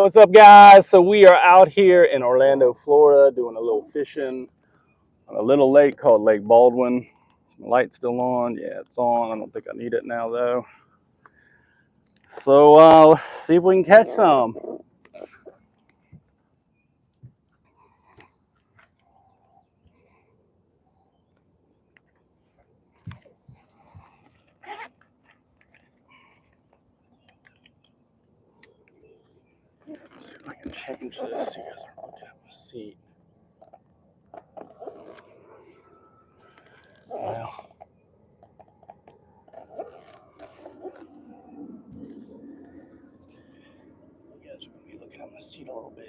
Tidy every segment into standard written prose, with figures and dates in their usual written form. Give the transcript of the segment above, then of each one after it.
What's up, guys? So we are out here in Orlando, Florida, doing a little fishing on a little lake called Lake Baldwin. My light's still on. Yeah, it's on. I don't think I need it now, though. So let's see if we can catch some. Let's see if I can change this so you guys aren't looking at my seat. Well, you guys are going to be looking at my seat a little bit.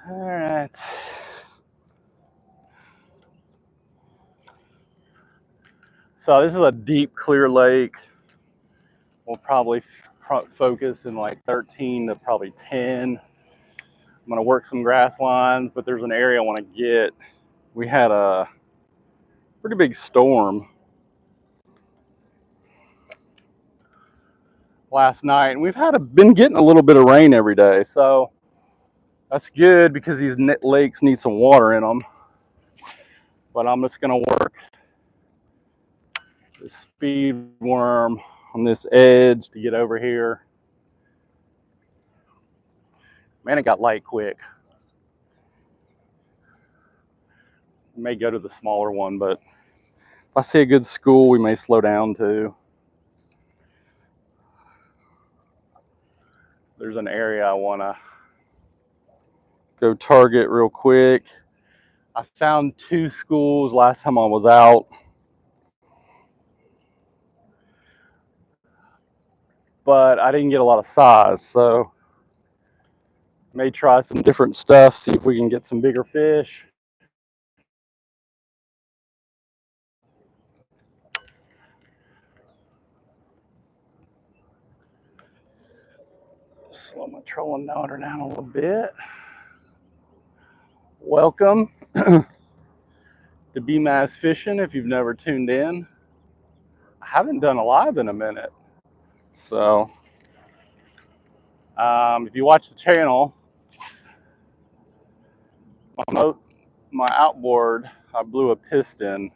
All right. So this is a deep, clear lake. We'll probably focus in like 13 to probably 10. I'm going to work some grass lines, but there's an area I want to get. We had a pretty big storm last night, and we've been getting a little bit of rain every day, so that's good because these lakes need some water in them. But I'm just going to work the speed worm on this edge to get over here. Man, it got light quick. I may go to the smaller one, but if I see a good school, we may slow down too. There's an area I want to go target real quick. I found 2 schools last time I was out, but I didn't get a lot of size, so may try some different stuff, see if we can get some bigger fish. Slow my trolling motor down a little bit. Welcome to Bmaz Fishing. If you've never tuned in, I haven't done a live in a minute, so if you watch the channel, my outboard, I blew a piston,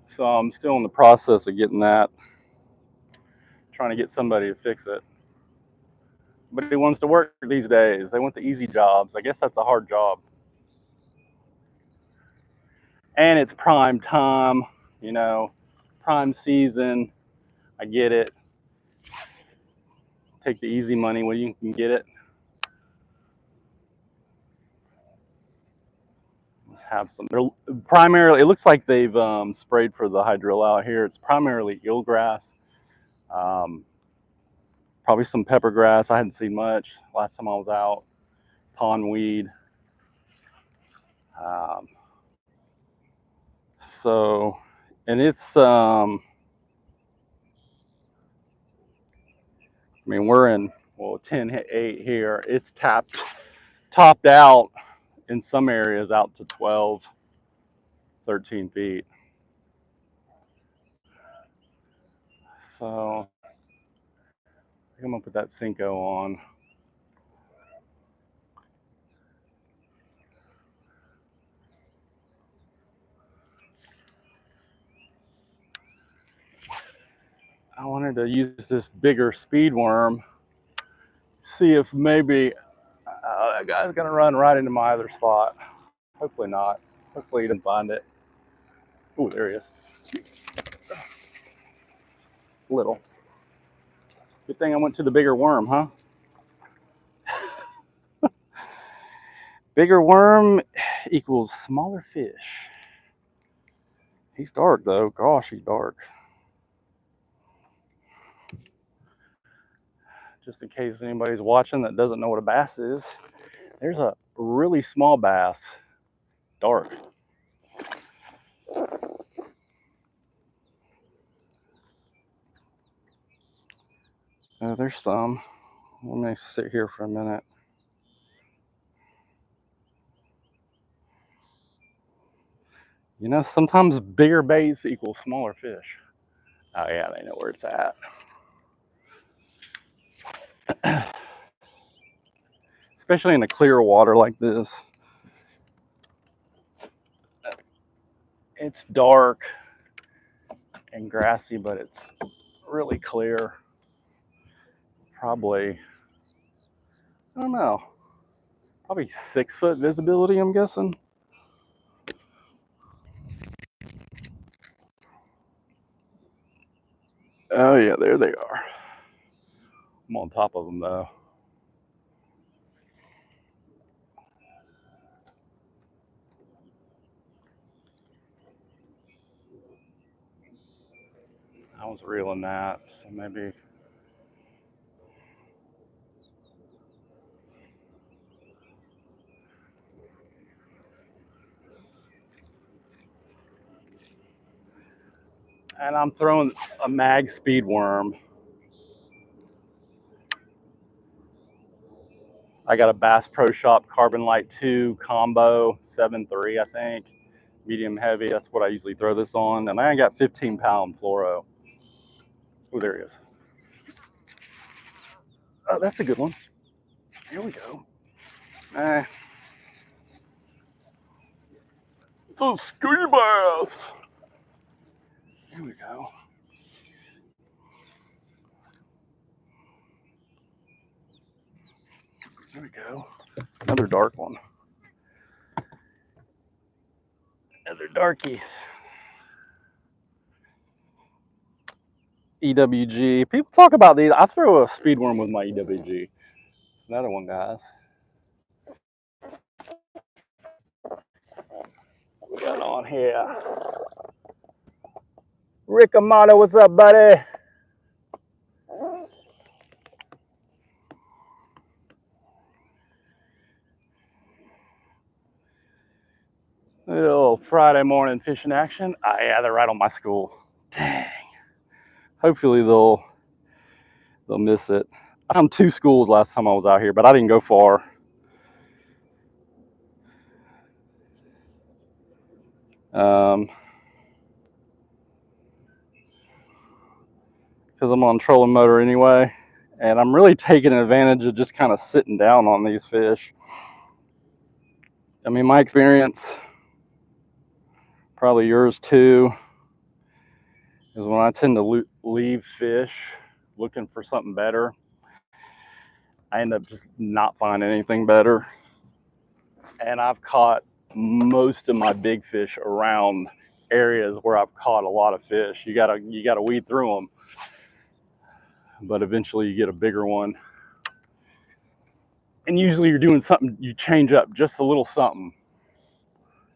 so I'm still in the process of getting that, trying to get somebody to fix it. But he wants to work these days. They want the easy jobs. I guess that's a hard job. And it's prime time, you know, prime season. I get it. Take the easy money when you can get it. Let's have some. They're primarily, it looks like they've sprayed for the hydrilla out here. It's primarily eelgrass. Probably some pepper grass. I hadn't seen much last time I was out. Pondweed. So, and it's, I mean, we're in, well, 10-8 here. It's topped out in some areas out to 12, 13 feet. So I'm gonna put that Cinco on. I wanted to use this bigger speed worm. See if maybe that guy's gonna run right into my other spot. Hopefully not. Hopefully he didn't find it. Oh, there he is. Little. Good thing I went to the bigger worm, huh? Bigger worm equals smaller fish. He's dark though. Gosh, he's dark. Just in case anybody's watching that doesn't know what a bass is, there's a really small bass. Dark. There's some. Let me sit here for a minute. You know, sometimes bigger baits equal smaller fish. Oh yeah, they know where it's at. Especially in a clear water like this. It's dark and grassy, but it's really clear. Probably, I don't know, probably 6-foot visibility, I'm guessing. Oh yeah, there they are. I'm on top of them though. I was reeling that, so maybe. And I'm throwing a mag speed worm. I got a Bass Pro Shop Carbon Light 2 combo 7.3, I think. Medium heavy, that's what I usually throw this on. And I got 15-pound fluoro. Oh, there he is. Oh, that's a good one. Here we go. It's a ski bass. Here we go. There we go. Another dark one. Another darkie. EWG. People talk about these. I throw a speed worm with my EWG. It's another one, guys. We got on here. Rick Amato, what's up, buddy? Little Friday morning fishing action. Oh, yeah, they're right on my school. Dang. Hopefully they'll miss it. I found 2 schools last time I was out here, but I didn't go far. Because I'm on trolling motor anyway, and I'm really taking advantage of just kind of sitting down on these fish. I mean, my experience, probably yours too, is when I tend to leave fish looking for something better, I end up just not finding anything better. And I've caught most of my big fish around areas where I've caught a lot of fish. You gotta weed through them, but eventually you get a bigger one. And usually you're doing something, you change up just a little something,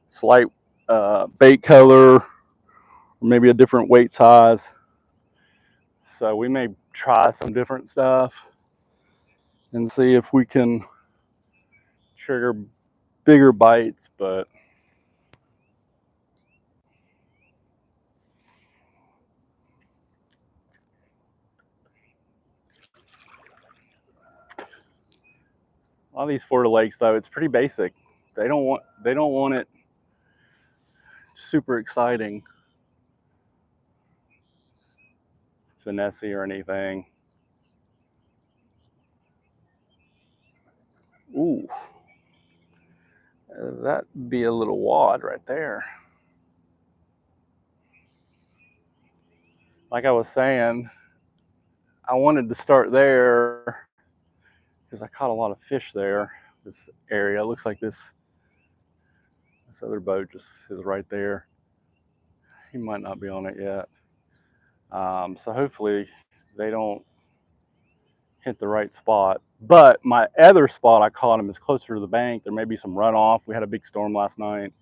slight bait color, or maybe a different weight size. So we may try some different stuff and see if we can trigger bigger bites, but a lot of these Florida lakes though, it's pretty basic. They don't want it super exciting, finessey or anything. Ooh, that'd be a little wad right there. Like I was saying, I wanted to start there because I caught a lot of fish there. This area looks like this other boat just is right there. He might not be on it yet. So hopefully they don't hit the right spot. But my other spot I caught him is closer to the bank. There may be some runoff. We had a big storm last night.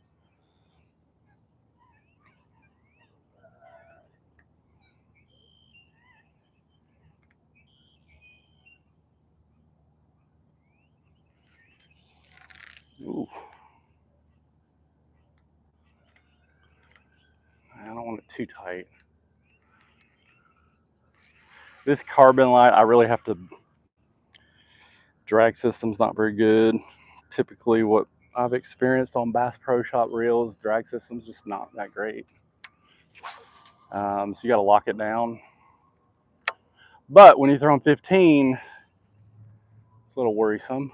Ooh. I don't want it too tight. This carbon light, I really have to Drag system's not very good. Typically what I've experienced on Bass Pro Shop reels, drag system's just not that great. So you got to lock it down. But when you throw in 15, it's a little worrisome.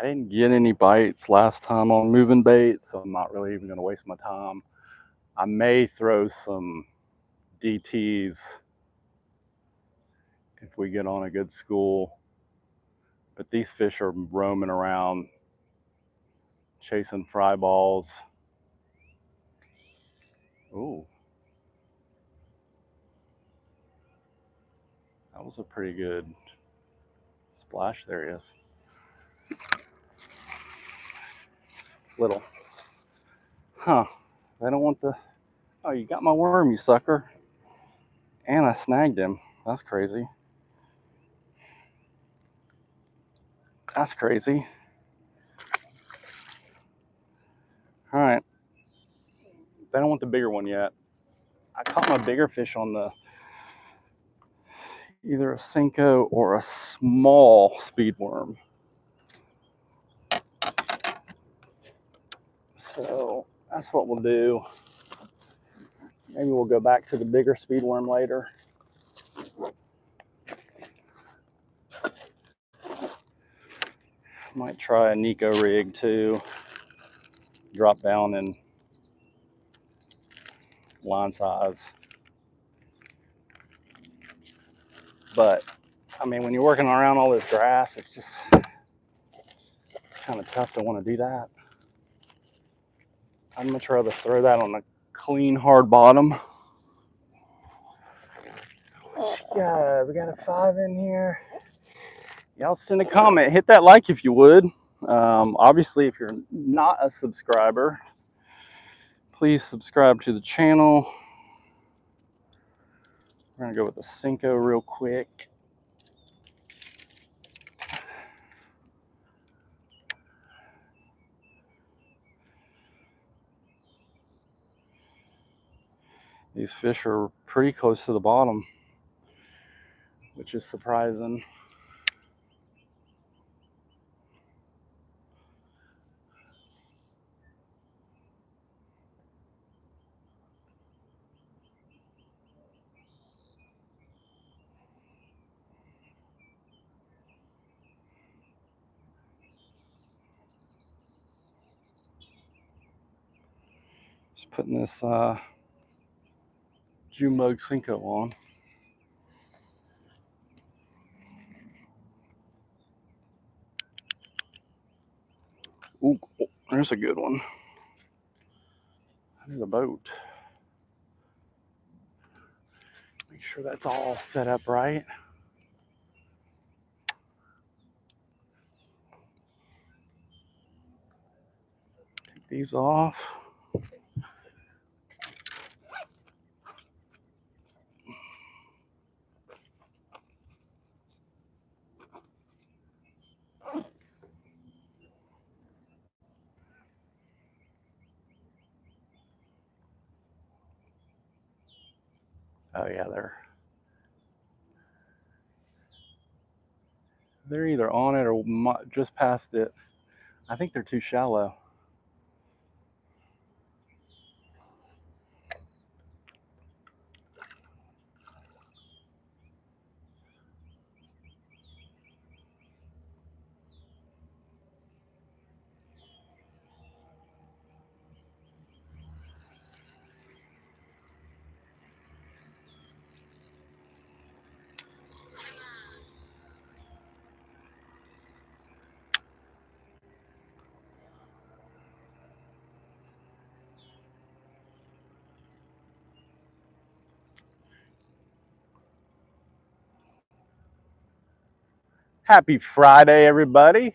I didn't get any bites last time on moving bait, so I'm not really even going to waste my time. I may throw some DTs if we get on a good school, but these fish are roaming around chasing fry balls. Ooh, that was a pretty good splash. There he is. Little. Huh. They don't want the... Oh, you got my worm, you sucker. And I snagged him. That's crazy. That's crazy. All right. They don't want the bigger one yet. I caught my bigger fish on the either a Senko or a small speed worm. So that's what we'll do. Maybe we'll go back to the bigger speed worm later. Might try a Nico rig too. Drop down in line size. But I mean, when you're working around all this grass, it's just kind of tough to want to do that. I'd much rather throw that on a clean, hard bottom. Yeah, we got a 5 in here. Y'all send a comment. Hit that like if you would. Obviously, if you're not a subscriber, please subscribe to the channel. We're going to go with the Senko real quick. These fish are pretty close to the bottom, which is surprising. Just putting this Jumbo Senko on. Ooh, there's a good one. There's a boat. Make sure that's all set up right. Take these off. Oh yeah, they're either on it or just past it. I think they're too shallow. Happy Friday, everybody.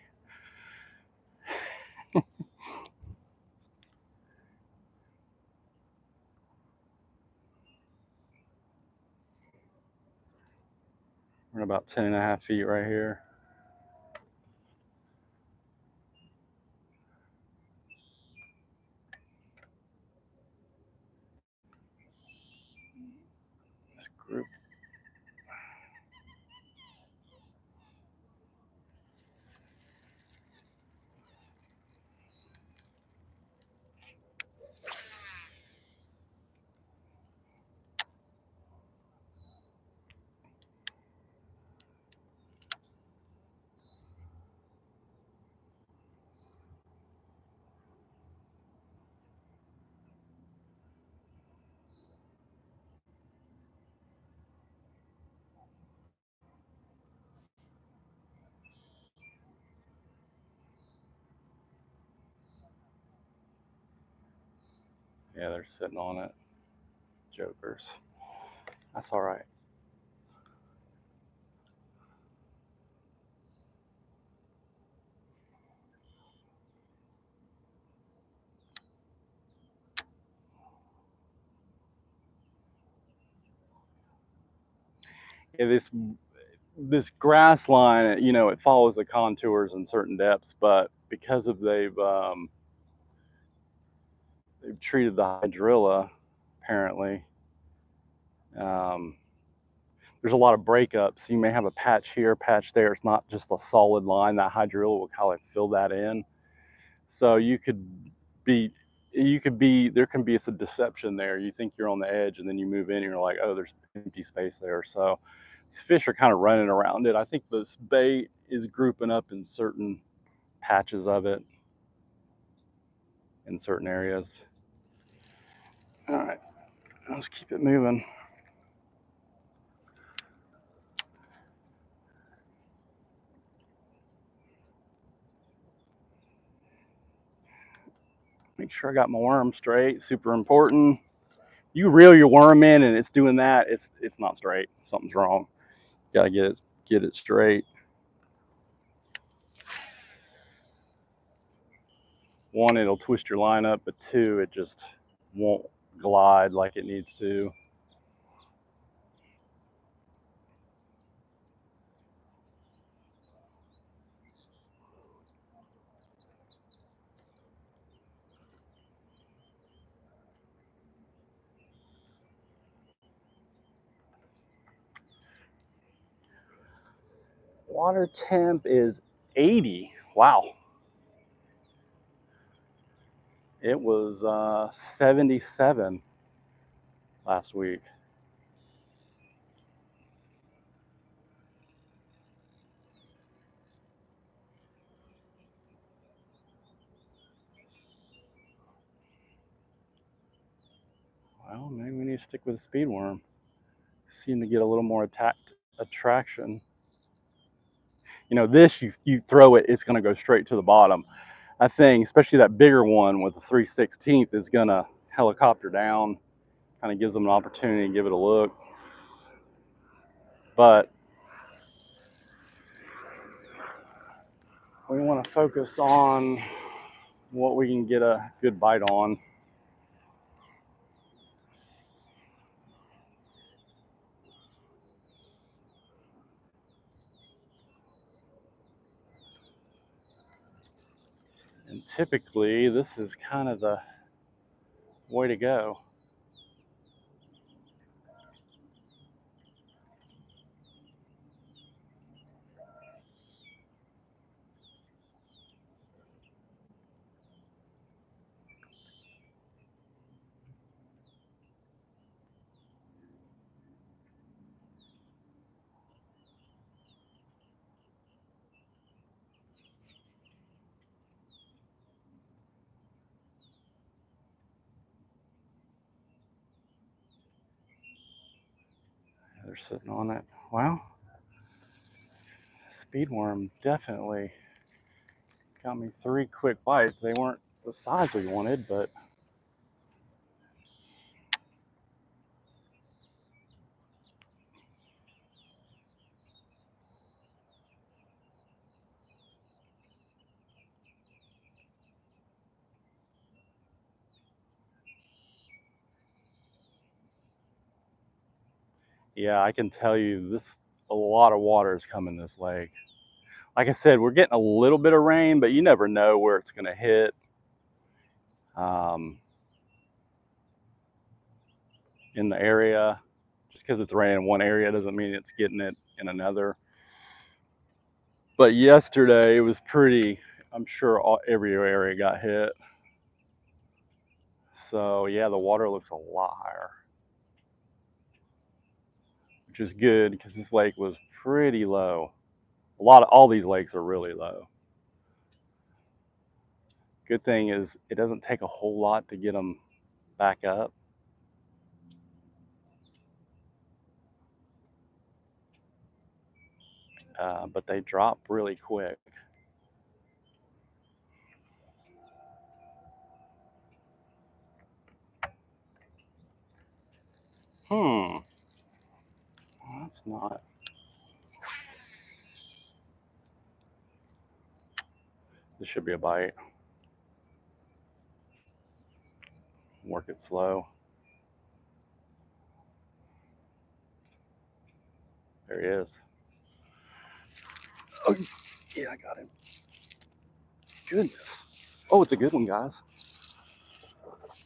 We're at about 10.5 feet right here. This group. Yeah, they're sitting on it. Jokers. That's all right. Yeah, this grass line, you know, it follows the contours in certain depths, but because of they've treated the hydrilla, apparently, um, there's a lot of breakups. You may have a patch here, patch there. It's not just a solid line. That hydrilla will kind of fill that in. So be, there can be some deception there. You think you're on the edge, and then you move in, and you're like, oh, there's empty space there. So these fish are kind of running around it. I think this bait is grouping up in certain patches of it, in certain areas. All right, let's keep it moving. Make sure I got my worm straight. Super important. You reel your worm in and it's doing that, it's not straight. Something's wrong. Gotta get it straight. One, it'll twist your line up, but two, it just won't glide like it needs to. Water temp is 80. Wow. It was 77 last week. Well, maybe we need to stick with the speed worm. Seem to get a little more attraction. You know, this, you throw it, it's going to go straight to the bottom. That thing, especially that bigger one with the 3/16, is going to helicopter down. Kind of gives them an opportunity to give it a look. But we want to focus on what we can get a good bite on. And typically, this is kind of the way to go. They're sitting on it. Wow. Speed worm definitely got me 3 quick bites. They weren't the size we wanted, but yeah, I can tell you this. a lot of water is coming this lake. Like I said, we're getting a little bit of rain, but you never know where it's going to hit. In the area, just because it's raining in one area doesn't mean it's getting it in another. But yesterday it was pretty, I'm sure every area got hit. So yeah, the water looks a lot higher, which is good because this lake was pretty low. All these lakes are really low. Good thing is it doesn't take a whole lot to get them back up. But they drop really quick. That's not. This should be a bite. Work it slow. There he is. Oh, yeah, I got him. Goodness. Oh, it's a good one, guys.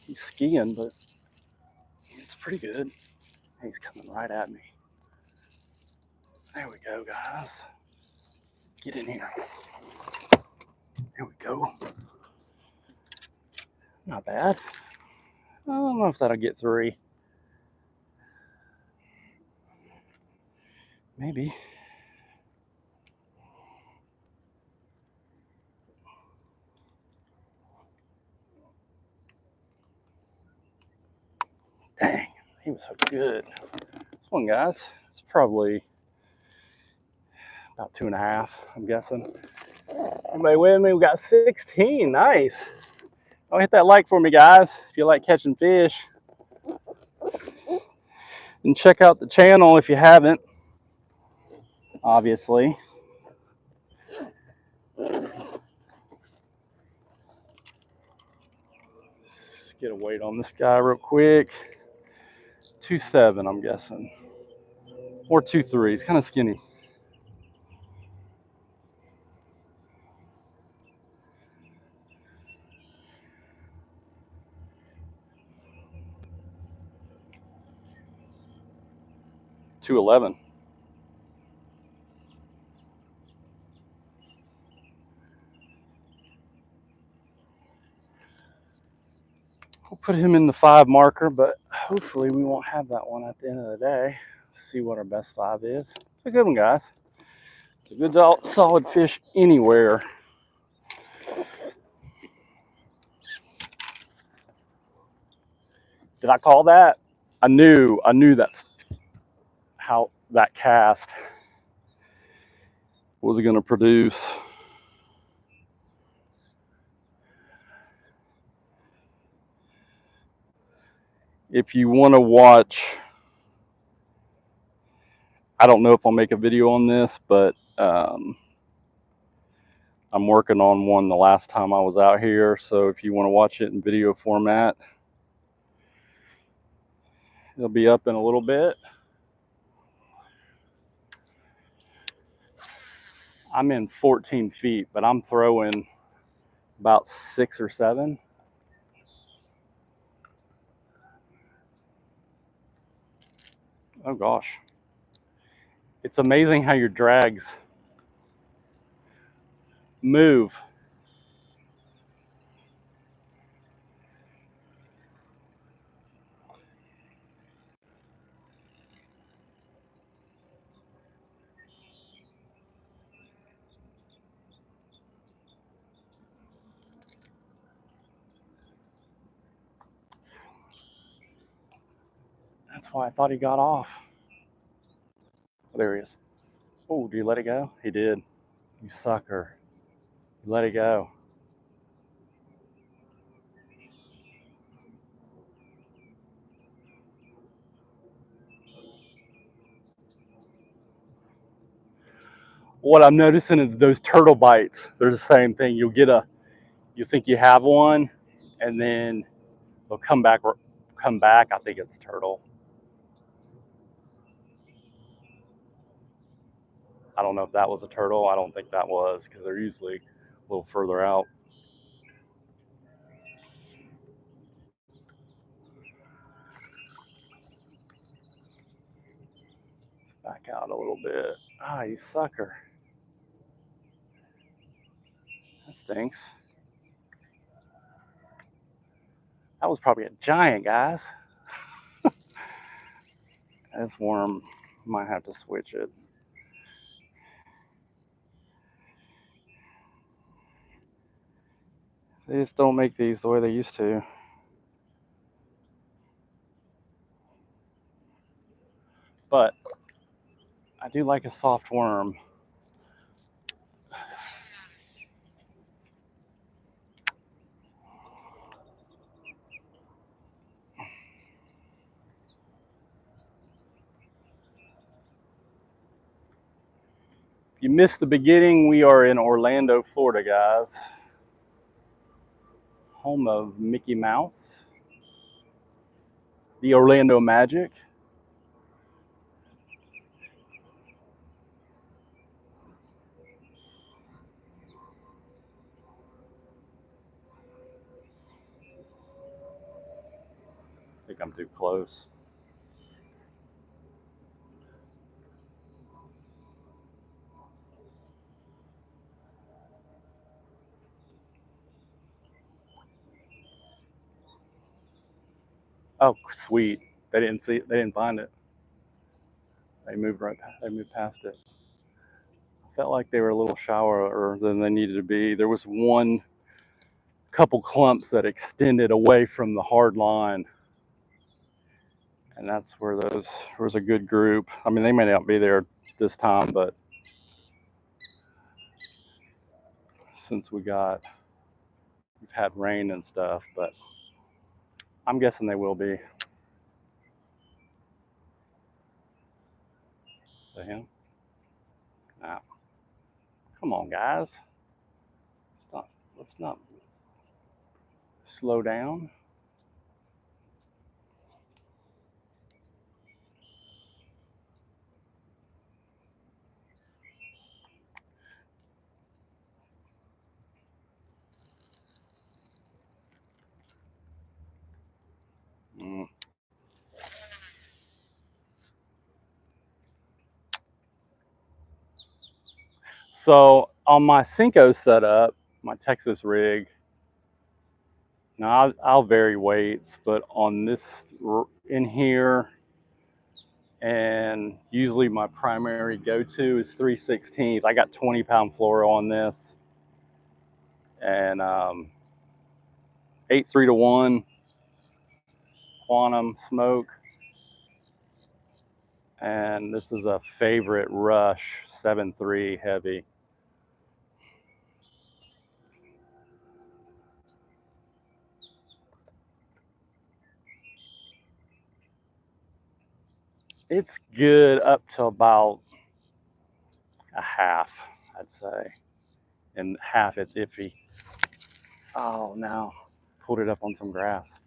He's skiing, but it's pretty good. He's coming right at me. There we go, guys. Get in here. There we go. Not bad. I don't know if that'll get 3. Maybe. Dang, he was so good. This one, guys, it's probably about 2.5, I'm guessing. Anybody with me? We got 16. Nice. Don't hit that like for me, guys, if you like catching fish. And check out the channel if you haven't, obviously. Let's get a weight on this guy real quick. 2.7, I'm guessing. Or 2.3. He's kind of skinny. $2.11. We'll put him in the 5 marker, but hopefully we won't have that one at the end of the day. See what our best 5 is. It's a good one, guys. It's a good solid fish anywhere. Did I call that? I knew that's how that cast was going to produce. If you want to watch, I don't know if I'll make a video on this, but I'm working on one the last time I was out here. So if you want to watch it in video format, it'll be up in a little bit. I'm in 14 feet, but I'm throwing about 6 or 7. Oh gosh. It's amazing how your drags move. That's why I thought he got off. There he is. Oh, did you let it go? He did. You sucker. You let it go. What I'm noticing is those turtle bites, they're the same thing. You think you have one, and then they'll come back. I think it's turtle. I don't know if that was a turtle. I don't think that was, because they're usually a little further out. Back out a little bit. Ah, you sucker. That stinks. That was probably a giant, guys. This worm, might have to switch it. They just don't make these the way they used to. But I do like a soft worm. You missed the beginning. We are in Orlando, Florida, guys. Home of Mickey Mouse, the Orlando Magic. I think I'm too close. Oh, sweet. They didn't see it. They didn't find it. They moved right past, they moved past it. I felt like they were a little shallower than they needed to be. There was one couple clumps that extended away from the hard line. And that's where there was a good group. I mean, they may not be there this time, but since we've had rain and stuff, but I'm guessing they will be. To him? Nah. Come on, guys. Let's not slow down. Mm. So on my Cinco setup, my Texas rig, now I'll vary weights, but on this in here, and usually my primary go-to is 3/16. I got 20-pound fluoro on this, and 8-3-1 quantum smoke, and this is a favorite Rush 7.3 heavy. It's good up to about a half, I'd say, and half it's iffy. Oh no, pulled it up on some grass.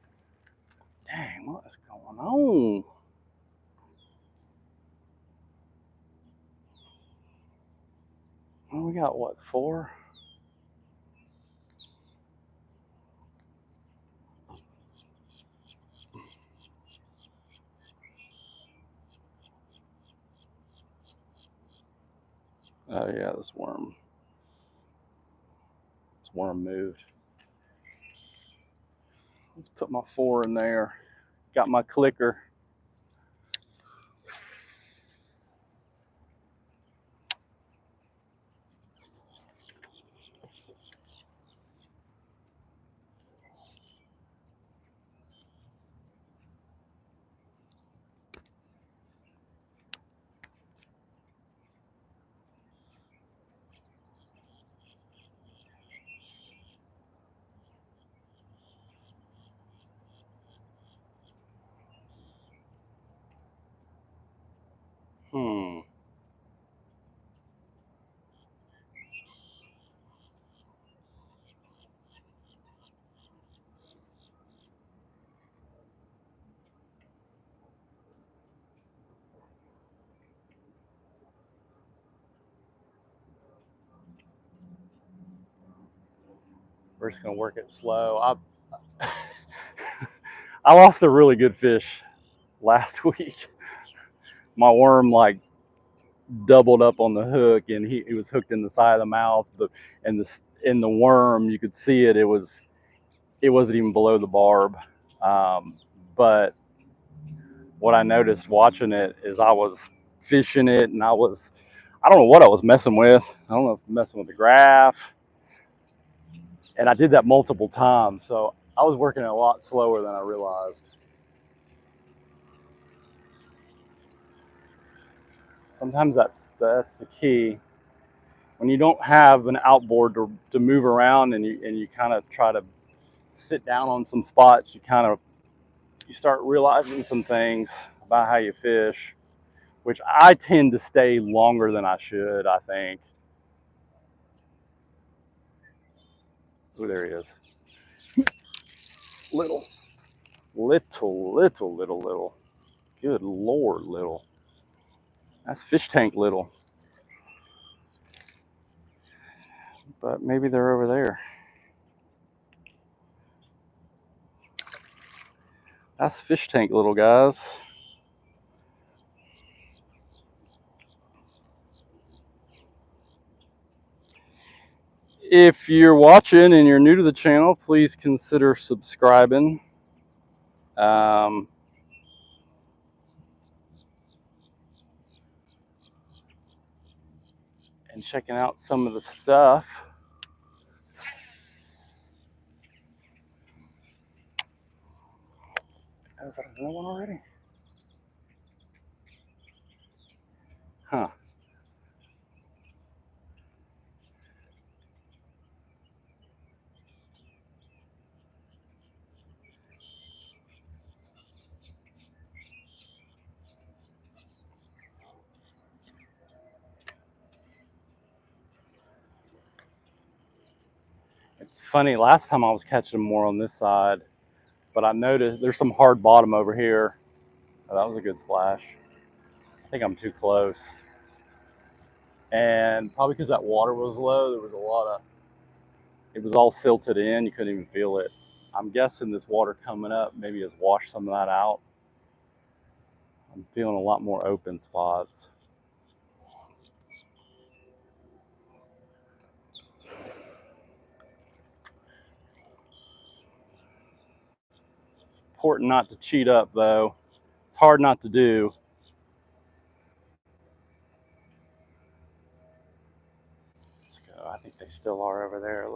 Dang, what is going on? Well, we got what, 4? Oh yeah, this worm moved. Let's put my 4 in there. Got my clicker. We're just gonna work it slow. I lost a really good fish last week. My worm like doubled up on the hook, and he was hooked in the side of the mouth. And in the worm, you could see it. It wasn't even below the barb. But what I noticed watching it is I was fishing it, and I don't know what I was messing with. I don't know if I'm messing with the graph, and I did that multiple times. So I was working it a lot slower than I realized. Sometimes that's the key. When you don't have an outboard to move around, and you kind of try to sit down on some spots, you start realizing some things about how you fish, which I tend to stay longer than I should, I think. Oh, there he is. Little. Good Lord, little. That's fish tank little. But maybe they're over there. That's fish tank little, guys. If you're watching and you're new to the channel, please consider subscribing. And checking out some of the stuff. Is that another one already? Huh. It's funny, last time I was catching more on this side, but I noticed there's some hard bottom over here. Oh, that was a good splash. I think I'm too close. And probably because that water was low, there was it was all silted in, you couldn't even feel it. I'm guessing this water coming up maybe has washed some of that out. I'm feeling a lot more open spots. It's important not to cheat up, though. It's hard not to do. Let's go. I think they still are over there.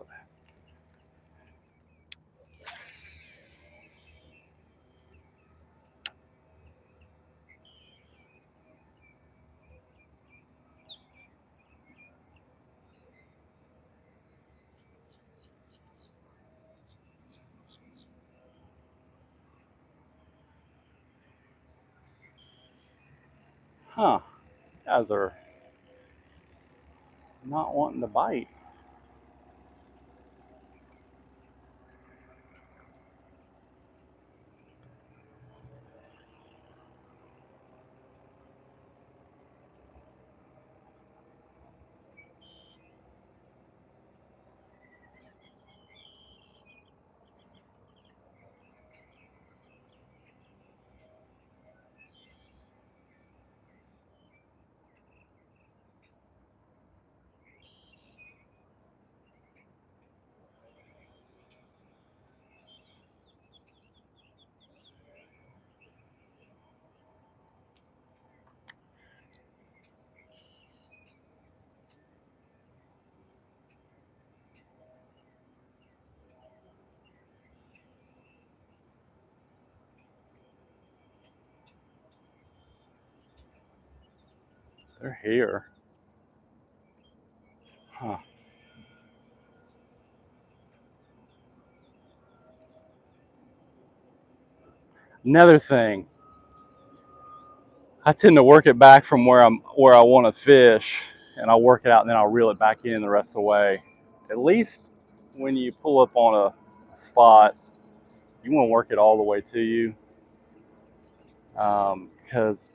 Huh. Guys are not wanting to bite. They're here. Huh. Another thing, I tend to work it back from where I want to fish, and I'll work it out and then I'll reel it back in the rest of the way. At least when you pull up on a spot, you want to work it all the way to you, because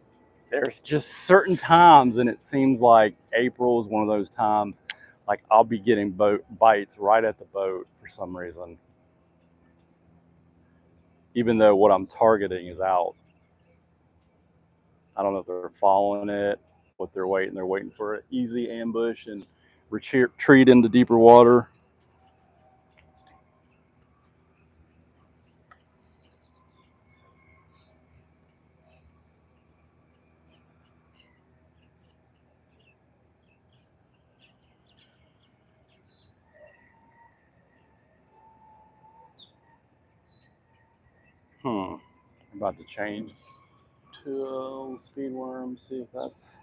there's just certain times, and it seems like April is one of those times, like I'll be getting boat bites right at the boat for some reason, even though what I'm targeting is out. I don't know if they're following it, what they're waiting. They're waiting for an easy ambush and retreat into deeper water. I'm about to change to a speed worm, see if that's.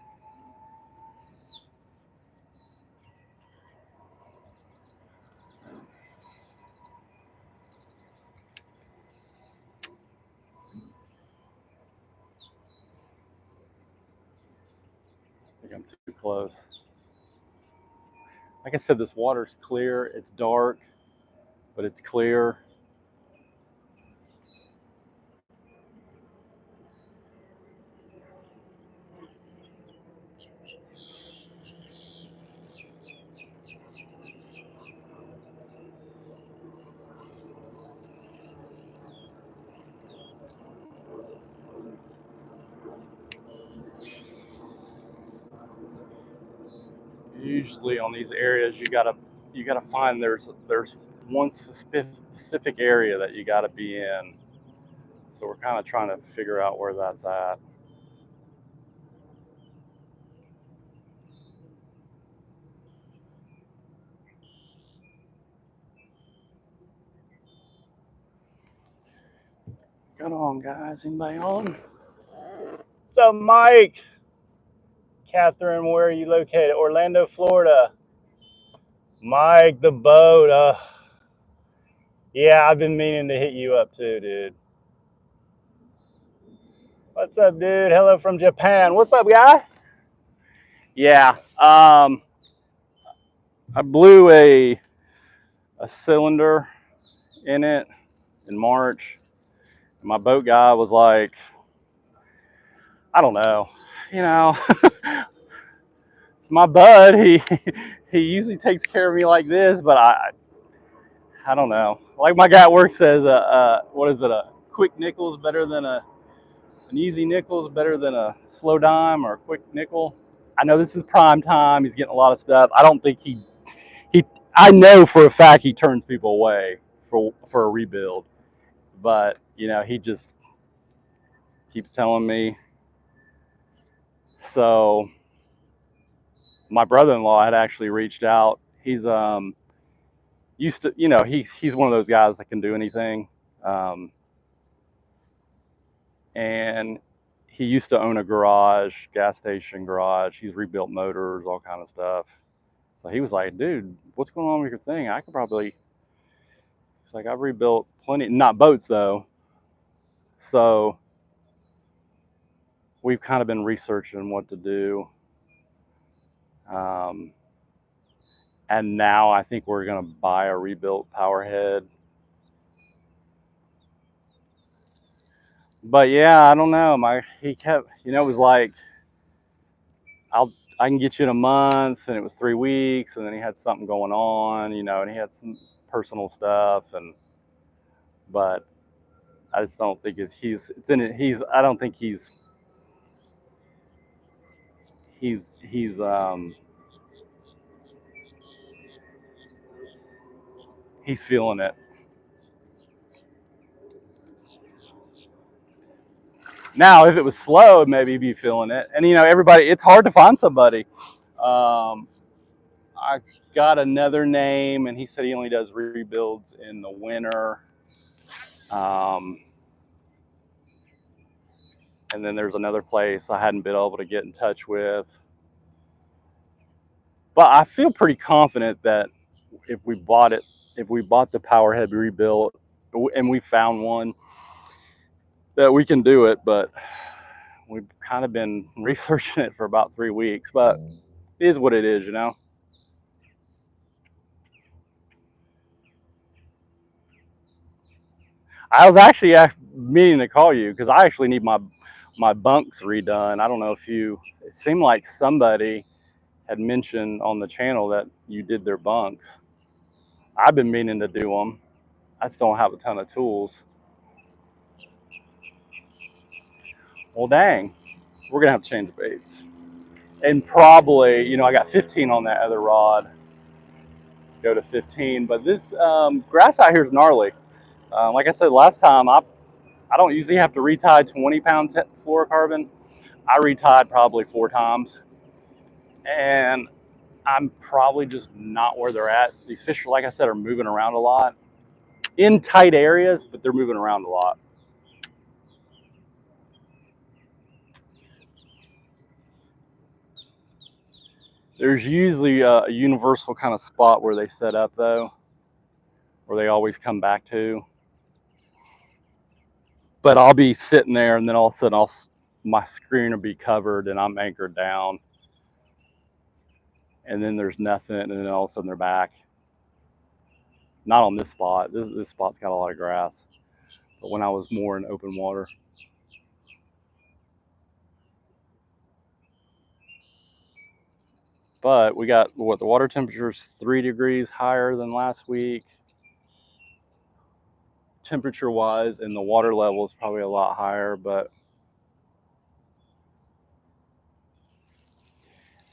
I think I'm too close. Like I said, this water's clear. It's dark, but it's clear. Usually on these areas, you gotta find there's one specific area that you gotta be in. So we're kind of trying to figure out where that's at. Come on, guys. Anybody on? What's up, Mike? Catherine, where are you located? Orlando, Florida. Mike, the boat. Yeah, I've been meaning to hit you up too, dude. What's up, dude? Hello from Japan. What's up, guy? Yeah. I blew a cylinder in it in March. My boat guy was like, I don't know, you know, it's my bud. He usually takes care of me like this, but I don't know. Like my guy at work says, what is it? A quick nickel is better than an easy nickel is better than a slow dime or a quick nickel. I know this is prime time. He's getting a lot of stuff. I don't think he. I know for a fact he turns people away for a rebuild, but you know he just keeps telling me. So my brother-in-law had actually reached out. He's used to, you know, he's one of those guys that can do anything, and he used to own a garage, gas station garage. He's rebuilt motors, all kind of stuff. So he was like, dude, what's going on with your thing? I could probably. It's like I've rebuilt plenty, not boats though. So we've kind of been researching what to do. And now I think we're going to buy a rebuilt power head. But yeah, I don't know. He kept, you know, it was like, I can get you in a month, and it was 3 weeks, and then he had something going on, you know, and he had some personal stuff, but I just don't think I don't think he's feeling it. Now, if it was slow, maybe he'd be feeling it. And you know, it's hard to find somebody. I got another name, and he said he only does rebuilds in the winter. And then there's another place I hadn't been able to get in touch with. But I feel pretty confident that if we bought the powerhead rebuilt, and we found one, that we can do it. But we've kind of been researching it for about 3 weeks. But it is what it is, you know. I was actually meaning to call you because I actually need my bunks redone. I don't know if it seemed like somebody had mentioned on the channel that you did their bunks. I've been meaning to do them. I just don't have a ton of tools. Well, dang, we're gonna have to change the baits. And probably, you know, I got 15 on that other rod. Go to 15, but this grass out here is gnarly. Like I said last time, I don't usually have to retie 20-pound fluorocarbon. I retied probably 4 times, and I'm probably just not where they're at. These fish, like I said, are moving around a lot in tight areas, but they're moving around a lot. There's usually a universal kind of spot where they set up, though, where they always come back to. But I'll be sitting there, and then all of a sudden, my screen will be covered, and I'm anchored down. And then there's nothing, and then all of a sudden they're back. Not on this spot. This spot's got a lot of grass. But when I was more in open water. But we got, what, the water temperature is 3 degrees higher than last week, temperature-wise, and the water level is probably a lot higher, but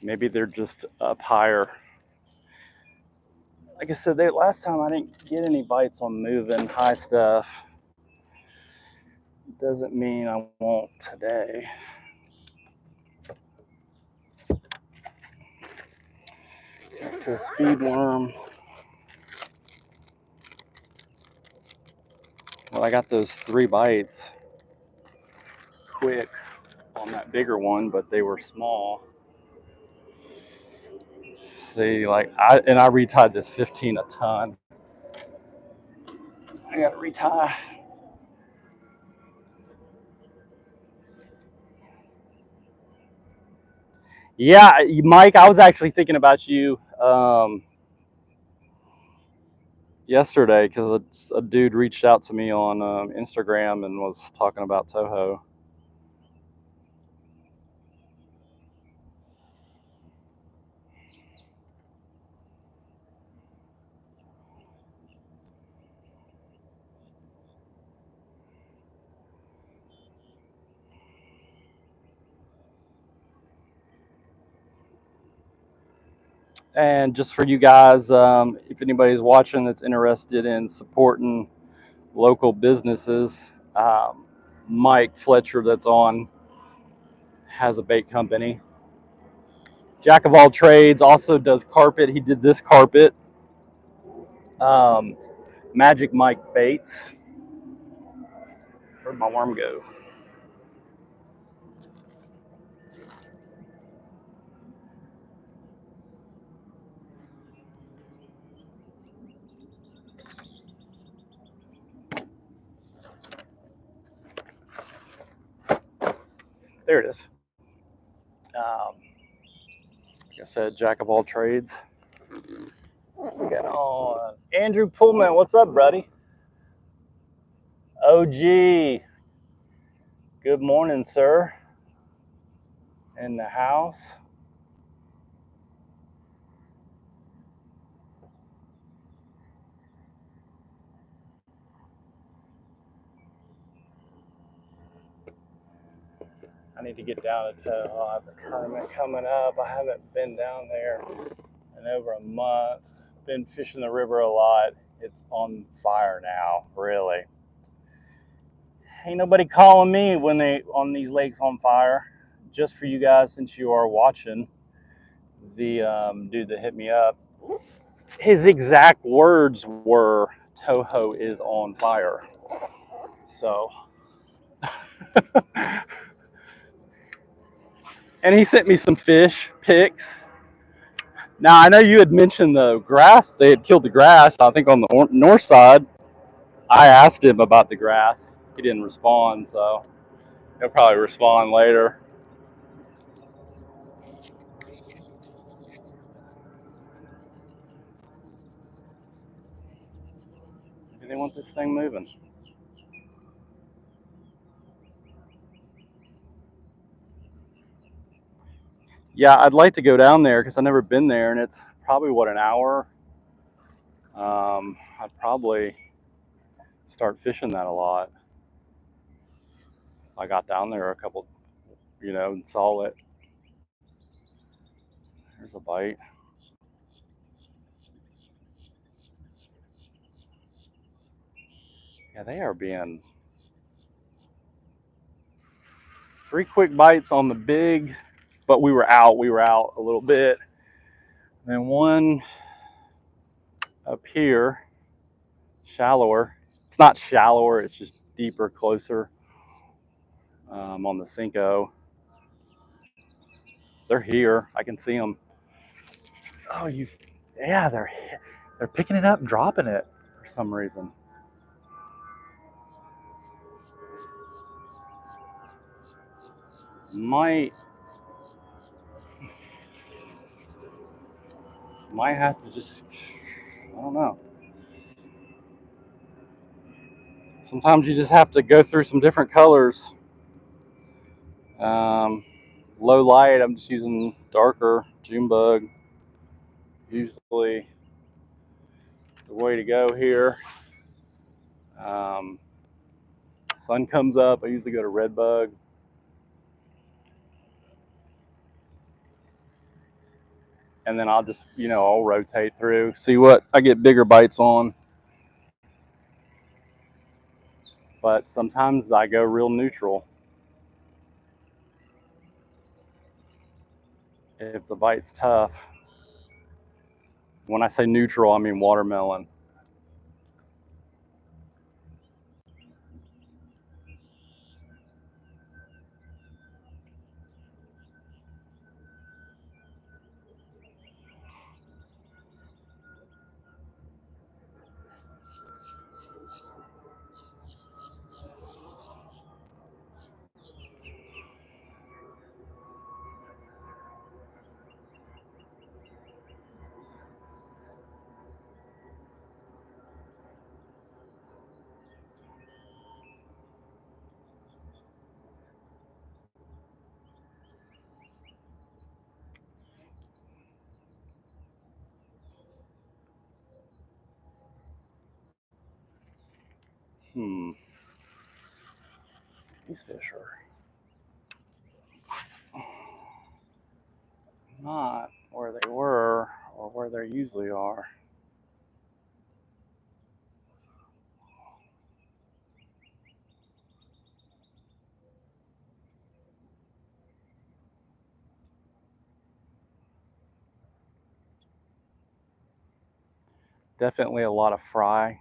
maybe they're just up higher. Like I said, last time I didn't get any bites on moving high stuff. Doesn't mean I won't today. Back to a speed worm. Well, I got those 3 bites quick on that bigger one, but they were small. See, like I retied this 15 a ton. I gotta retie. Yeah, Mike, I was actually thinking about you yesterday because a dude reached out to me on Instagram and was talking about Toho. And just for you guys, if anybody's watching that's interested in supporting local businesses, Mike Fletcher, that's on, has a bait company. Jack of all trades, also does carpet. He did this carpet. Magic Mike Baits. Where'd my worm go? There it is. Like I said, jack of all trades. We got on Andrew Pullman. What's up, buddy? OG. Good morning, sir. In the house. I need to get down to Toho. I have a tournament coming up. I haven't been down there in over a month. Been fishing the river a lot. It's on fire now, really. Ain't nobody calling me when they on these lakes on fire. Just for you guys, since you are watching, the dude that hit me up, his exact words were, Toho is on fire. So, and he sent me some fish pics. Now, I know you had mentioned the grass. They had killed the grass, I think, on the north side. I asked him about the grass. He didn't respond, so he'll probably respond later. Maybe they want this thing moving. Yeah, I'd like to go down there because I've never been there, and it's probably, what, an hour I'd probably start fishing that a lot. I got down there a couple, and saw it. There's a bite. Yeah, they are being 3 quick bites on the big, but we were out. We were out a little bit. And one up here, shallower. It's not shallower, it's just deeper, closer, on the Cinco. They're here. I can see them. Oh, yeah, they're picking it up and dropping it for some reason. Might have to just, I don't know. Sometimes you just have to go through some different colors. Low light, I'm just using darker June bug. Usually the way to go here. Sun comes up, I usually go to red bug. And then I'll just, I'll rotate through, see what I get bigger bites on. But sometimes I go real neutral. If the bite's tough. When I say neutral, I mean watermelon. These fish are not where they were or where they usually are. Definitely a lot of fry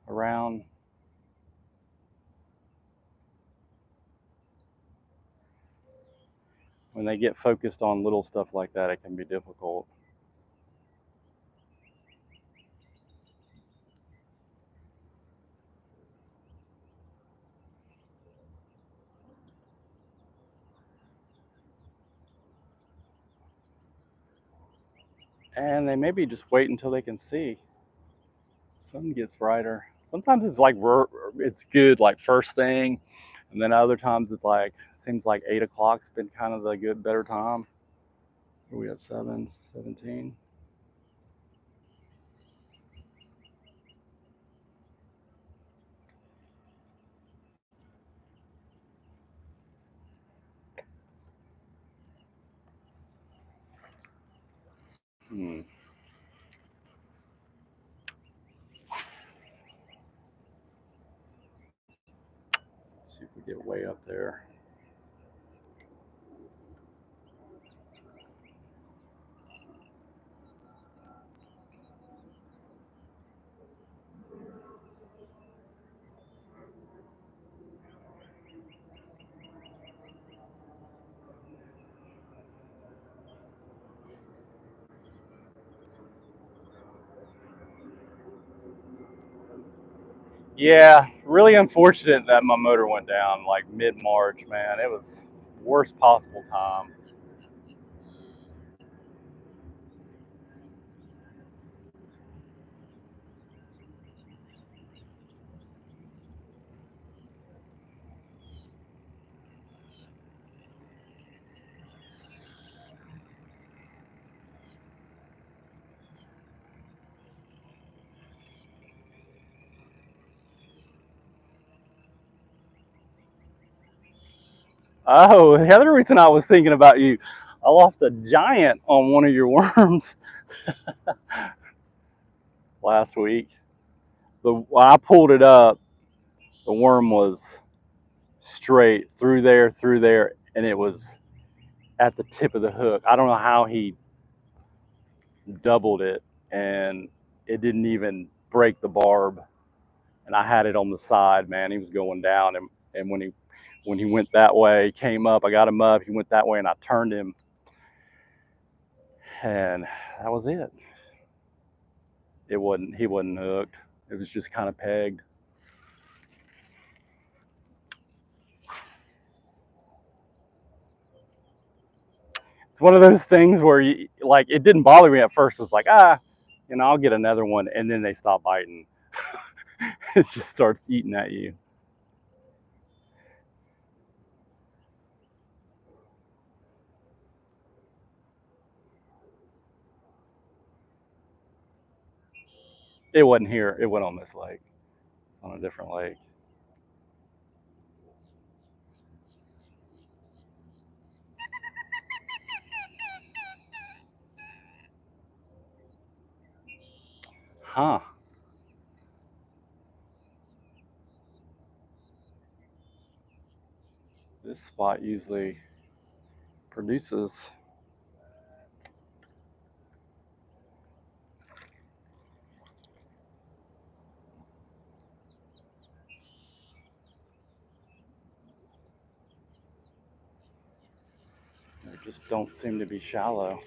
around. When they get focused on little stuff like that, it can be difficult. And they maybe just wait until they can see. Sun gets brighter. Sometimes it's like it's good like first thing, and then other times it's like seems like 8 o'clock's been kind of the better time. We at 7:17. Hmm. See if we get way up there. Yeah, really unfortunate that my motor went down like mid-March, man. It was worst possible time. Oh, the other reason I was thinking about you, I lost a giant on one of your worms last week. When I pulled it up, the worm was straight through there, and it was at the tip of the hook. I don't know how he doubled it, and it didn't even break the barb. And I had it on the side, man. He was going down, and when he went that way, came up. I got him up. He went that way, and I turned him, and that was it. He wasn't hooked. It was just kind of pegged. It's one of those things where you like it didn't bother me at first. It's like, I'll get another one, and then they stop biting. It just starts eating at you. It wasn't here. It went on this lake. It's on a different lake. Huh. This spot usually produces. They just don't seem to be shallow.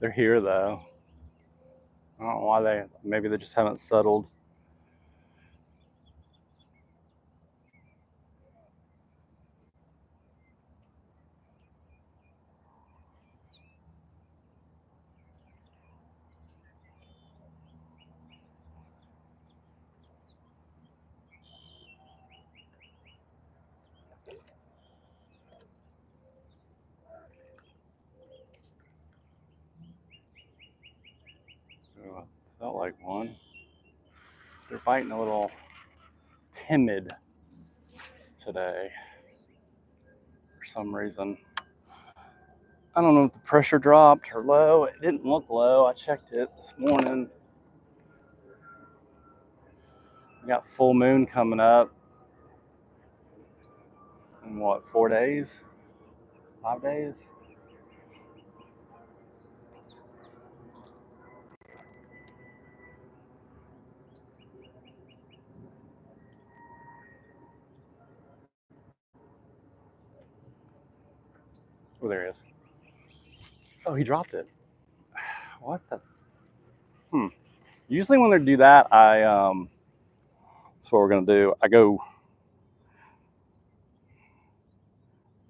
They're here though. I don't know why maybe they just haven't settled. Ooh, it felt like one. They're biting a little timid today for some reason. I don't know if the pressure dropped or low. It didn't look low. I checked it this morning. We got full moon coming up in what, 4 days? 5 days? Oh, there he is. Oh, he dropped it. What the? Usually when they do that, that's what we're gonna do. I go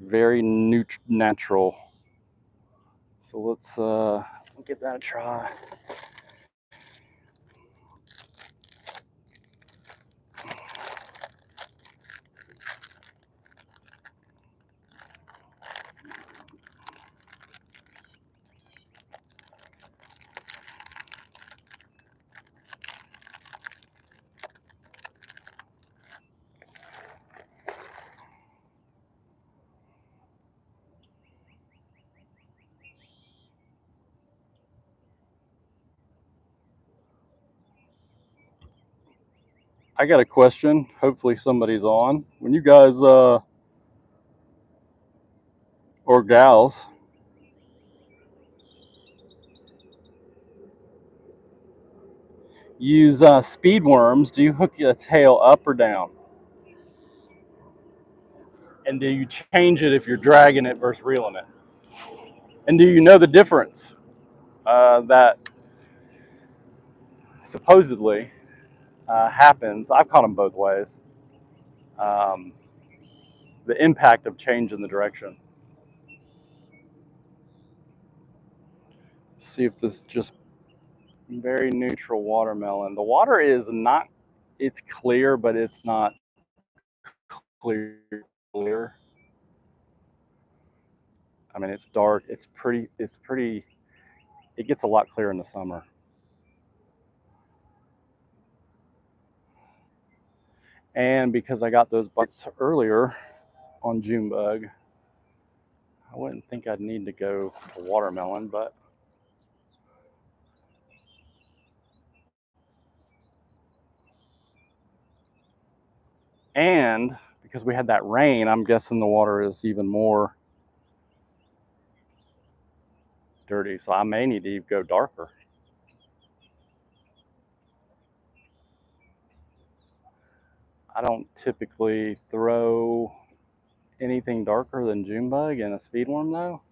very natural. So let's give that a try. I got a question. Hopefully somebody's on. When you guys or gals use speed worms, do you hook the tail up or down? And do you change it if you're dragging it versus reeling it? And do you know the difference that supposedly happens? I've caught them both ways. Um, the impact of changing the direction. See if this just very neutral watermelon. The water is not, it's clear, but it's not clear. I mean, it's dark. It's pretty, it gets a lot clearer in the summer. And because I got those bites earlier on June bug, I wouldn't think I'd need to go to watermelon, but and because we had that rain, I'm guessing the water is even more dirty. So I may need to go darker. I don't typically throw anything darker than June bug in a speed worm though.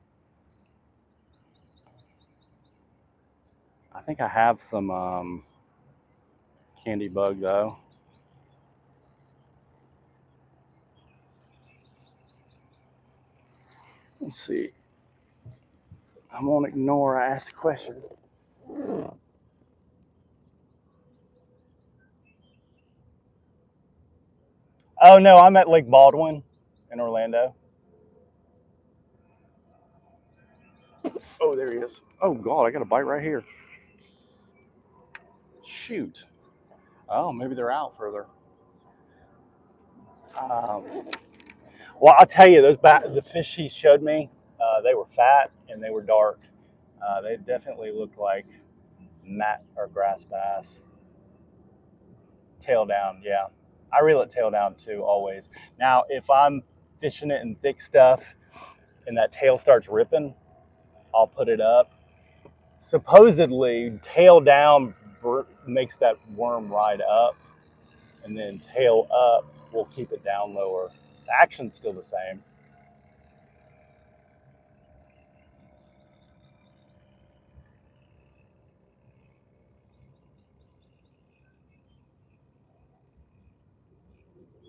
I think I have some candy bug though. Let's see. I'm gonna ignore I asked a question. Oh no, I'm at Lake Baldwin in Orlando. Oh, there he is. Oh God, I got a bite right here. Shoot. Oh, maybe they're out further. Um, well, I'll tell you, the fish he showed me, they were fat and they were dark. They definitely looked like mat or grass bass. Tail down, yeah. I reel it tail down too, always. Now, if I'm fishing it in thick stuff and that tail starts ripping, I'll put it up. Supposedly, tail down makes that worm ride up, and then tail up will keep it down lower. The action's still the same.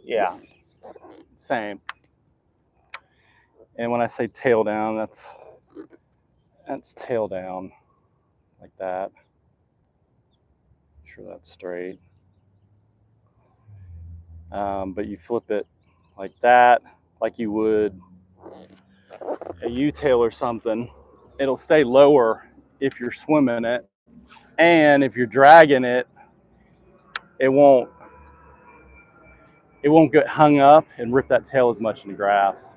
Yeah, same. And when I say tail down, that's tail down like that. Make sure that's straight. But you flip it like that, like you would a U-tail or something. It'll stay lower if you're swimming it, and if you're dragging it, it won't get hung up and rip that tail as much in the grass.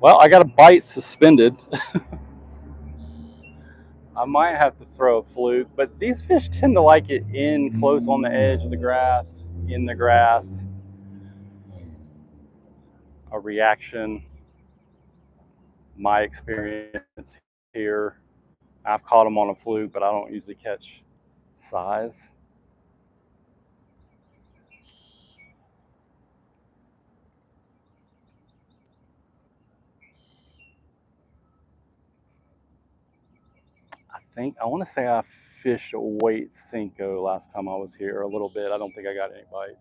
Well, I got a bite suspended. I might have to throw a fluke, but these fish tend to like it in close on the edge of the grass, in the grass. A reaction, my experience here. I've caught them on a fluke, but I don't usually catch size. I want to say I fished a weight Cinco last time I was here a little bit. I don't think I got any bites.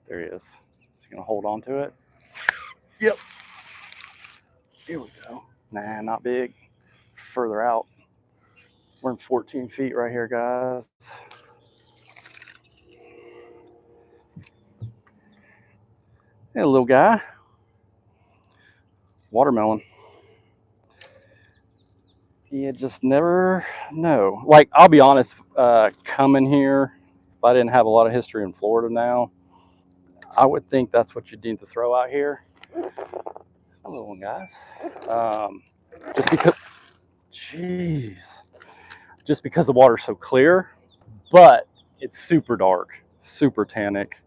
There he is. Is he gonna hold on to it? Yep. Here we go. Nah, not big. Further out. We're in 14 feet right here, guys. Hey, little guy. Watermelon. You just never know. Like, I'll be honest, coming here, if I didn't have a lot of history in Florida now, I would think that's what you need to throw out here. Hello, one, guys. Just because, jeez, just because the water's so clear, but it's super dark, super tannic.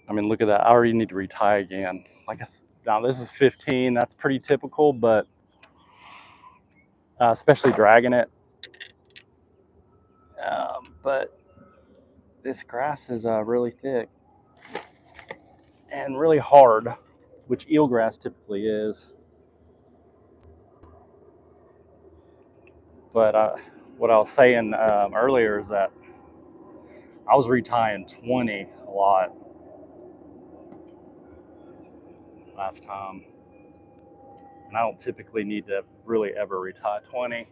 I mean, look at that. I already need to retie again. Like I said, now this is 15. That's pretty typical, but especially dragging it. But this grass is really thick and really hard, which eelgrass typically is. But what I was saying earlier is that I was retying 20 a lot last time. And I don't typically need to really ever retie 20.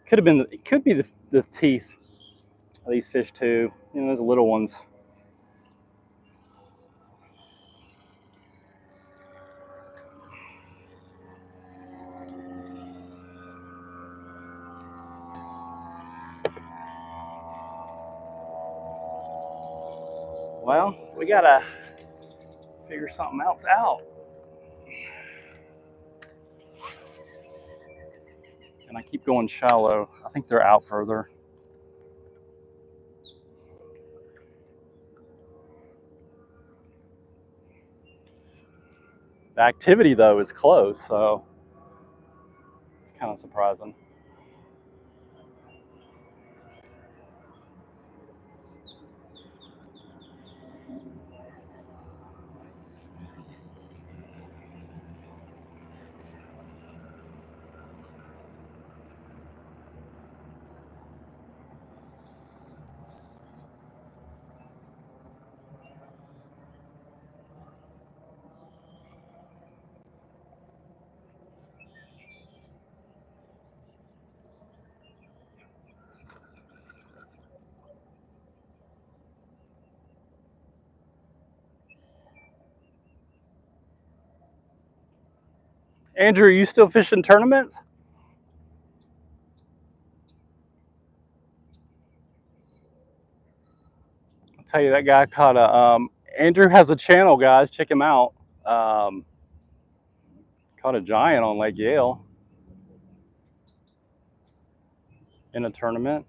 It could be the teeth of these fish too. You know, those little ones. Well, we gotta figure something else out. And I keep going shallow. I think they're out further. The activity though is close, so it's kind of surprising. Andrew, are you still fishing tournaments? I'll tell you, that guy caught a. Andrew has a channel, guys. Check him out. Um, Caught a giant on Lake Yale in a tournament.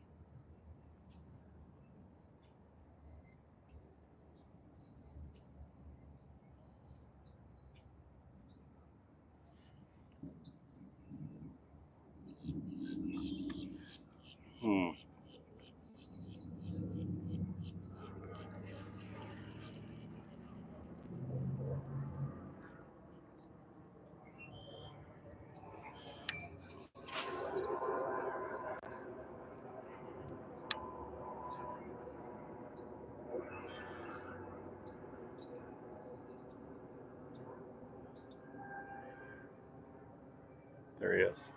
There he is.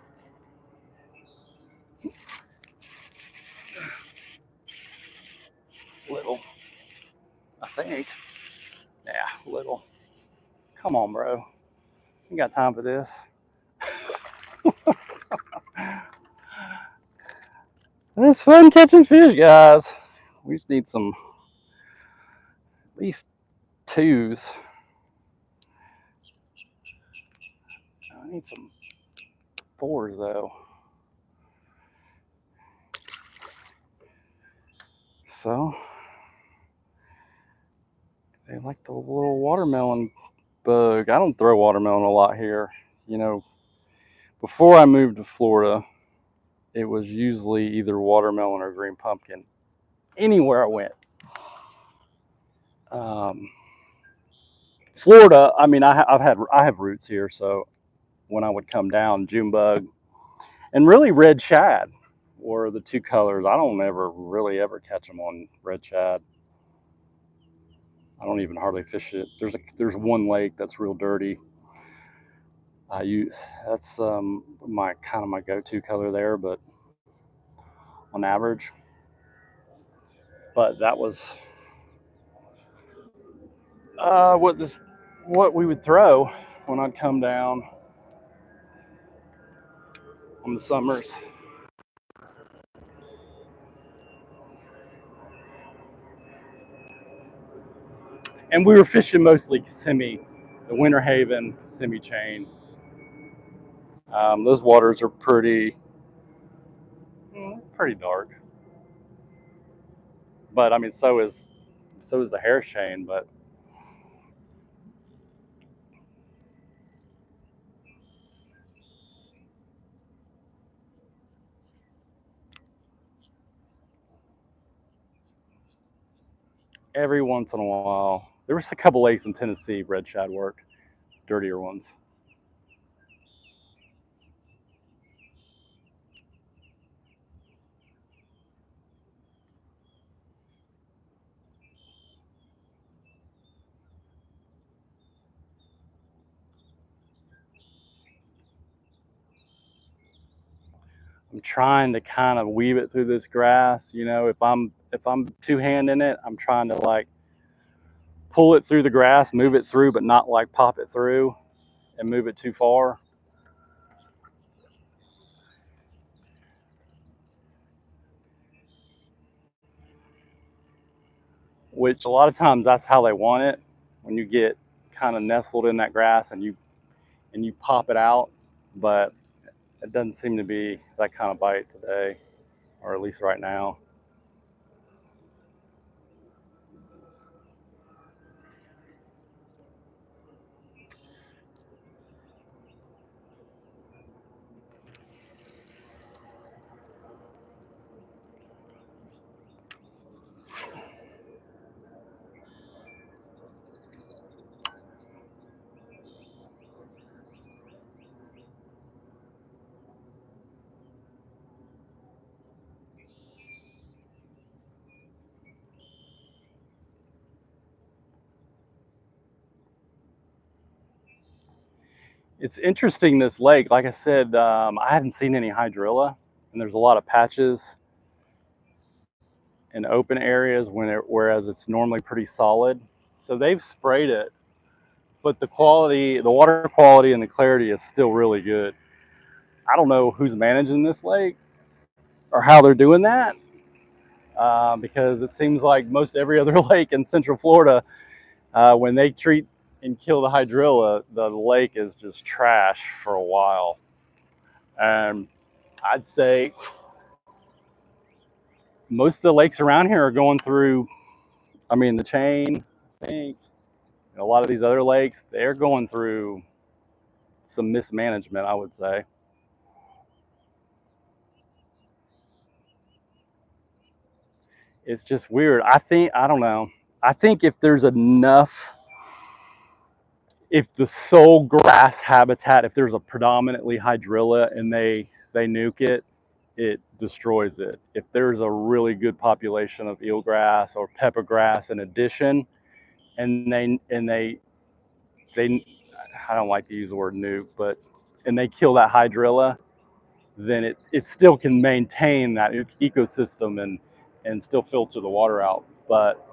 Little, I think. Yeah, little. Come on, bro. You got time for this? It's fun catching fish, guys. We just need some, at least twos. I need some fours though. So they like the little watermelon bug. I don't throw watermelon a lot here. You know, before I moved to Florida, it was usually either watermelon or green pumpkin anywhere I went. Florida, I mean, I have roots here, so when I would come down, June bug and really red shad were the two colors. I don't really ever catch them on red shad. I don't even hardly fish it. There's one lake that's real dirty. That's my go-to color there, but on average. But that was what we would throw when I'd come down on the summers. And we were fishing mostly Kissimmee, the Winter Haven Kissimmee chain. Those waters are pretty dark, but I mean, so is the Harris chain. But every once in a while. There was a couple lakes in Tennessee red shad work, dirtier ones. I'm trying to kind of weave it through this grass. You know, if I'm two-handing it, I'm trying to like pull it through the grass, move it through, but not like pop it through and move it too far. Which a lot of times that's how they want it. When you get kind of nestled in that grass and you pop it out, but it doesn't seem to be that kind of bite today, or at least right now. It's interesting, this lake. Like I said, I hadn't seen any hydrilla, and there's a lot of patches in open areas whereas it's normally pretty solid. So they've sprayed it, but the quality, the water quality and the clarity is still really good. I don't know who's managing this lake or how they're doing that, because it seems like most every other lake in Central Florida, when they treat and kill the hydrilla, the lake is just trash for a while. And I'd say most of the lakes around here are going through, I mean, the chain, I think, a lot of these other lakes, they're going through some mismanagement, I would say. It's just weird. I don't know. I think if there's enough, if the sole grass habitat, if there's a predominantly hydrilla and they nuke it, it destroys it. If there's a really good population of eelgrass or peppergrass in addition, and they I don't like to use the word nuke, but and they kill that hydrilla, then it still can maintain that ecosystem and still filter the water out. But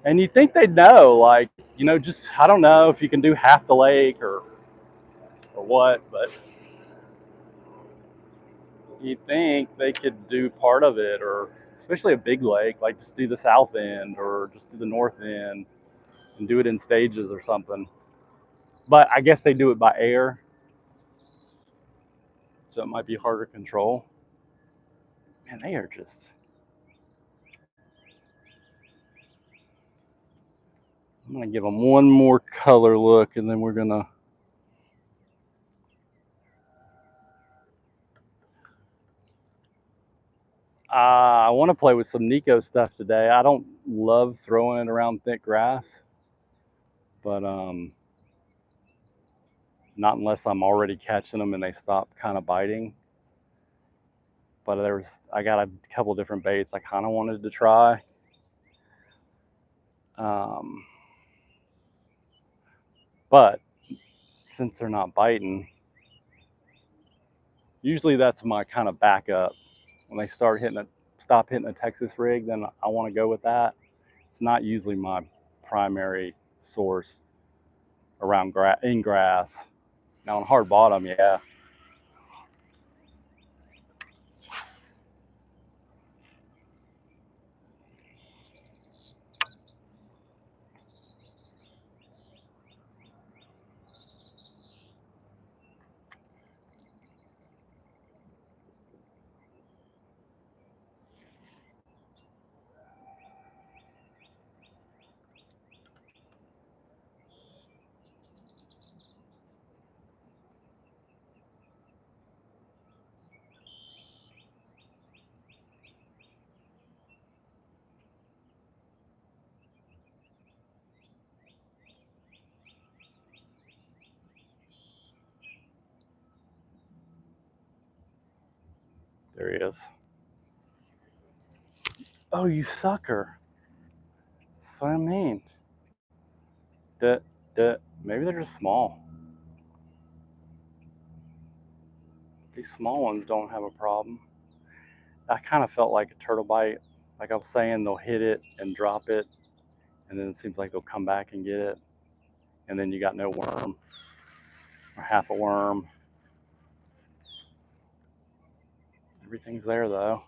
and you think they'd know, like, you know, just I don't know if you can do half the lake or what, but you think they could do part of it, or especially a big lake, like just do the south end or just do the north end and do it in stages or something. But I guess they do it by air, so it might be harder to control. Man, they are just. I'm gonna give them one more color look, and then we're gonna. I want to play with some Nico stuff today. I don't love throwing it around thick grass, but not unless I'm already catching them and they stop kind of biting. But I got a couple different baits I kind of wanted to try. Um, but since they're not biting, usually that's my kind of backup. When they stop hitting a Texas rig, then I want to go with that. It's not usually my primary source around in grass. Now on hard bottom, yeah. There he is. Oh, you sucker. That's what I mean. Maybe they're just small. These small ones don't have a problem. I kind of felt like a turtle bite. Like I was saying, they'll hit it and drop it, and then it seems like they'll come back and get it, and then you got no worm or half a worm. Everything's there though.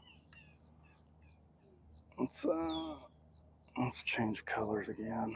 Let's change colors again.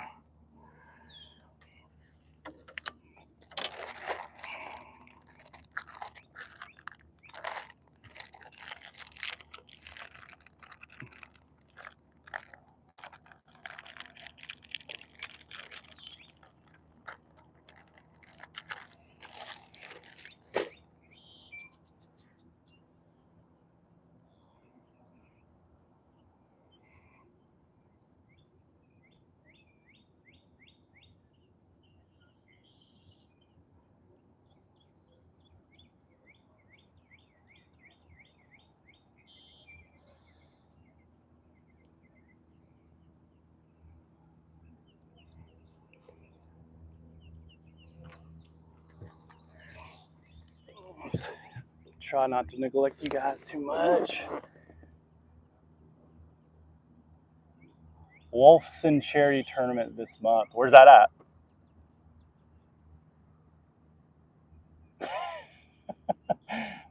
Let's try not to neglect you guys too much. Wolfson Charity Tournament this month. Where's that at?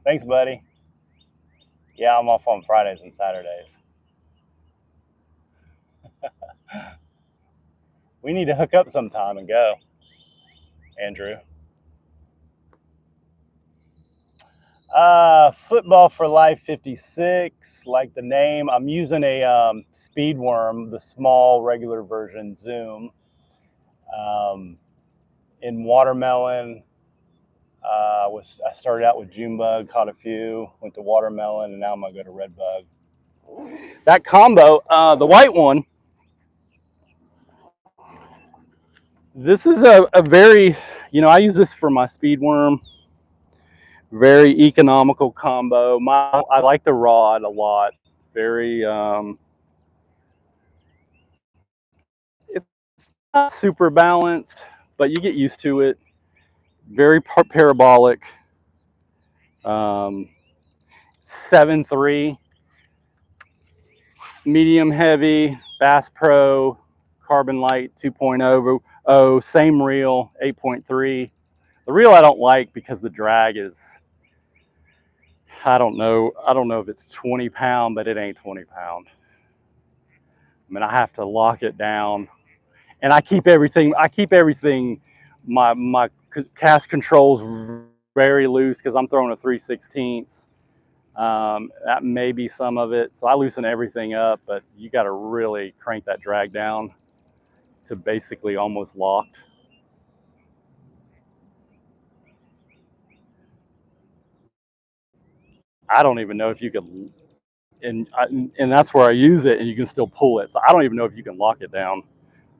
Thanks, buddy. Yeah, I'm off on Fridays and Saturdays. We need to hook up sometime and go, Andrew. Football for Life 56, like the name. I'm using a speed worm, the small regular version Zoom. In watermelon, I started out with June bug, caught a few, went to watermelon, and now I'm gonna go to red bug. That combo, the white one, this is a very, I use this for my speed worm. Very economical combo. I like the rod a lot. Very, it's not super balanced, but you get used to it. Very parabolic. 7.3, medium heavy, Bass Pro, Carbon Light 2.0, same reel, 8.3. The reel I don't like because the drag is, I don't know if it's 20 pound, but it ain't 20 pound. I mean, I have to lock it down, and I keep everything, my cast controls very loose because I'm throwing a 3/16. That may be some of it. So I loosen everything up, but you got to really crank that drag down to basically almost locked. I don't even know if you could, and that's where I use it, and you can still pull it. So I don't even know if you can lock it down.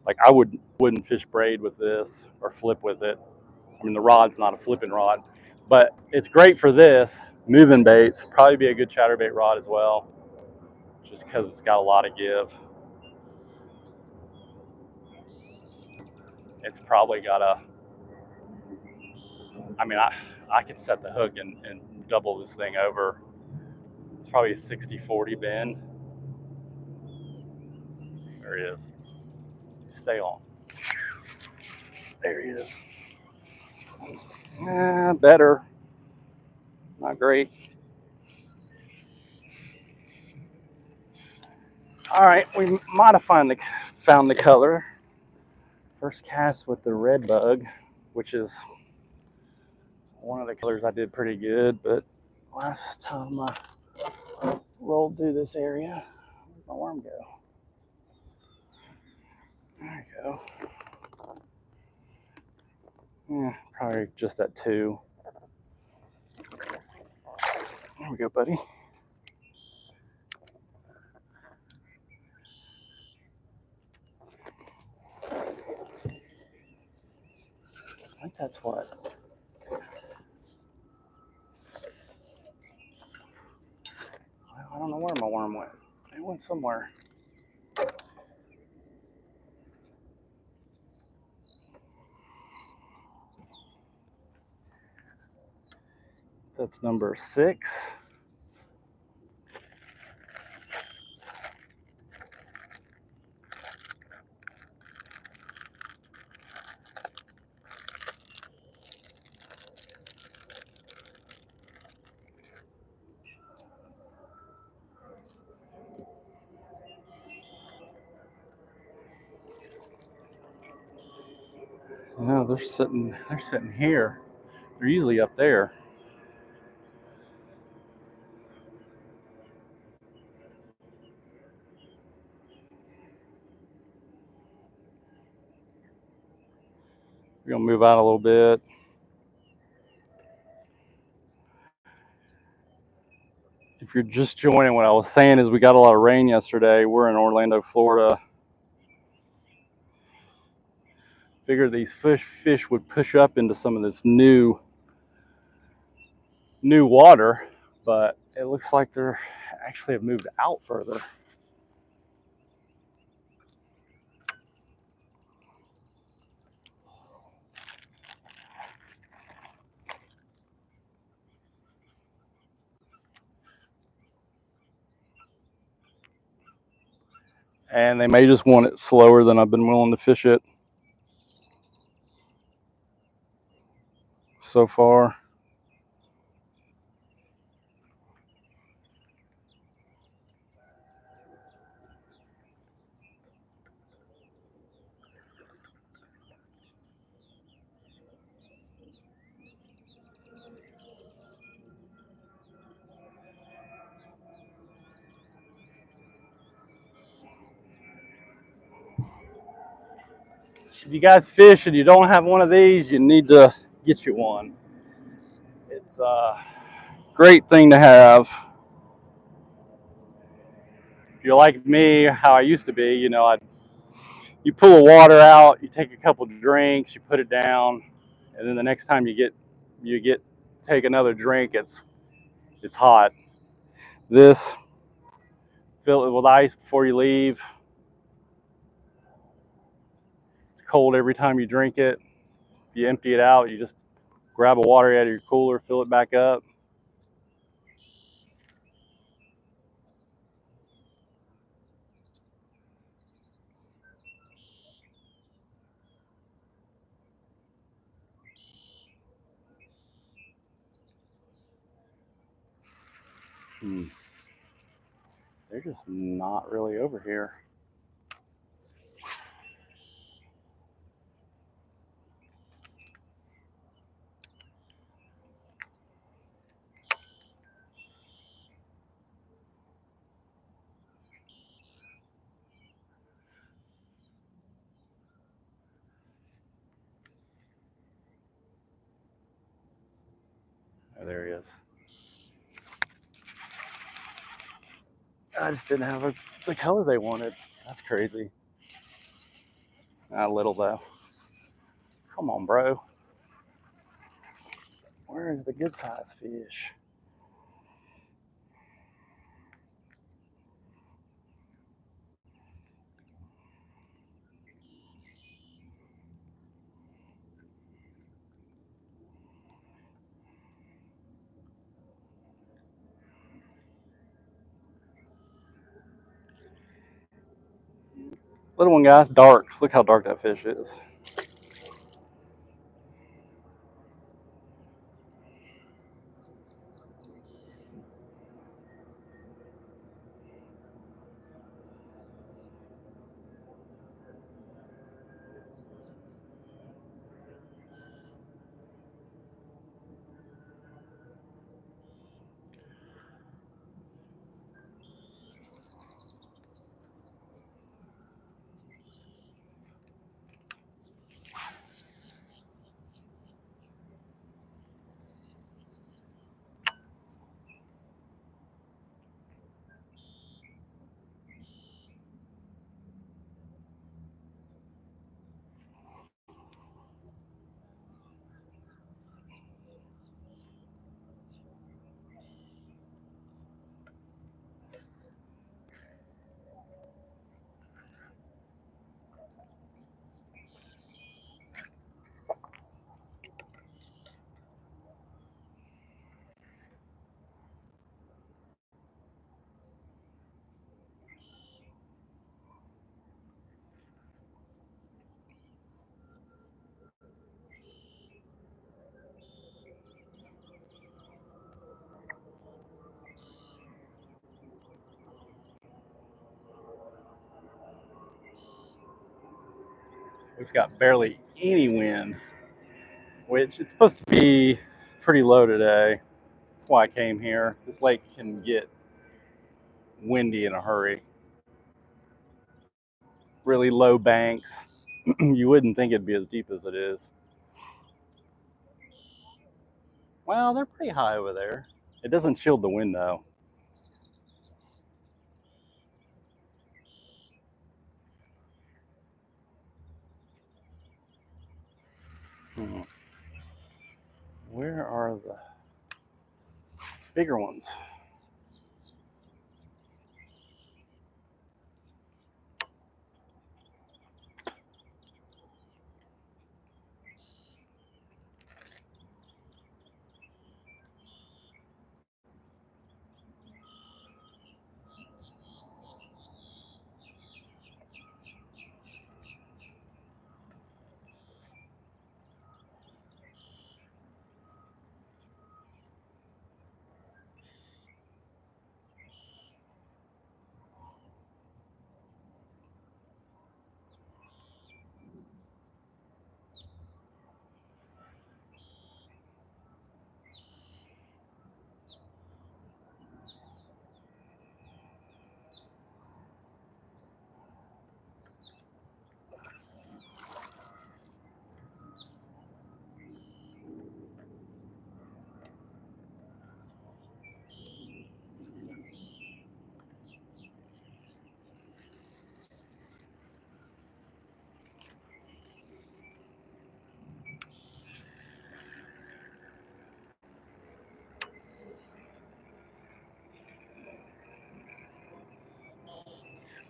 Like I wouldn't fish braid with this or flip with it. I mean, the rod's not a flipping rod, but it's great for this. Moving baits, probably be a good chatterbait rod as well, just because it's got a lot of give. It's probably got a, I mean, I could set the hook and double this thing over. It's probably a 60-40 bend. There he is. Stay on. There he is. Better. Not great. All right, we might have found the color. First cast with the red bug, which is one of the colors I did pretty good, but last time I rolled through this area, where'd my worm go? There you go. Yeah, probably just at 2. There we go, buddy. I think that's what. where my worm went? It went somewhere. That's number 6. No, they're sitting here. They're usually up there. We're gonna move out a little bit. If you're just joining, what I was saying is we got a lot of rain yesterday. We're in Orlando, Florida. Figured these fish would push up into some of this new water, but it looks like they're actually have moved out further. And they may just want it slower than I've been willing to fish it so far. If you guys fish and you don't have one of these, you need to get you one. It's a great thing to have. If you're like me, how I used to be, you know, you pull the water out, you take a couple drinks, you put it down, and then the next time you take another drink, it's hot. This, fill it with ice before you leave. It's cold every time you drink it. If you empty it out, you just grab a water out of your cooler, fill it back up. They're just not really over here. Oh, there he is. I just didn't have the color they wanted. That's crazy. Not a little though. Come on, bro. Where is the good size fish? Little one, guys, dark. Look how dark that fish is. We've got barely any wind, which it's supposed to be pretty low today. That's why I came here. This lake can get windy in a hurry. Really low banks. You wouldn't think it'd be as deep as it is. Well, they're pretty high over there. It doesn't shield the wind though. Hmm. Where are the bigger ones?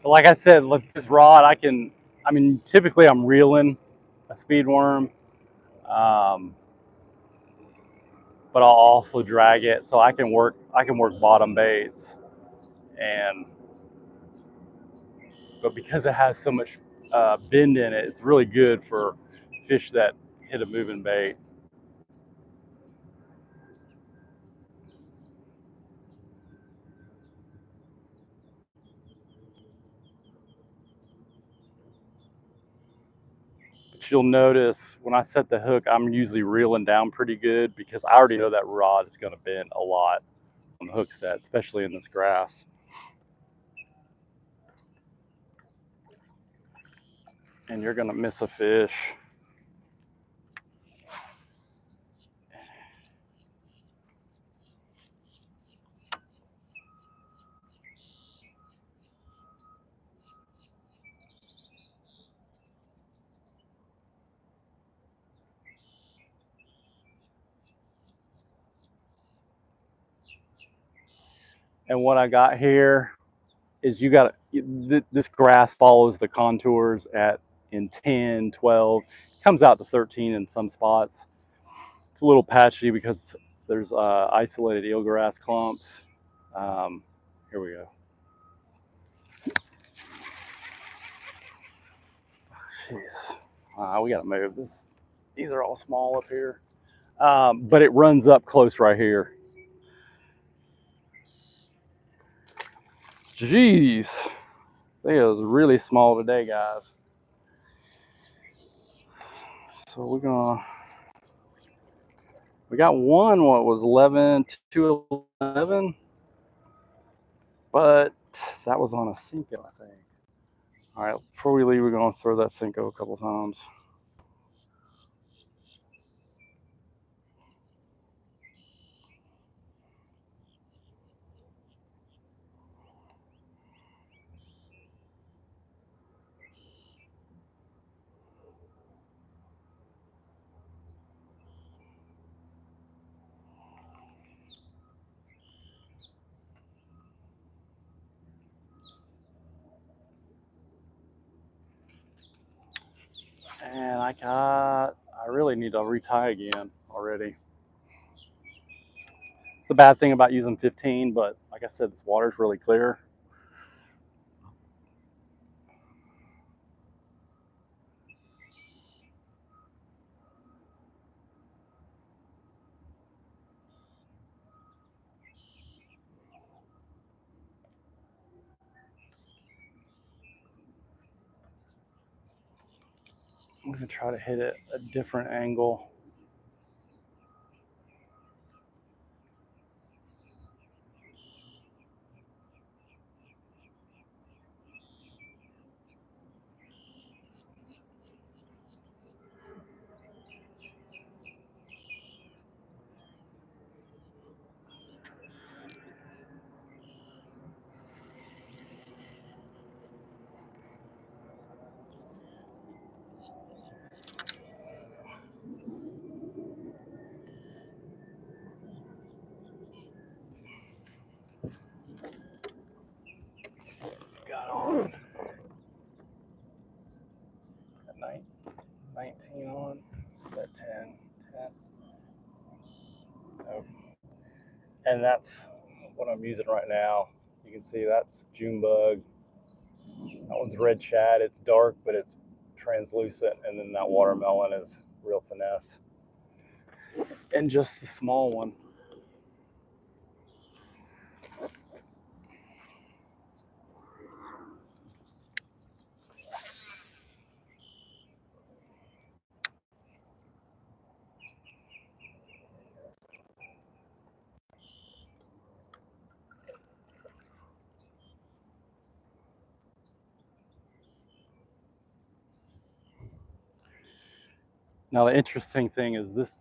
But like I said, look, this rod, I mean, typically I'm reeling a speed worm, but I'll also drag it so I can work bottom baits. And, but because it has so much bend in it, it's really good for fish that hit a moving bait. But you'll notice when I set the hook, I'm usually reeling down pretty good because I already know that rod is going to bend a lot on the hook set, especially in this grass. And you're going to miss a fish. And what I got here is you got this grass follows the contours in 10, 12, comes out to 13 in some spots. It's a little patchy because there's isolated eelgrass clumps. Here we go. Jeez, we gotta move this. These are all small up here, but it runs up close right here. Jeez, it was really small today, guys. So we got one, what was 11 to 11, but that was on a Cinco, I think. All right, before we leave, we're gonna throw that Cinco a couple times. And I really need to retie again already. It's the bad thing about using 15, but like I said, this water's really clear. I'm gonna try to hit it a different angle. Got on at 19 on. Is that 10? 10. Oh. And that's what I'm using right now. You can see that's June bug. That one's red shad. It's dark, but it's translucent. And then that watermelon is real finesse. And just the small one. Now the interesting thing is this,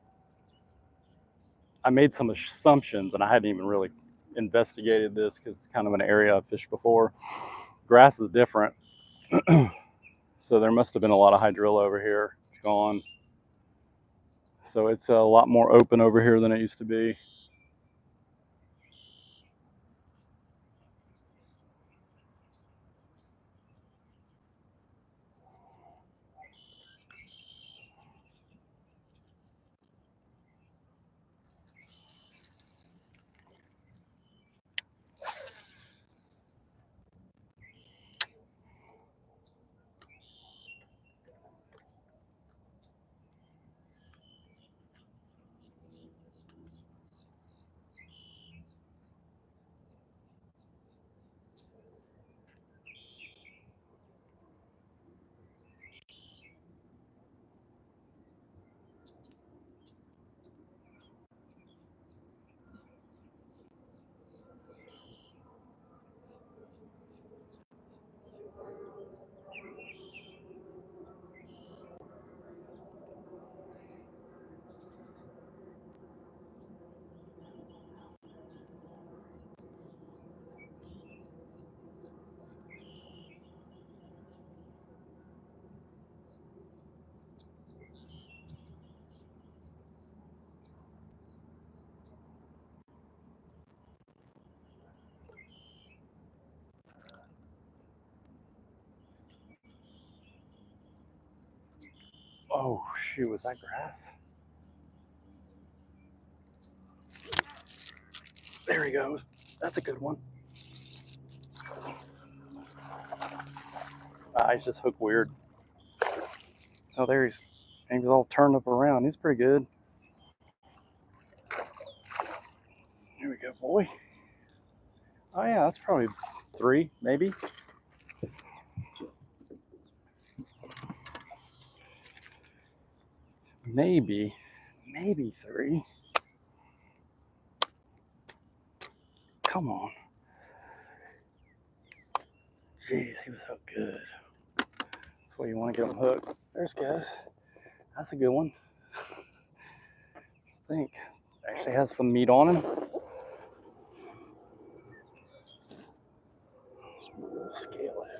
I made some assumptions and I hadn't even really investigated this because it's kind of an area I've fished before. Grass is different. So there must have been a lot of hydrilla over here. It's gone. So it's a lot more open over here than it used to be. Oh shoot, was that grass? There he goes. That's a good one. He's just hooked weird. Oh, there he's all turned up around. He's pretty good. Here we go, boy. Oh yeah, that's probably 3, maybe. Maybe 3. Come on. Jeez, he was hooked good. That's why you want to get him hooked. There's guys. That's a good one. I think actually has some meat on him. We'll scale it.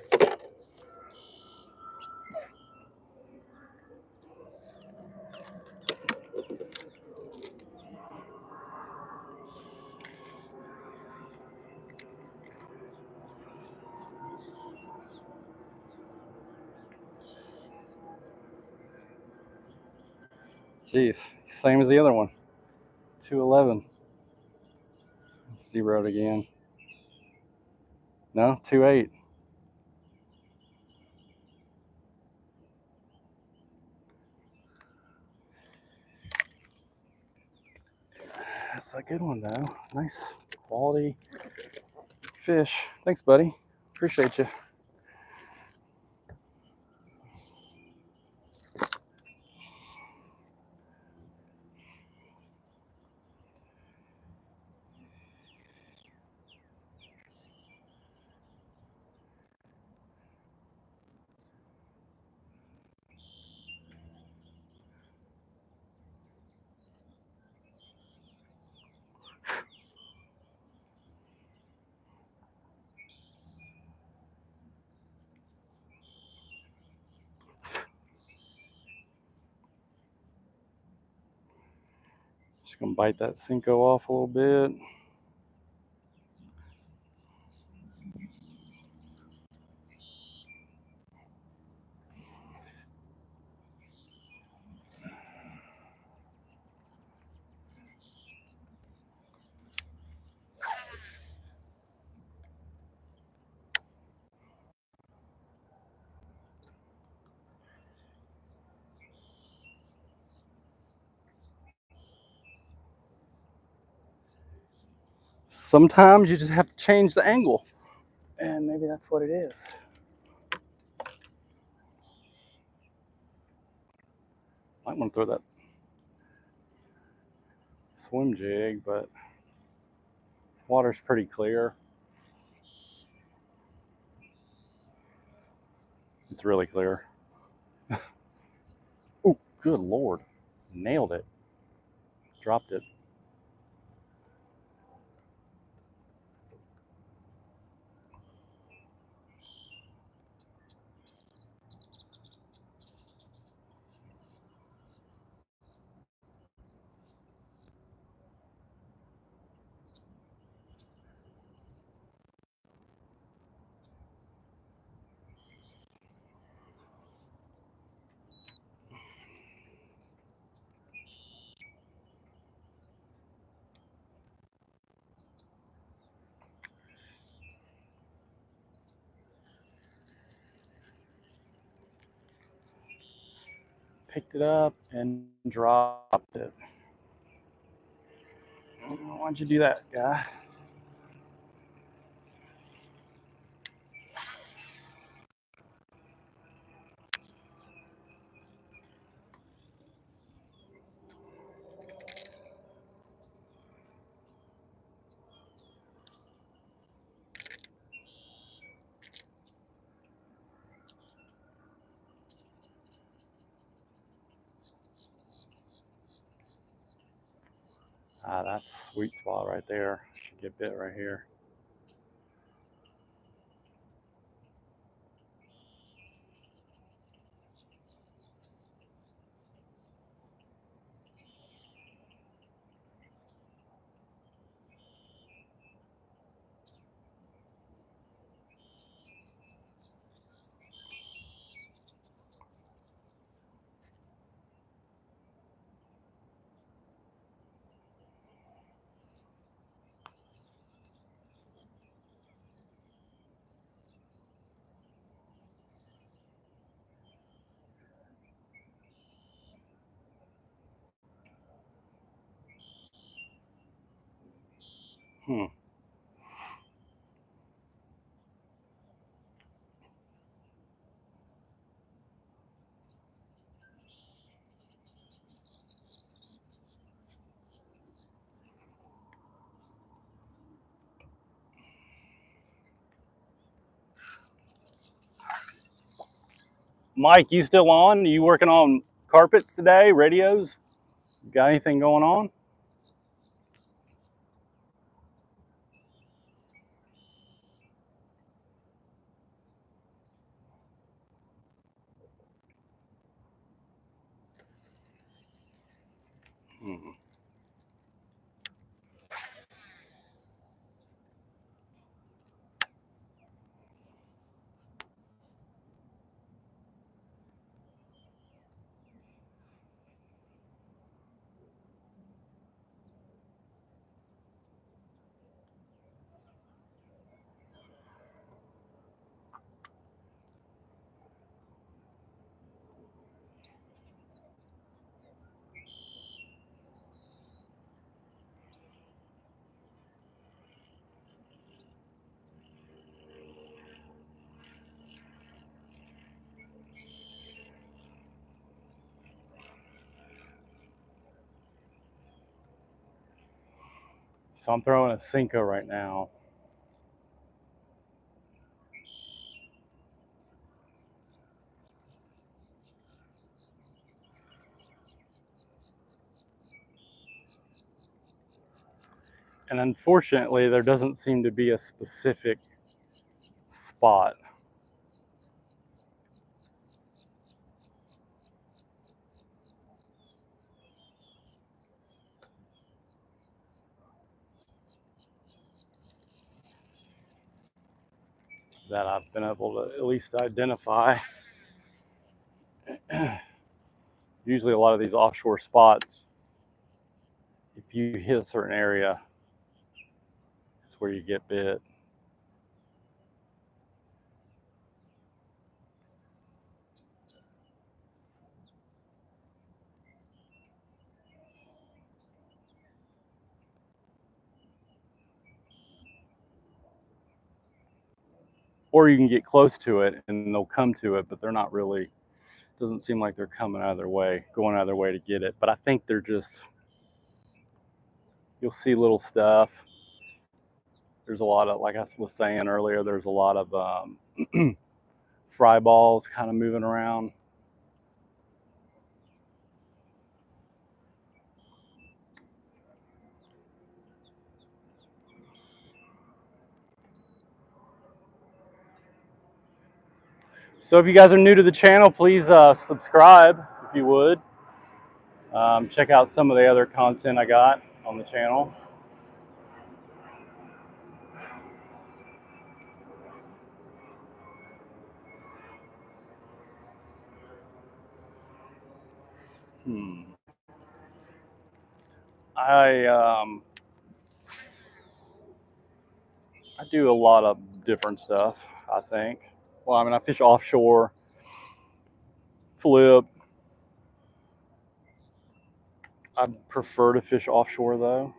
Jeez, same as the other one. 211. Zeroed again. No, 2.8. That's a good one though. Nice quality fish. Thanks, buddy. Appreciate you. Just gonna bite that Cinco off a little bit. Sometimes you just have to change the angle, and maybe that's what it is. Might want to throw that swim jig, but the water's pretty clear. It's really clear. Oh, good Lord. Nailed it. Dropped it. Picked it up and dropped it. Why'd you do that, guy? Ah, that's a sweet spot right there. Should get bit right here. Hmm. Mike, you still on? You working on carpets today? Radios? Got anything going on? Hmm. So I'm throwing a Cinco right now. And unfortunately, there doesn't seem to be a specific spot. that I've been able to at least identify. Usually a lot of these offshore spots, if you hit a certain area, it's where you get bit. Or you can get close to it and they'll come to it, but they're not really, doesn't seem like they're coming out of their way, going out of their way to get it. But I think they're just, you'll see little stuff. There's a lot of, like I was saying earlier, there's a lot of fry balls kind of moving around. So if you guys are new to the channel, please subscribe if you would. Check out some of the other content I got on the channel. I do a lot of different stuff, I think. Well, I mean, I fish offshore, flip. I prefer to fish offshore though.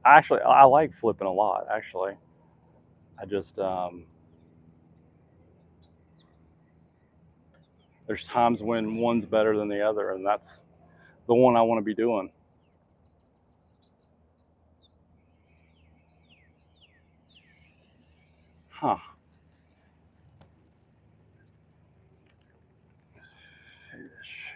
Actually, I like flipping a lot, actually. I just, there's times when one's better than the other, and that's the one I want to be doing. Huh. This fish.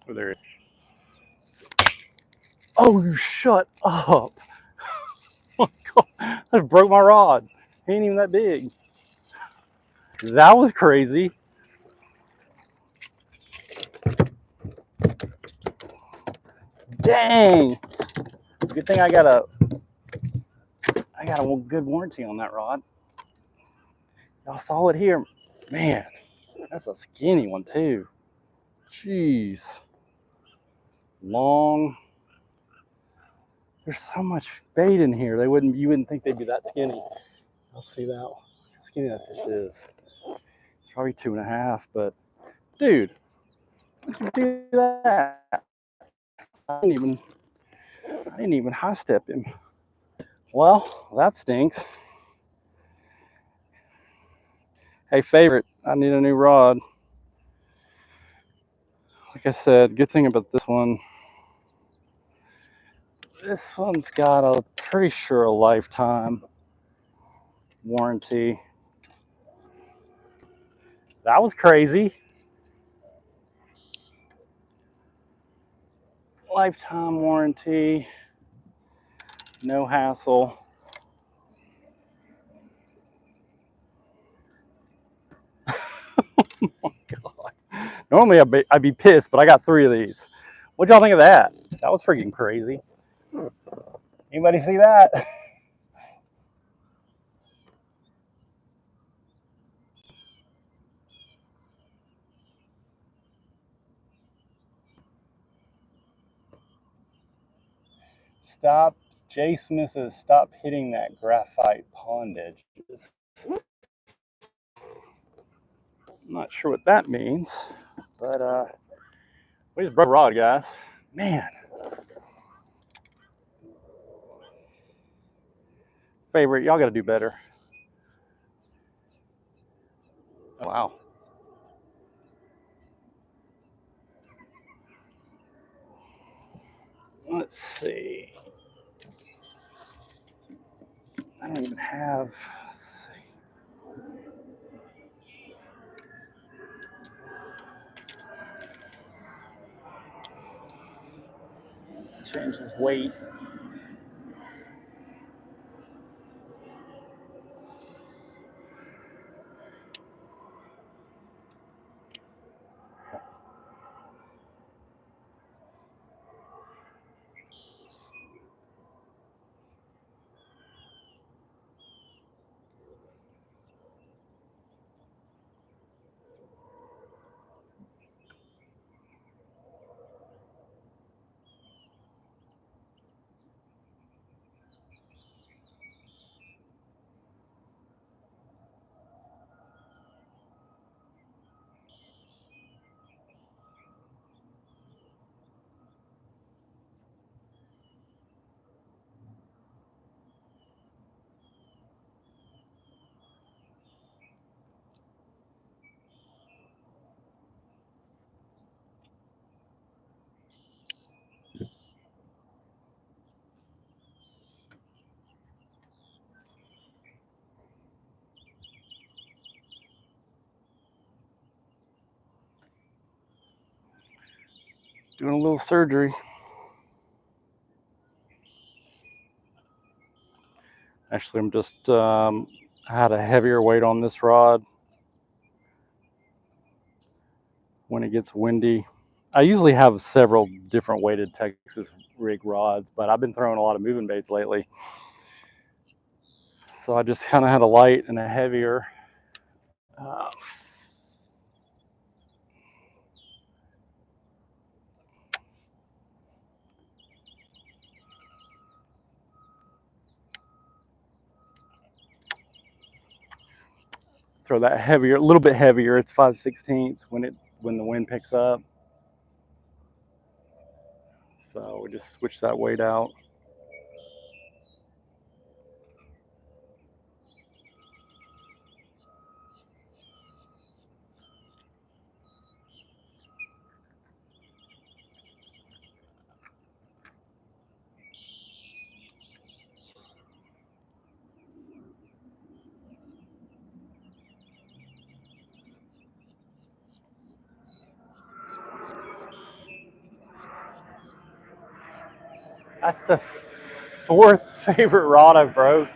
Oh, there it is. Oh, you shut up. Oh, God. That broke my rod. He ain't even that big. That was crazy. Dang. Good thing I got a good warranty on that rod. Y'all saw it here. Man, that's a skinny one too. Jeez. Long. There's so much bait in here. You wouldn't think they'd be that skinny. I'll see that. How skinny that fish is. It's probably 2.5, but dude, why'd you do that? I didn't even high step him. Well, that stinks. Hey, favorite, I need a new rod. Like I said, good thing about this one's got a pretty sure a lifetime warranty. That was crazy. Lifetime warranty, no hassle. Oh my God. Normally I'd be pissed, but I got 3 of these. What'd y'all think of that? That was freaking crazy. Anybody see that? Jay Smith says, stop hitting that graphite pond edges. I'm not sure what that means, but we just broke a rod, guys. Man. Favorite, y'all got to do better. Oh, wow. Let's see. I don't even have. Let's see. Change his weight. Doing a little surgery. Actually, I'm just, I had a heavier weight on this rod when it gets windy. I usually have several different weighted Texas rig rods, but I've been throwing a lot of moving baits lately. So I just kind of had a light and a heavier. Throw that heavier, a little bit heavier. It's 5/16 when the wind picks up. So we just switch that weight out. That's the fourth favorite rod I broke.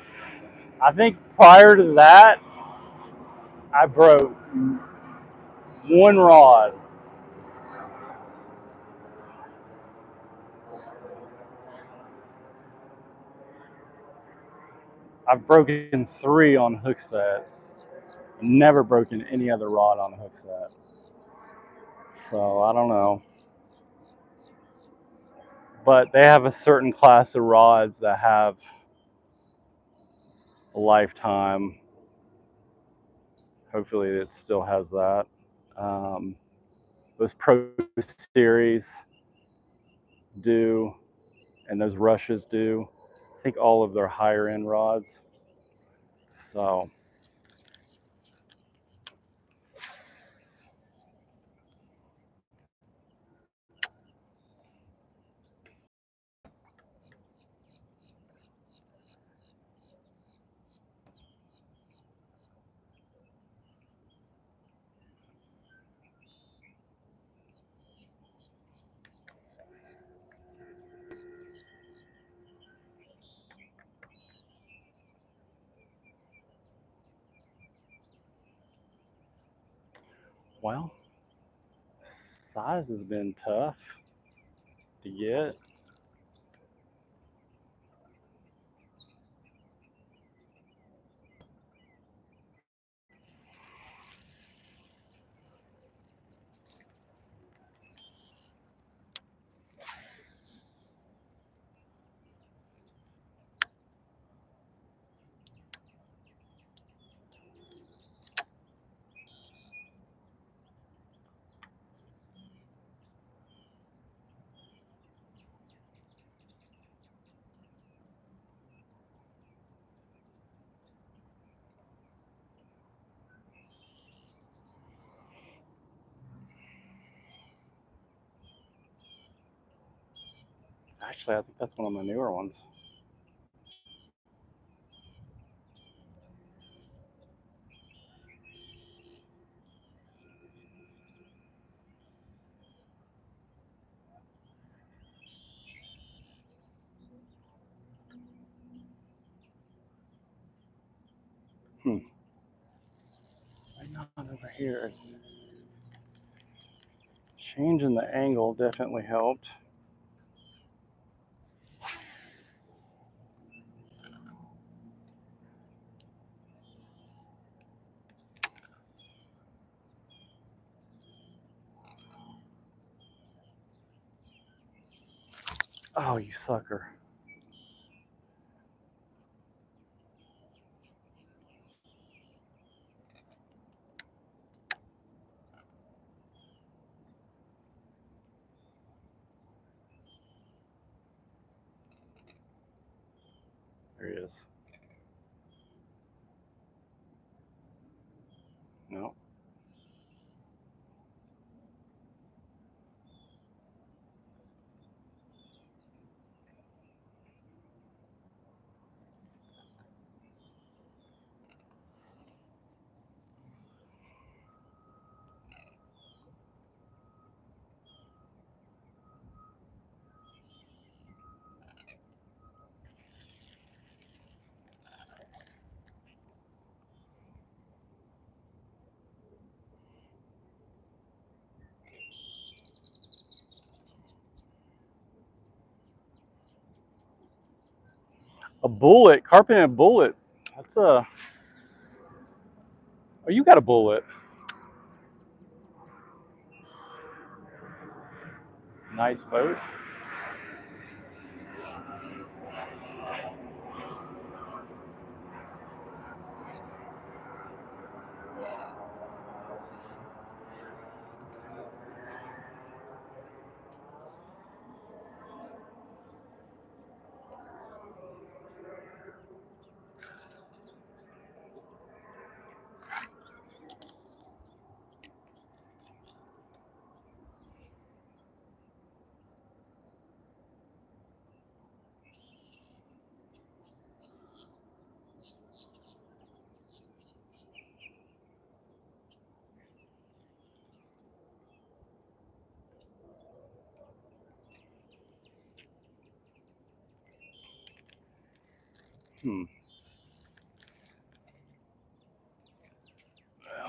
I think prior to that, I broke one rod. I've broken 3 on hook sets. Never broken any other rod on a hook set. So I don't know. But they have a certain class of rods that have a lifetime. Hopefully it still has that. Those Pro Series do, and those Rushes do. I think all of their higher end rods. So well, size has been tough to get. Actually, I think that's one of my newer ones. Not over here. Changing the angle definitely helped. Oh, you sucker. There he is. No. A bullet, carpeted bullet. That's a. Oh, you got a bullet. Nice boat. Well,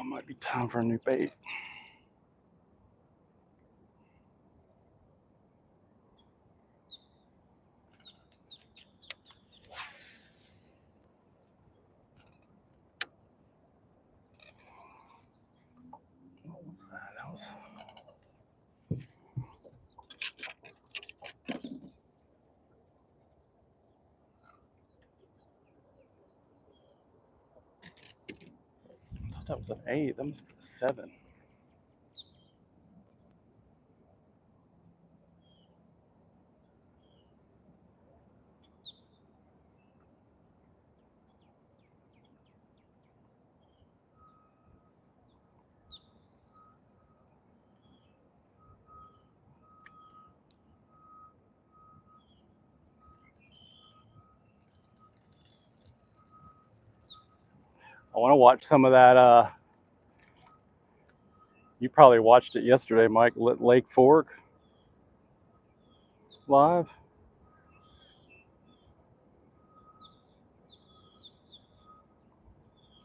might be time for a new bait. What was that? That was. I thought that was an 8. That must be a 7. I want to watch some of that. You probably watched it yesterday, Mike. Lake Fork live.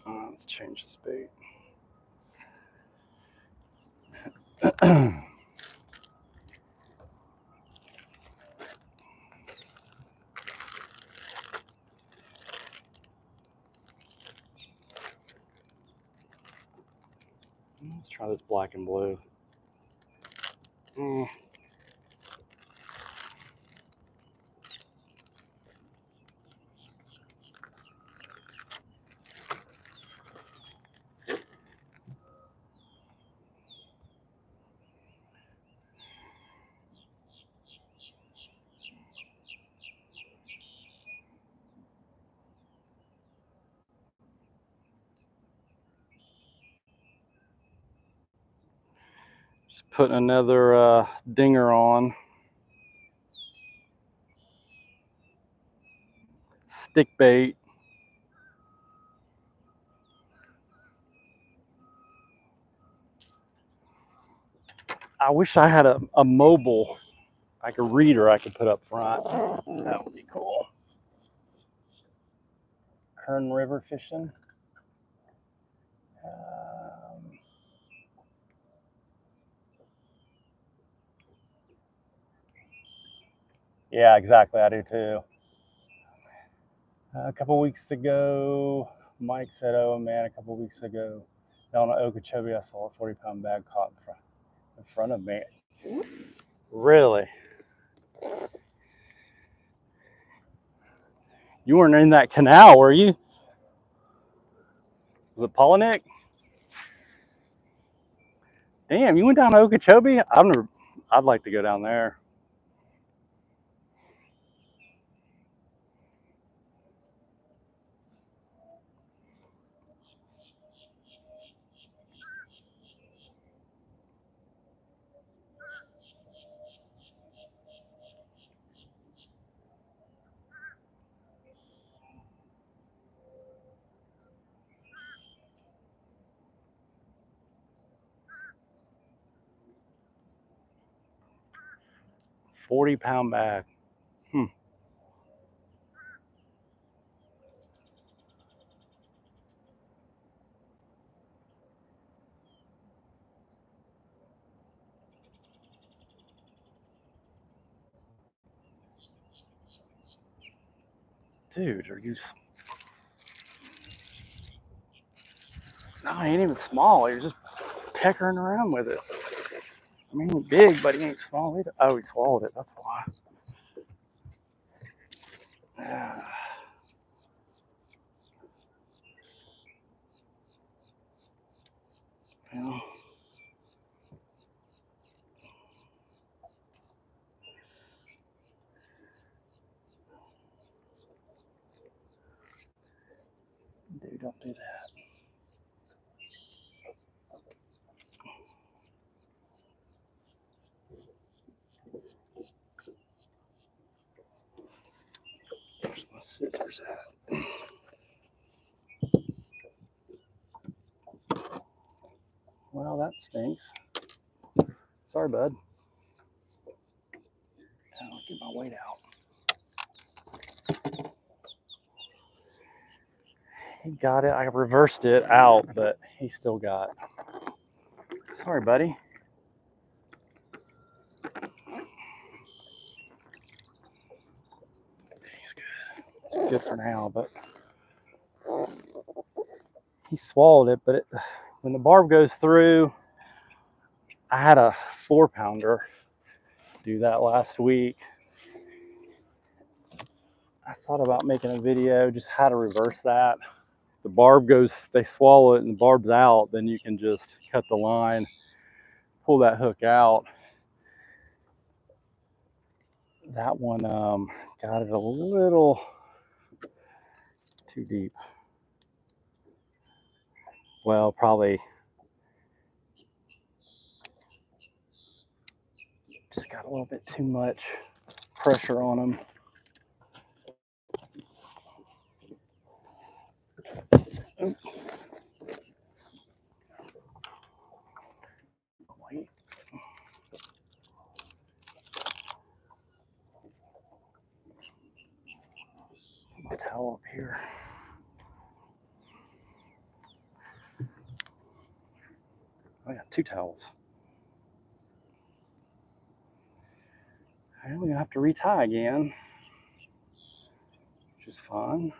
Let's change this bait. Let's try this black and blue. Just putting another dinger on. stick bait. I wish I had a mobile, like a reader I could put up front. That would be cool. Kern River fishing. Yeah, exactly. I do too. A couple weeks ago, Mike said, "Oh man, a couple weeks ago, down at Okeechobee, I saw a 40-pound bag caught in front of me." Really? You weren't in that canal, were you? Was it Pollinick? Damn, you went down to Okeechobee? I'd like to go down there. $40-pound bag. Dude, are you... No, he ain't even small. You're just peckering around with it. I mean, he's big, but he ain't small either. Oh, he swallowed it. That's why. Well, dude, don't do that. Where's my scissors at? Well, that stinks. Sorry, bud. I'll get my weight out. He got it. I reversed it out, but he still got. Sorry, buddy. He's good. He's good for now, but he swallowed it. But when the barb goes through, I had a 4-pounder do that last week. I thought about making a video just how to reverse that. The barb goes, they swallow it and the barb's out, then you can just cut the line, pull that hook out. That one got it a little too deep. Well, probably just got a little bit too much pressure on him. Wait. Put my towel up here. I got 2 towels. I'm gonna have to retie again, which is fun.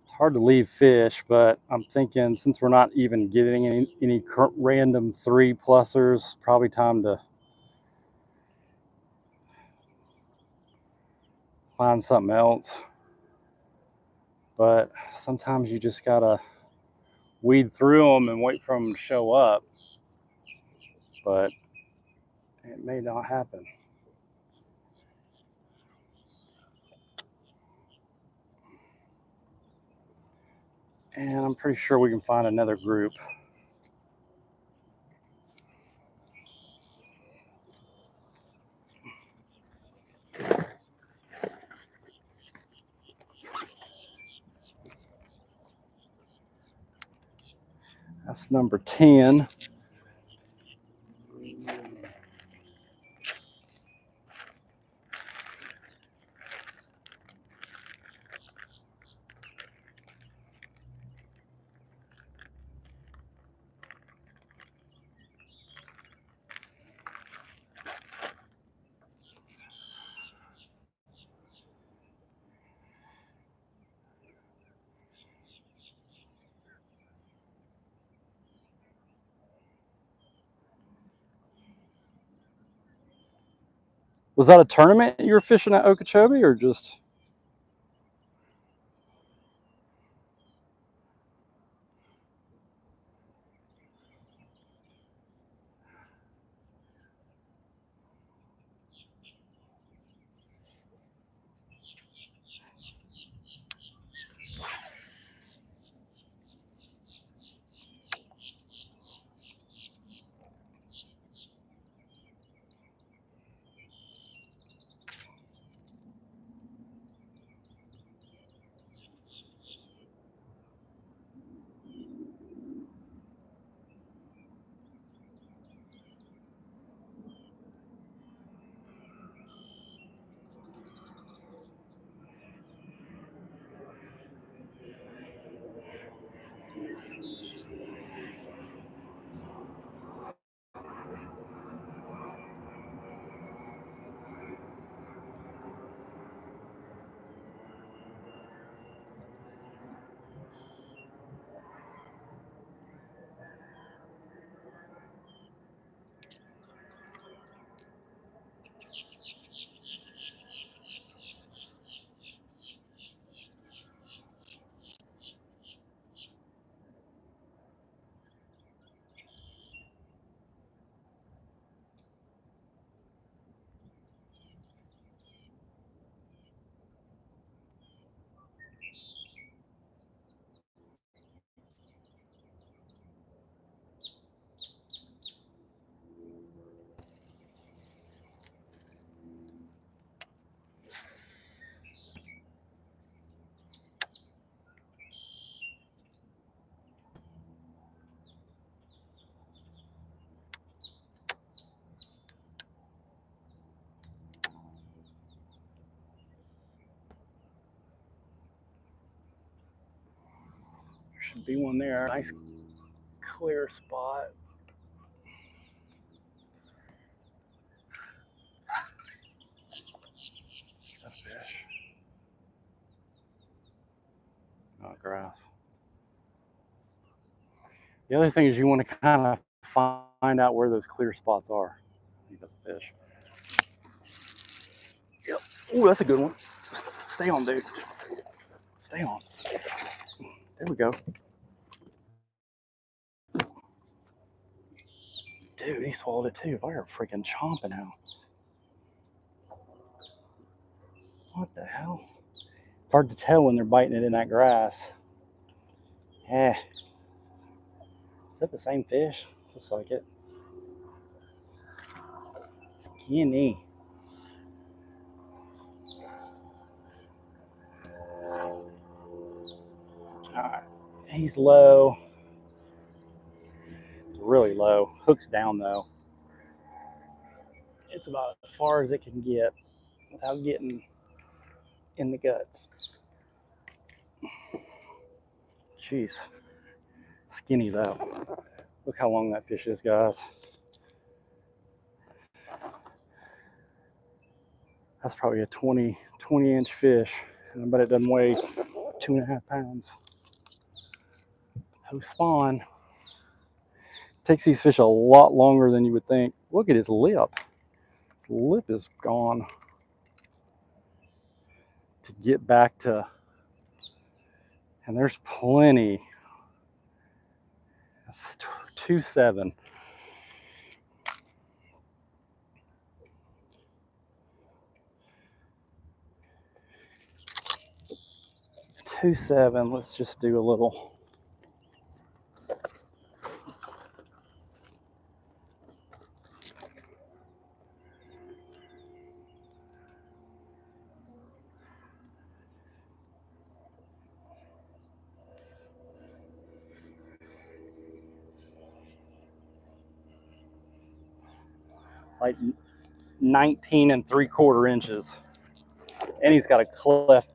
It's hard to leave fish, but I'm thinking since we're not even getting any random 3-plussers, probably time to find something else. But sometimes you just gotta weed through them and wait for them to show up. but it may not happen. And I'm pretty sure we can find another group. That's number 10. Was that a tournament you were fishing at Okeechobee or just? There should be one there. Nice clear spot. Is that a fish? Not grass. The other thing is you want to kind of find out where those clear spots are. I think that's a fish. Yep. Ooh, that's a good one. Stay on, dude. Stay on. There we go. Dude, he swallowed it too. They're freaking chomping out. What the hell? It's hard to tell when they're biting it in that grass. Eh. Is that the same fish? Looks like it. Skinny. Alright. He's low. It's really low. Hook's down though. It's about as far as it can get without getting in the guts. Jeez. Skinny though. Look how long that fish is, guys. That's probably a 20-inch fish. And I bet it doesn't weigh 2.5 pounds. No spawn. Takes these fish a lot longer than you would think. Look at his lip. His lip is gone. To get back to, and there's plenty. That's 2.7. 2.7. Let's just do a little. Like 19 3/4 inches. And he's got a cleft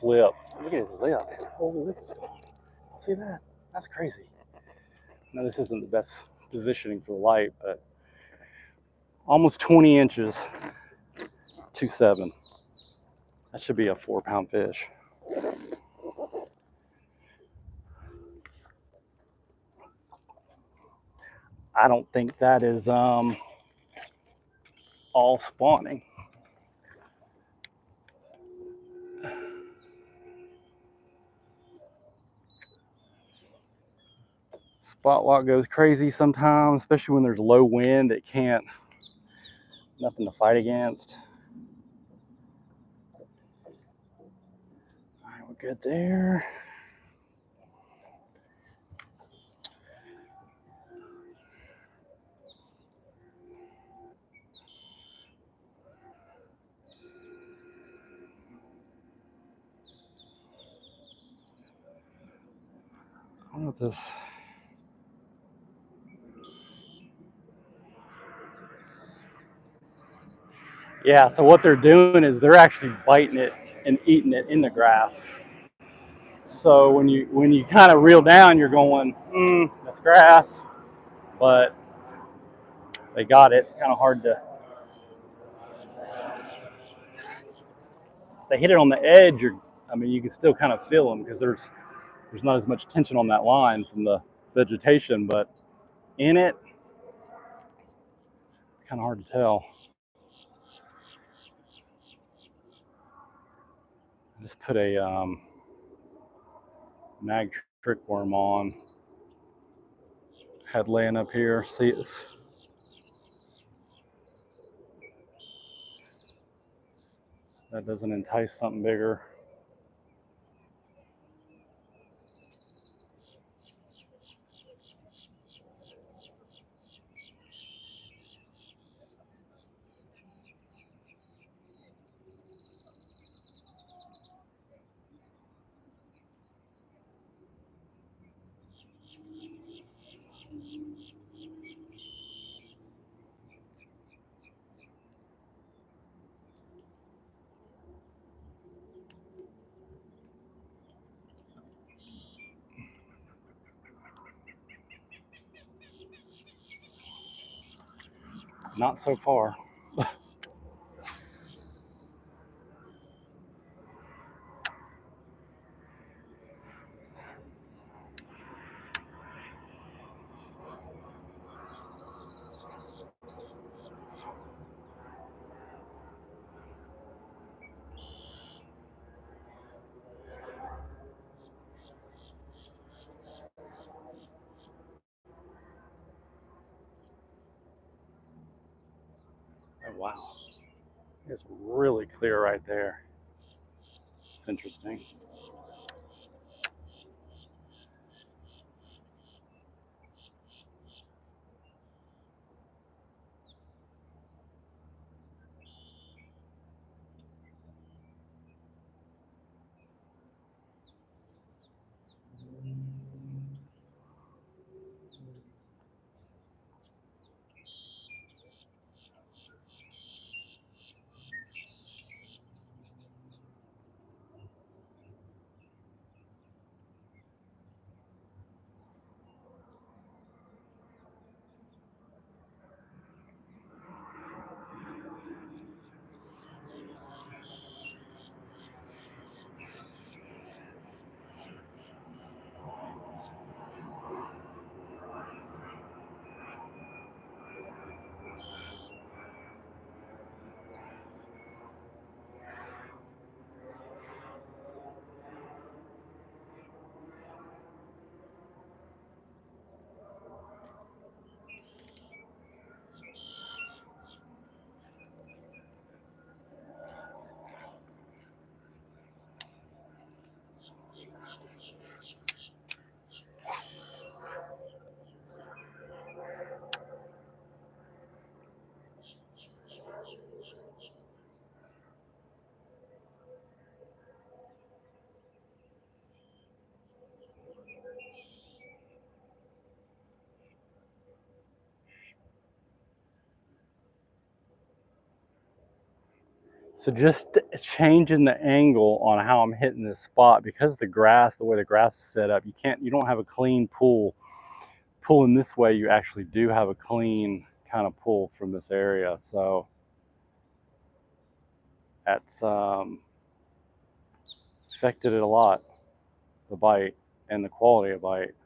lip. Look at his lip. His whole lip is gone. See that? That's crazy. Now this isn't the best positioning for the light, but almost 20 inches, 2.7. That should be a 4-pound fish. I don't think that is all spawning. Spot lock goes crazy sometimes, especially when there's low wind. It can't, nothing to fight against. All right, we're good there. I don't know what this. Yeah, so what they're doing is they're actually biting it and eating it in the grass. So when you kind of reel down, you're going, that's grass, but they got it. It's kind of hard to. They hit it on the edge. I mean, you can still kind of feel them because there's not as much tension on that line from the vegetation, but in it, it's kind of hard to tell. I just put a mag trick worm on. Head laying up here. See it. That doesn't entice something bigger. Not so far. Oh, wow. It's really clear right there. It's interesting. So just changing the angle on how I'm hitting this spot, because the grass, the way the grass is set up, you don't have a clean pull. Pulling this way, you actually do have a clean kind of pull from this area. So that's affected it a lot, the bite and the quality of bite.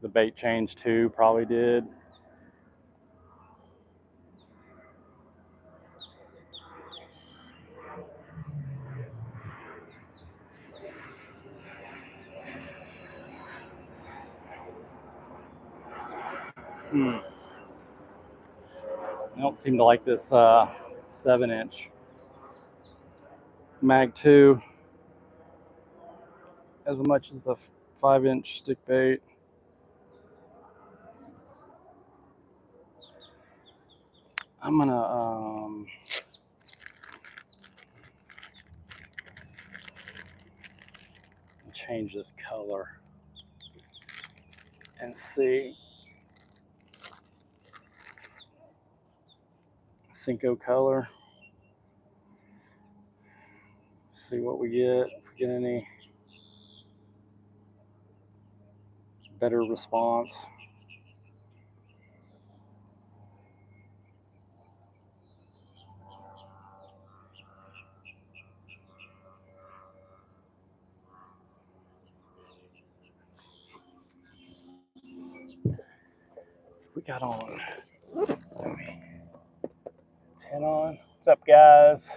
The bait change too probably did. I don't seem to like this 7-inch Mag 2 as much as the 5-inch stick bait. I'm gonna change this color and see. Cinco color. See what we get. If we get any better response. We got on 10 on. What's up, guys?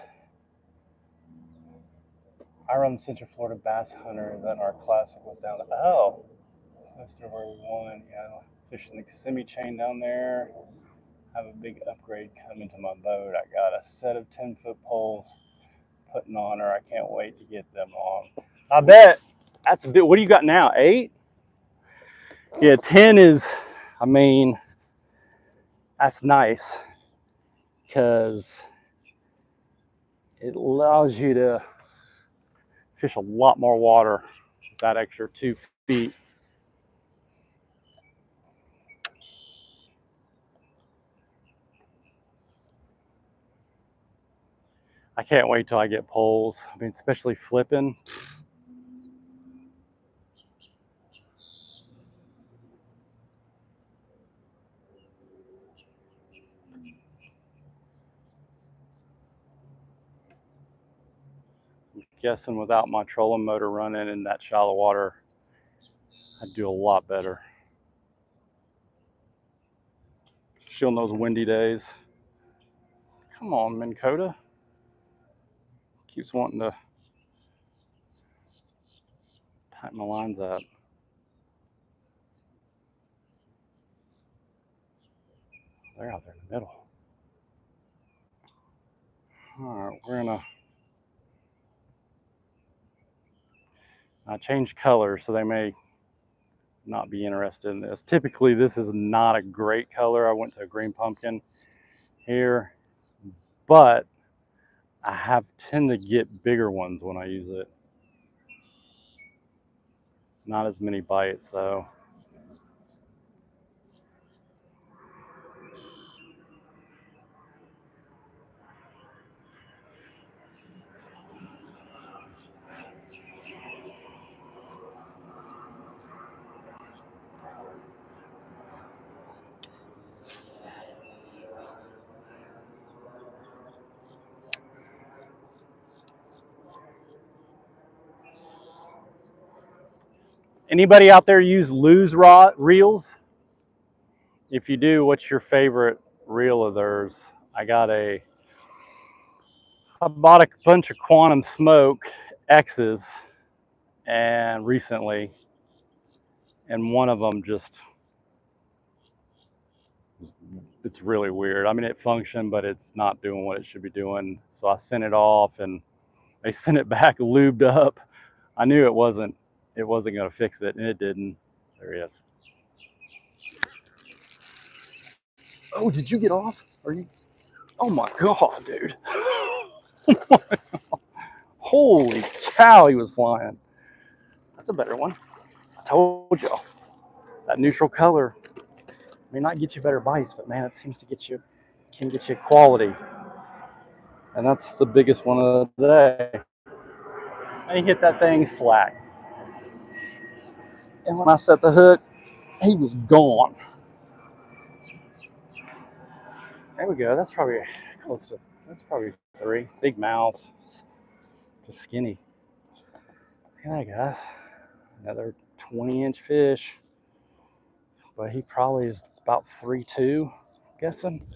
I run the Central Florida Bass Hunters, and our classic was down there. Oh, that's where we won. Yeah, fishing the Kissimmee chain down there. I have a big upgrade coming to my boat. I got a set of 10-foot poles putting on her. I can't wait to get them on. I bet that's a bit. What do you got now? 8? Yeah, 10 is, I mean, that's nice because it allows you to fish a lot more water with that extra 2 feet. I can't wait till I get poles. I mean, especially flipping. I'm guessing without my trolling motor running in that shallow water, I'd do a lot better. Still on those windy days. Come on, Minn Kota. Keeps wanting to tighten my lines up. They're out there in the middle. All right, we're gonna change colors, so they may not be interested in this. Typically, this is not a great color. I went to a green pumpkin here, but I tend to get bigger ones when I use it. Not as many bites though. Anybody out there use lose rod reels? If you do, what's your favorite reel of theirs? I bought a bunch of Quantum Smoke X's and recently, and one of them just, it's really weird. I mean, it functioned, but it's not doing what it should be doing. So I sent it off and they sent it back lubed up. I knew it wasn't going to fix it, and it didn't. There he is. Oh, did you get off? Are you? Oh my God, dude. Holy cow, he was flying. That's a better one. told y'all, that neutral color may not get you better bites, but man, it seems to can get you quality. And that's the biggest one of the day. I hit that thing slack. And when I set the hook, he was gone. There we go. That's probably that's probably 3. Big mouth, just skinny. Look at that, guys. Another 20-inch fish. But he probably is about 3'2", I'm guessing.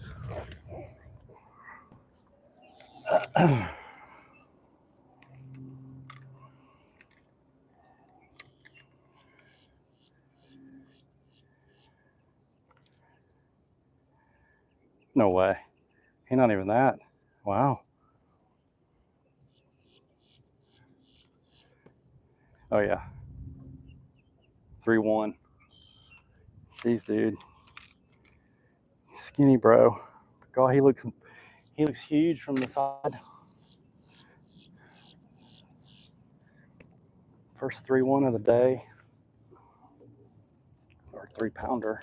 No way. He's not even that. Wow. Oh yeah. 3'1". Jeez, dude. Skinny bro. God, he looks huge from the side. First 3'1" of the day. Or 3-pounder.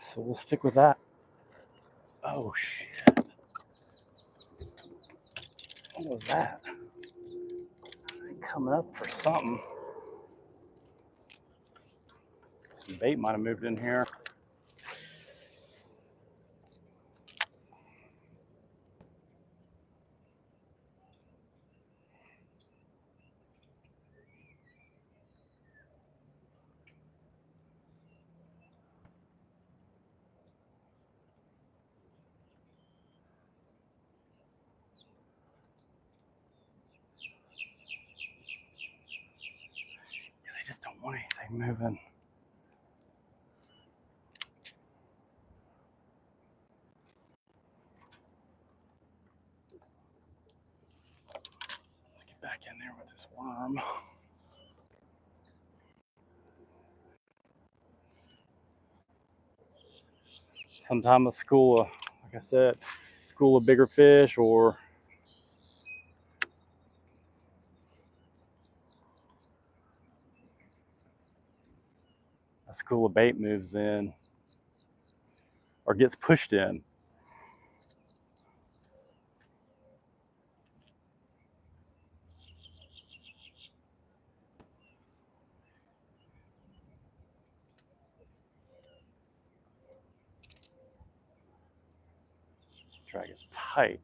So we'll stick with that. Oh shit. What was that? Coming up for something. Some bait might have moved in here. Yeah, they just don't want anything moving. Let's get back in there with this worm. Sometime a school of, like I said, school of bigger fish or a school of bait moves in or gets pushed in. Drag is tight.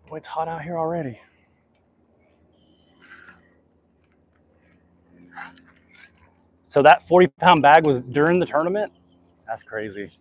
Boy, it's hot out here already. So that 40-pound bag was during the tournament? That's crazy.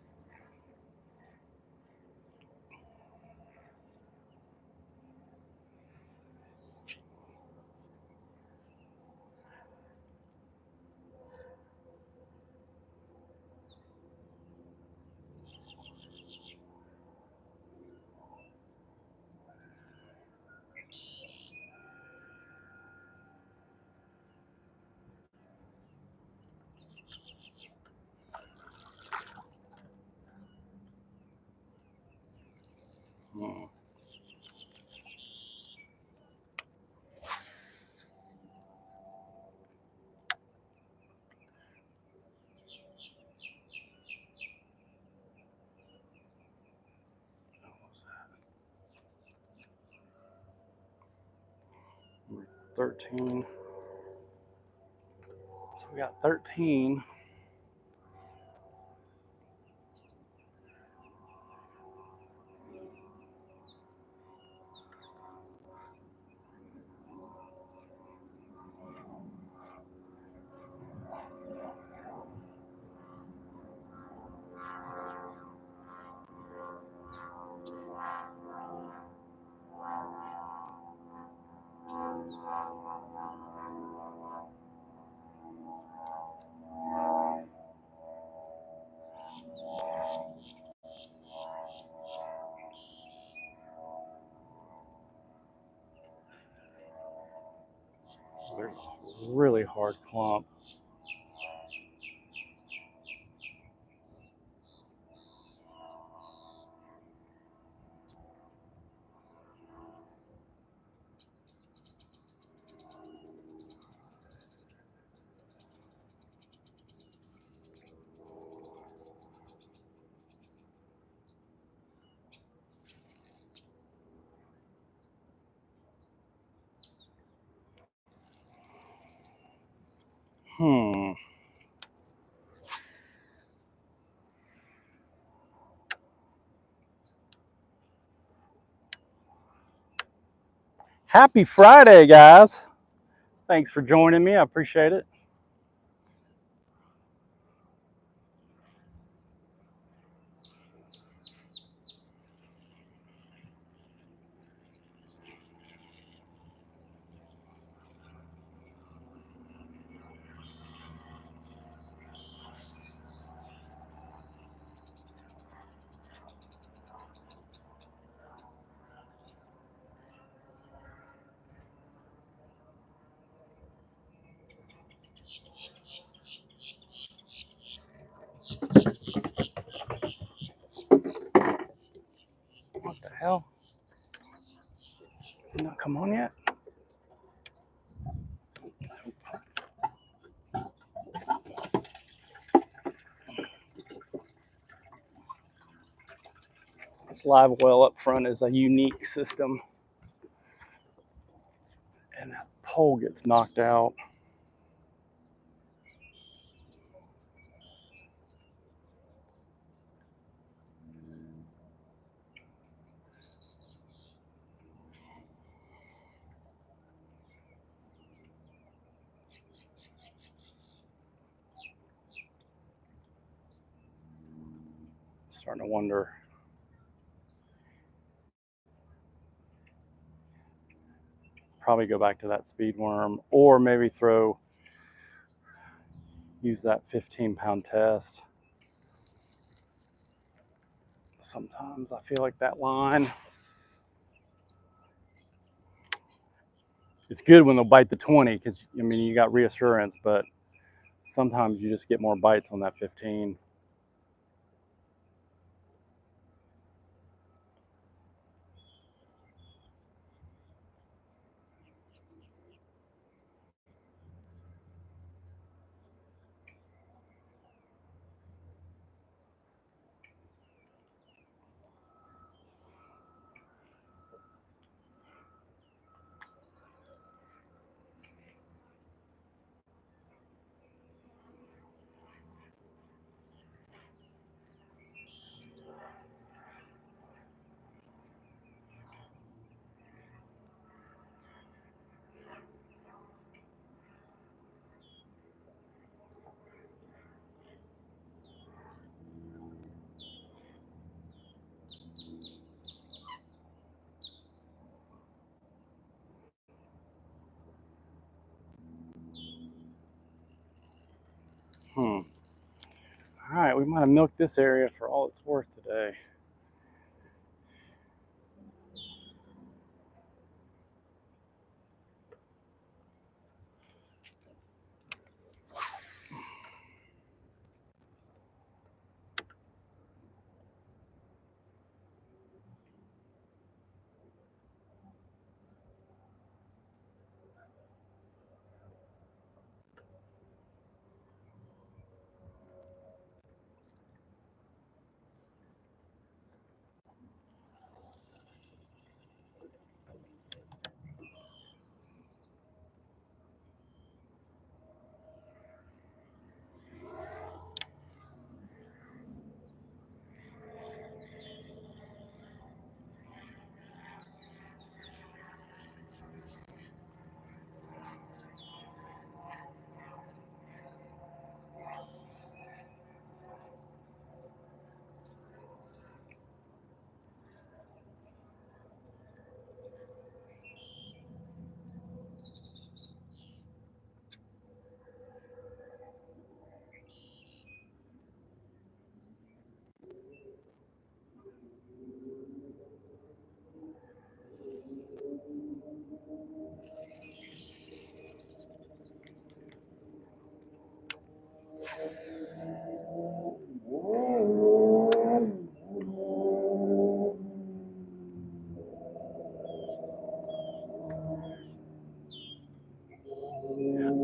Hmm. 13. So we got 13. There's a really hard clump. Happy Friday, guys. Thanks for joining me. I appreciate it. What the hell? Did not come on yet? This live well up front is a unique system. And that pole gets knocked out. Starting to wonder. Probably go back to that speed worm, or maybe use that 15-pound test. Sometimes I feel like that line, it's good when they'll bite the 20 because, I mean, you got reassurance, but sometimes you just get more bites on that 15. All right, we might have milked this area for all it's worth today.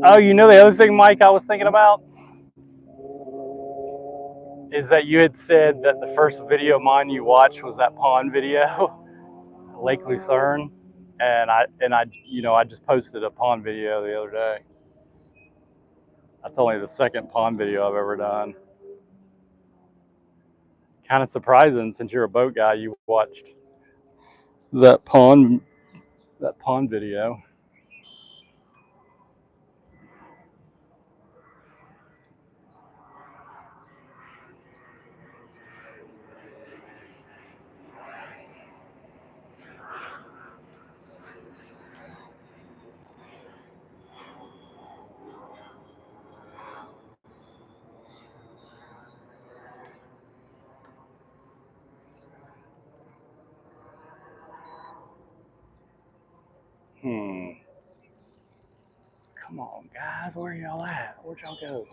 Oh, you know the other thing, Mike, I was thinking about is that you had said that the first video of mine you watched was that pond video, Lake Lucerne, and I just posted a pond video the other day. That's only the second pond video I've ever done. Kind of surprising since you're a boat guy, you watched that pond video. Come on, guys, where y'all at? Where'd y'all go?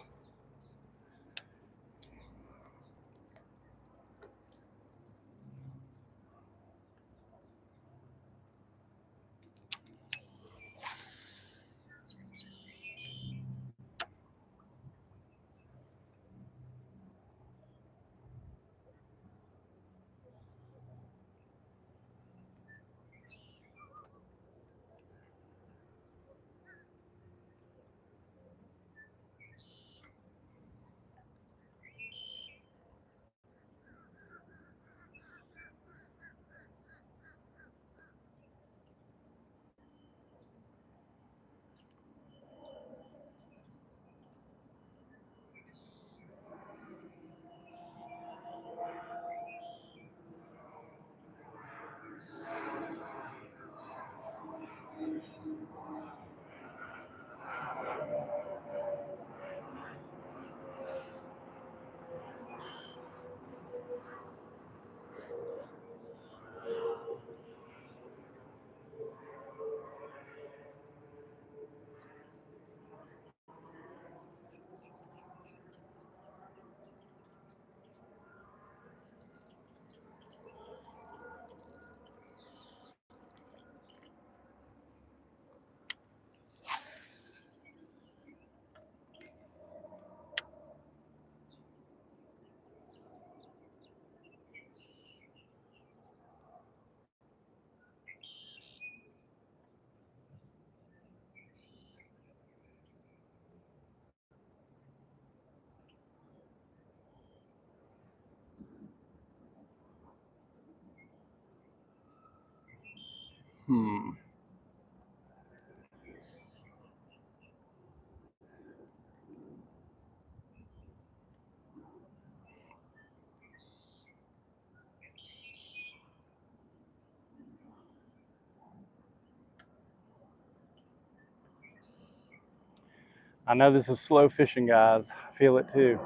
I know this is slow fishing, guys. I feel it too.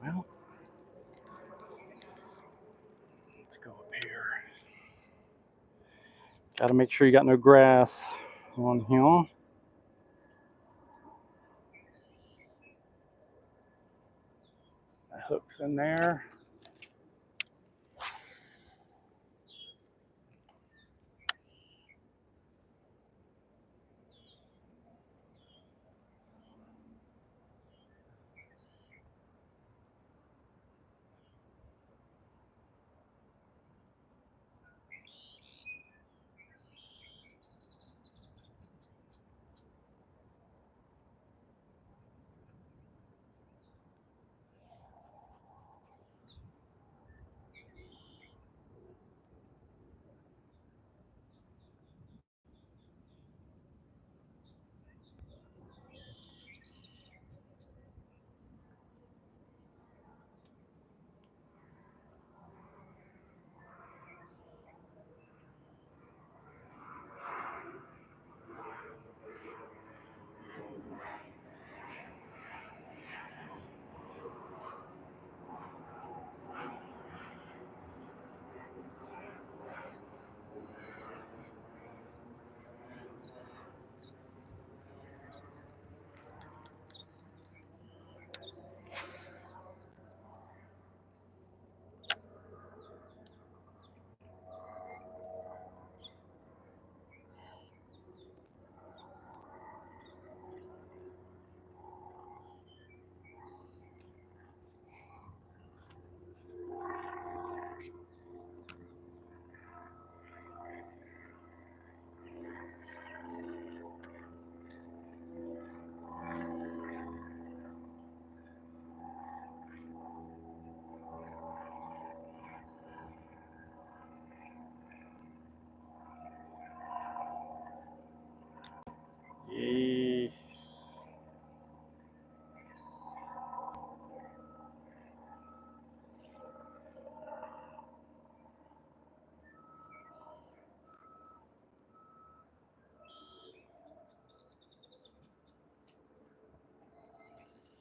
Well, let's go up here. Got to make sure you got no grass on here. That hook's in there.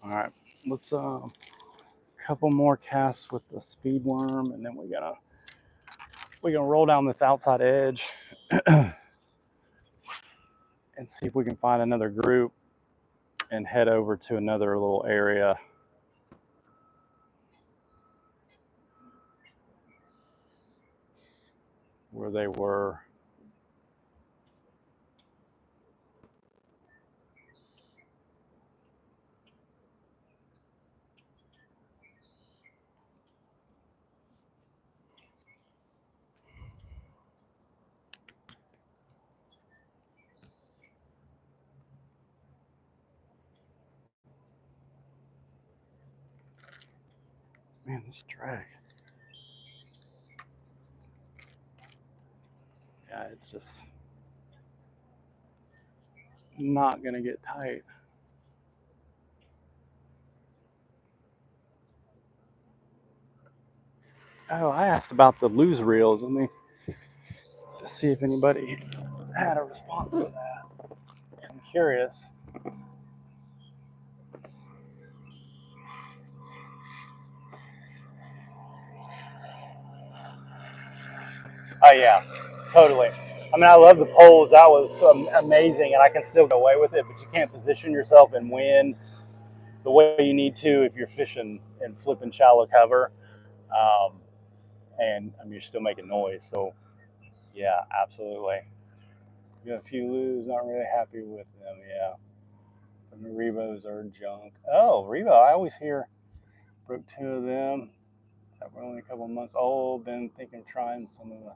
All right, let's couple more casts with the speed worm, and then we're gonna roll down this outside edge and see if we can find another group and head over to another little area. Where they were. Man, this drag. Yeah, it's just not gonna get tight. Oh, I asked about the lose reels. Let me see if anybody had a response to that. I'm curious. Oh yeah, totally. I mean, I love the poles. That was amazing, and I can still get away with it. But you can't position yourself and win the way you need to if you're fishing and flipping shallow cover. And I mean, you're still making noise. So yeah, absolutely. You got a few lose, not really happy with them. Yeah, and the Rebos are junk. Oh, Rebo, I always hear broke 2 of them that were only a couple months old. Been thinking of trying some of the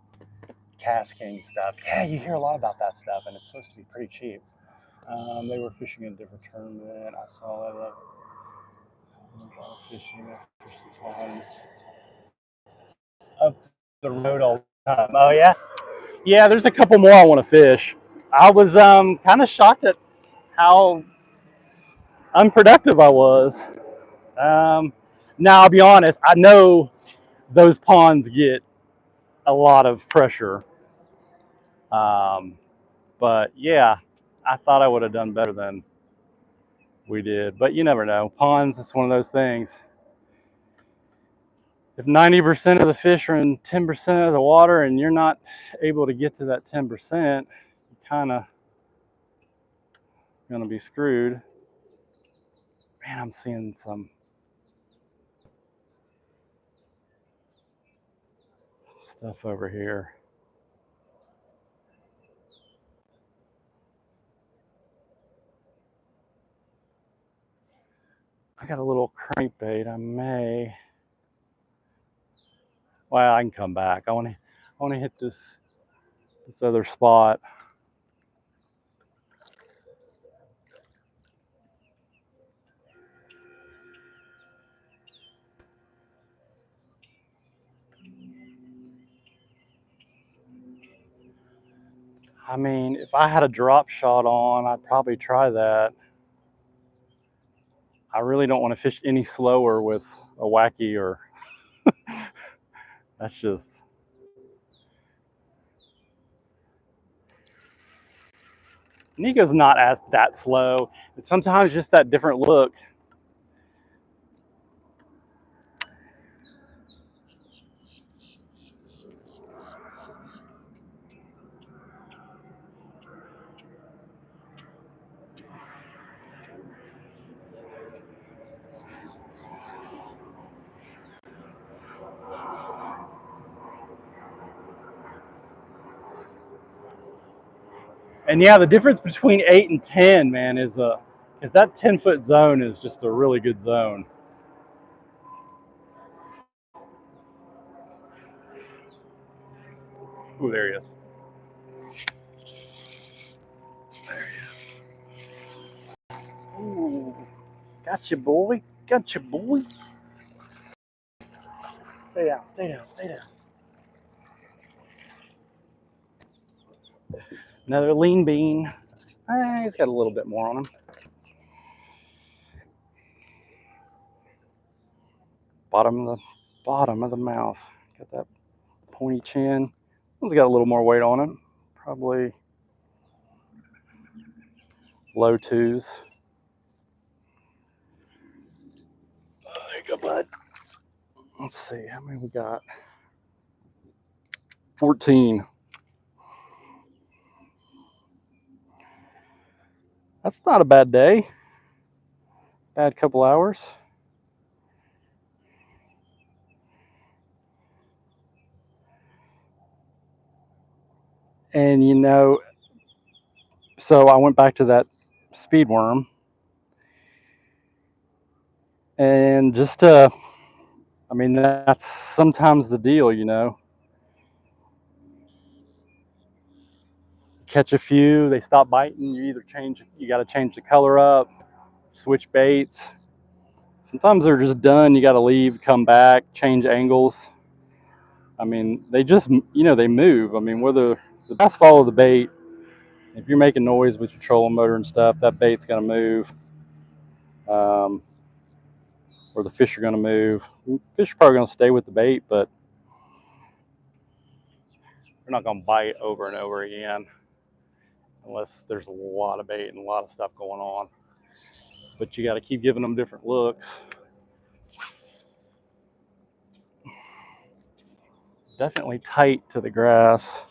Cast King stuff. Yeah, you hear a lot about that stuff, and it's supposed to be pretty cheap. They were fishing a different tournament. I saw that. Fishing, I fished the ponds up the road all the time. Oh yeah, yeah. There's a couple more I want to fish. I was kind of shocked at how unproductive I was. Now I'll be honest. I know those ponds get a lot of pressure, but yeah, I thought I would have done better than we did. But you never know. Ponds, it's one of those things. If 90% of the fish are in 10% of the water and you're not able to get to that 10%, you kind of gonna be screwed. Man, I'm seeing some stuff over here. I got a little crankbait. I may. Well, I can come back. I want to hit this other spot. I mean, if I had a drop shot on, I'd probably try that. I really don't want to fish any slower with a wacky or that's just. Nico's not as that slow. It's sometimes just that different look. And yeah, the difference between 8 and 10, man, is that 10-foot zone is just a really good zone. Ooh, there he is. There he is. Ooh, got you, boy. Got you, boy. Stay down, stay down, stay down. Another lean bean. He's got a little bit more on him. Bottom of the mouth. Got that pointy chin. One's got a little more weight on him. Probably low 2s. you go, bud. Let's see, how many we got? 14. That's not a bad day. Bad couple hours. And you know, so I went back to that speed worm, and just I mean, that's sometimes the deal, you know. Catch a few, they stop biting, you got to change the color up, switch baits. Sometimes they're just done, you got to leave, come back, change angles. I mean, they just, you know, they move. I mean, whether the bass follow the bait, if you're making noise with your trolling motor and stuff, that bait's going to move. Or the fish are going to move. Fish are probably going to stay with the bait, but they're not going to bite over and over again unless there's a lot of bait and a lot of stuff going on. But you got to keep giving them different looks. Definitely tight to the grass.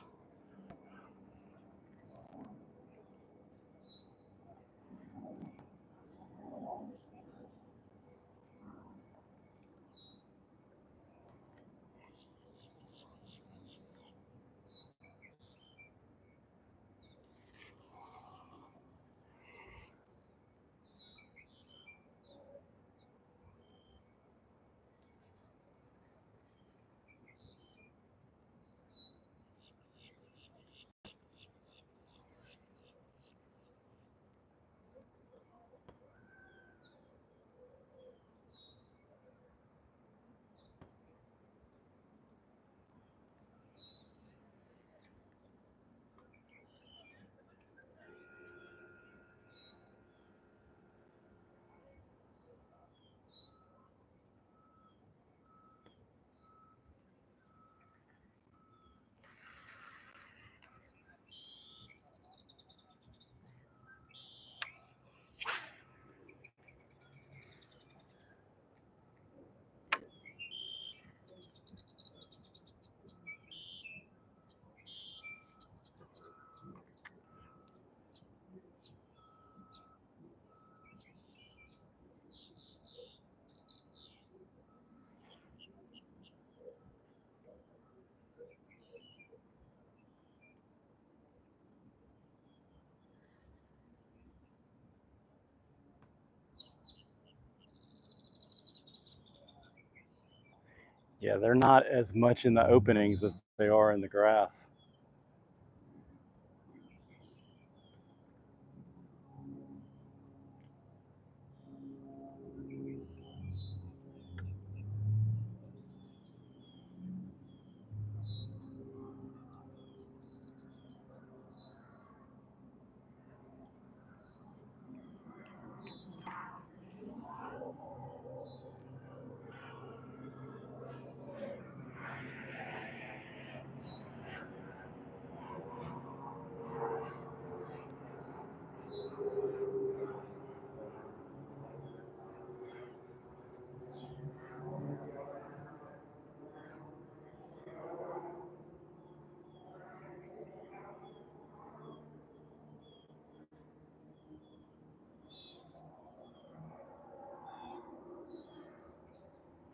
Yeah, they're not as much in the openings as they are in the grass.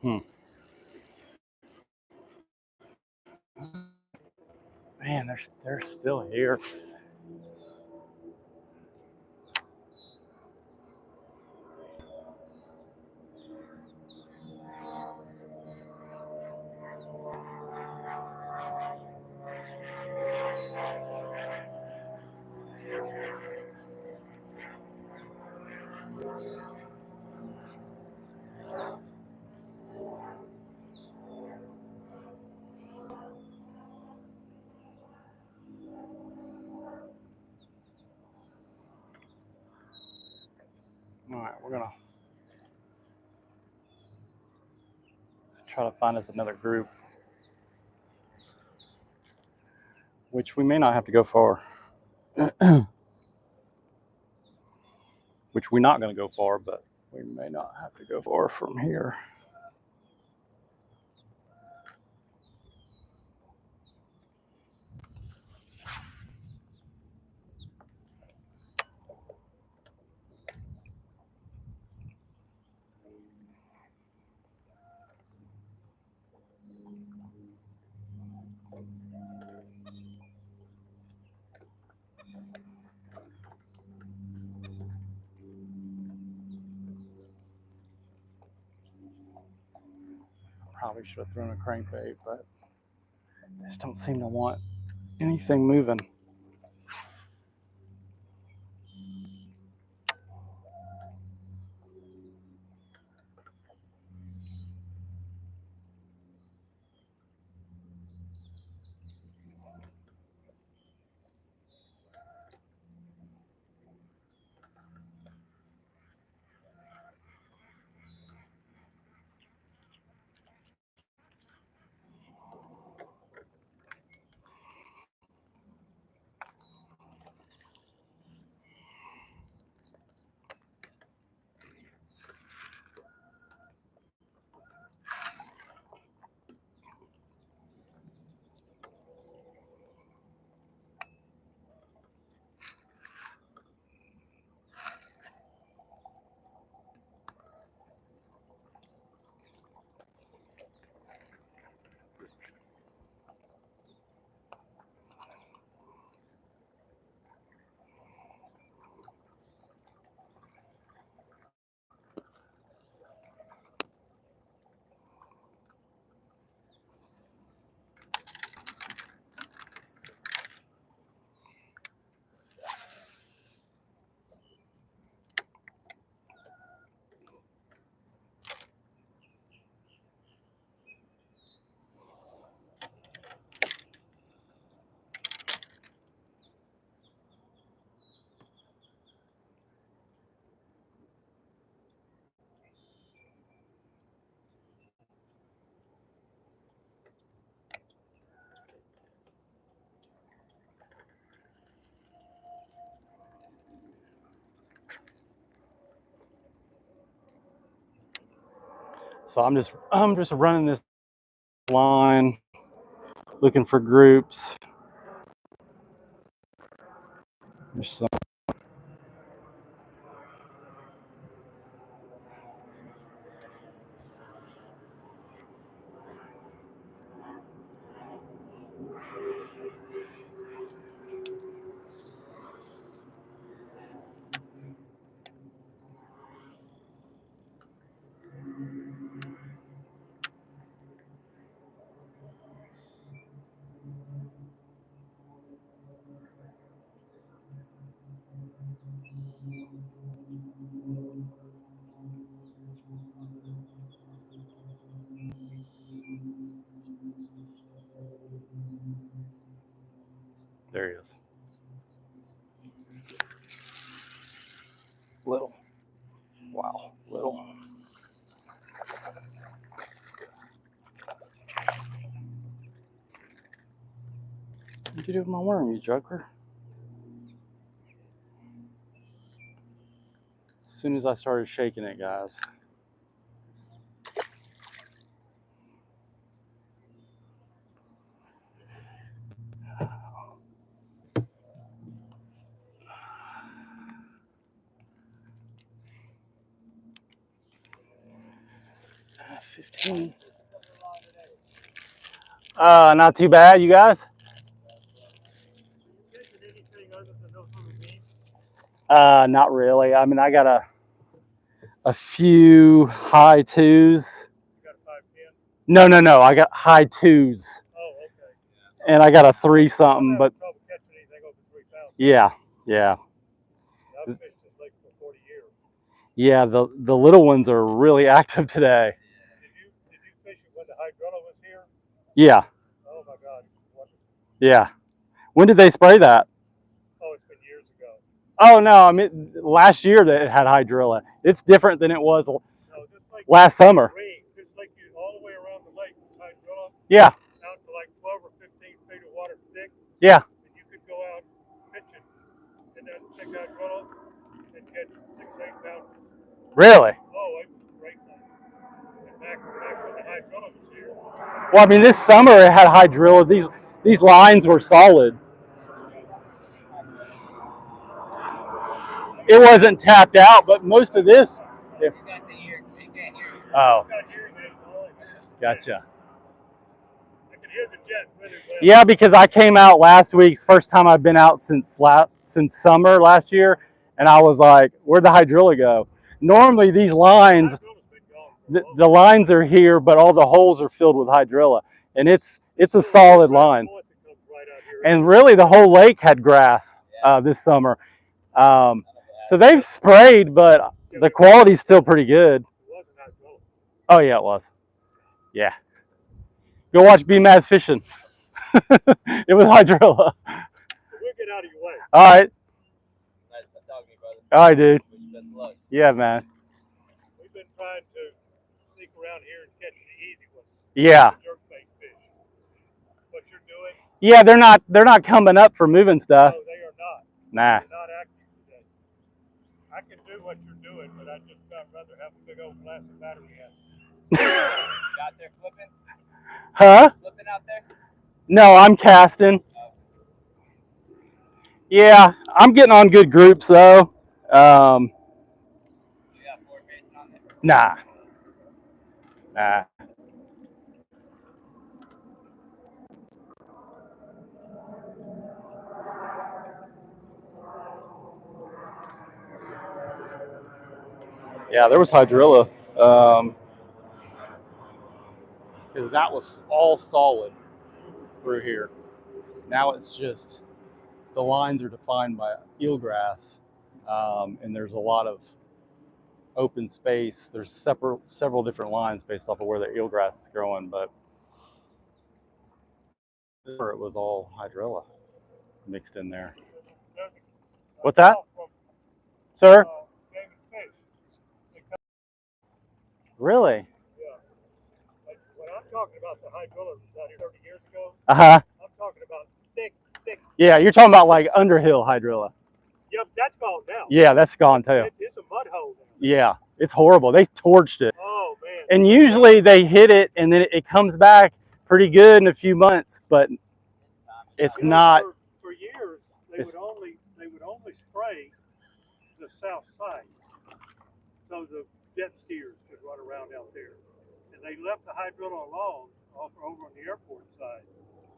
Hmm. Man, they're still here. All right, we're gonna try to find us another group, which we may not have to go far. Which we're not going to go far, but we may not have to go far from here. probably should have thrown a crankbait, but I just don't seem to want anything moving. So I'm just running this line, looking for groups. There's some. There he is. Little. Wow, little. What'd you do with my worm, you joker? As soon as I started shaking it, guys. $15. Not too bad, you guys? Not really. I mean, I got a few high twos. You got a 5-10? No. I got high twos. Oh, okay. And I got a 3 something, but yeah. I've fished this lake for 40 years. Yeah, the little ones are really active today. Did you fish it when the hydrilla was here? Yeah. Oh my God. Yeah. When did they spray that? Oh, it's been years ago. Oh no, I mean last year that it had hydrilla. It's different than it was last summer. Just like you all the way around the lake, hydrilla. Yeah. Out to like 12 or 15 feet of water thick. Yeah. And you could go out fishing and then pick hydrilla and catch 6 or 8 pounds. Really? Oh, it was great. And back when the hydrilla was here. Well, I mean this summer it had hydrilla. These lines were solid. It wasn't tapped out, but most of this. Yeah. Oh. Gotcha. I can hear the jet really well. Yeah, because I came out last week, first time I've been out since summer last year, and I was like, where'd the hydrilla go? Normally these lines. The lines are here, but all the holes are filled with hydrilla, and it's a solid line. And really, the whole lake had grass this summer. So they've sprayed, but the quality's still pretty good. Oh yeah, it was. Yeah. Go watch Bmaz fishing. It was hydrilla. We'll get out of your way. All right. Nice talking to you, brother. All right, dude. Wish you best of luck. Yeah, man. We've been trying to sneak around here and catch the easy ones. Yeah. Jerkbait fish. What you're doing? Yeah, they're not coming up for moving stuff. No, they are not. Nah. They're not active today. I can do what you're doing, but I'd just rather have a big old glass of battery out. You out there flipping? Huh? Flipping out there? No, I'm casting. Yeah, I'm getting on good groups though. You got forward facing on there? Nah. Nah. Yeah, there was hydrilla. Because that was all solid through here. Now it's just the lines are defined by eelgrass, and there's a lot of open space. There's several different lines based off of where the eelgrass is growing, but it was all hydrilla mixed in there. What's that, sir? Really? Yeah. Like when I'm talking about the hydrilla that was out here 30 years ago, Uh-huh. I'm talking about thick. Yeah, you're talking about like underhill hydrilla. Yep, that's gone now. Yeah, that's gone too. It's a mud hole now. Yeah, it's horrible. They torched it. Oh, man. And usually they hit it and then it comes back pretty good in a few months, but it's not. For years, they would only spray the south side, so the jet skiers could run around out there, and they left the hydrilla alone over on the airport side.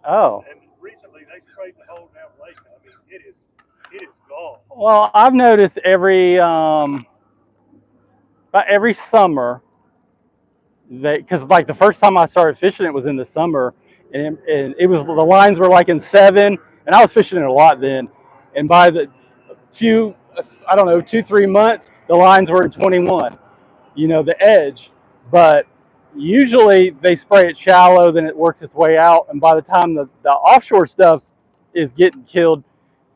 Oh. And recently they sprayed the whole damn lake. I mean, it is gone. Well, I've noticed about every summer because like the first time I started fishing it was in the summer, and it was the lines were like in 7, and I was fishing it a lot then, and by the few, I don't know, 2-3 months, the lines were in 21, the edge. But usually they spray it shallow, then it works its way out, and by the time the offshore stuff is getting killed,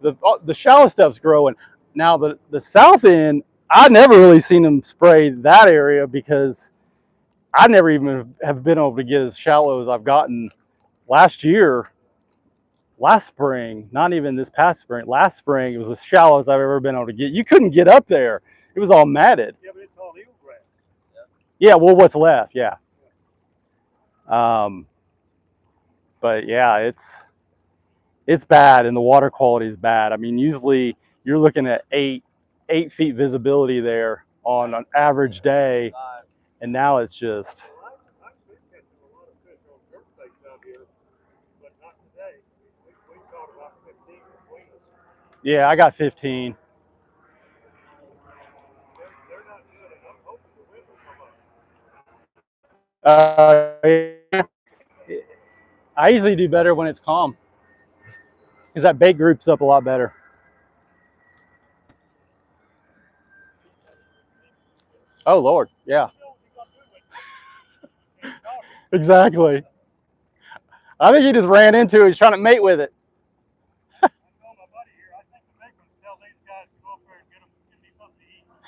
the shallow stuff's growing. Now the south end, I never really seen them spray that area because I never even have been able to get as shallow as I've gotten last spring, not even this past spring. Last spring, it was as shallow as I've ever been able to get. You couldn't get up there. It was all matted. Yeah, but it's all eelgrass. Yeah, well, what's left, yeah. But yeah, it's bad, and the water quality is bad. I mean, usually you're looking at 8 feet visibility there on an average day, and now it's just. I've been catching a lot of fish on jerkbaits out here, but not today. We caught about 15 between us. Yeah, I got 15. They're not good, and I'm hoping the wind will come up. I usually do better when it's calm, because that bait groups up a lot better. Oh Lord, yeah. Exactly. I think he just ran into it. He's trying to mate with it.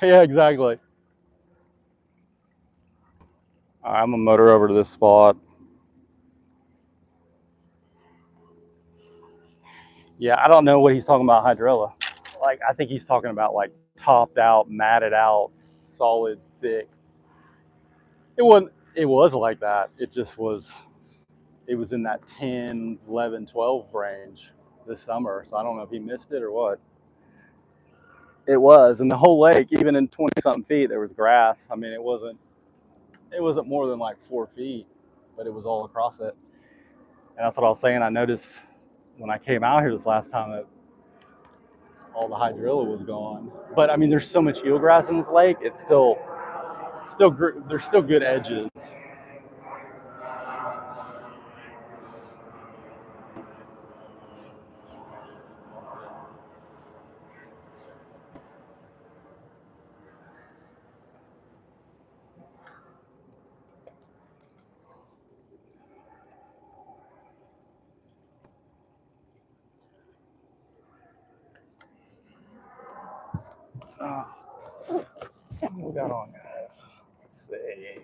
Yeah, exactly. All right, I'm gonna motor over to this spot. Yeah, I don't know what he's talking about hydrilla. Like, I think he's talking about like topped out, matted out, solid, thick. It was like that. It just was, it was in that 10, 11, 12 range this summer. So I don't know if he missed it or what. It was, and the whole lake, even in 20-something feet, there was grass. I mean, it wasn't more than like 4 feet, but it was all across it. And that's what I was saying. I noticed when I came out here this last time that all the hydrilla was gone. But I mean, there's so much eelgrass in this lake. It's still, they're still good edges. What we got on, guys? Let's see.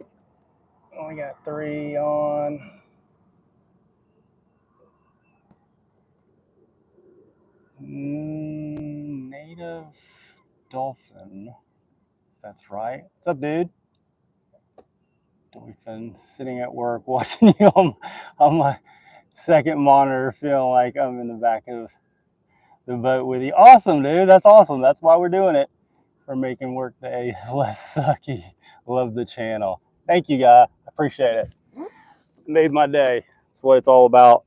We got 3 on. Native dolphin. That's right. What's up, dude? We've been sitting at work watching you on my second monitor, feeling like I'm in the back of the boat with you. Awesome, dude. That's awesome. That's why we're doing it. For making workday less sucky. Love the channel. Thank you, guy. Appreciate it. Made my day. That's what it's all about.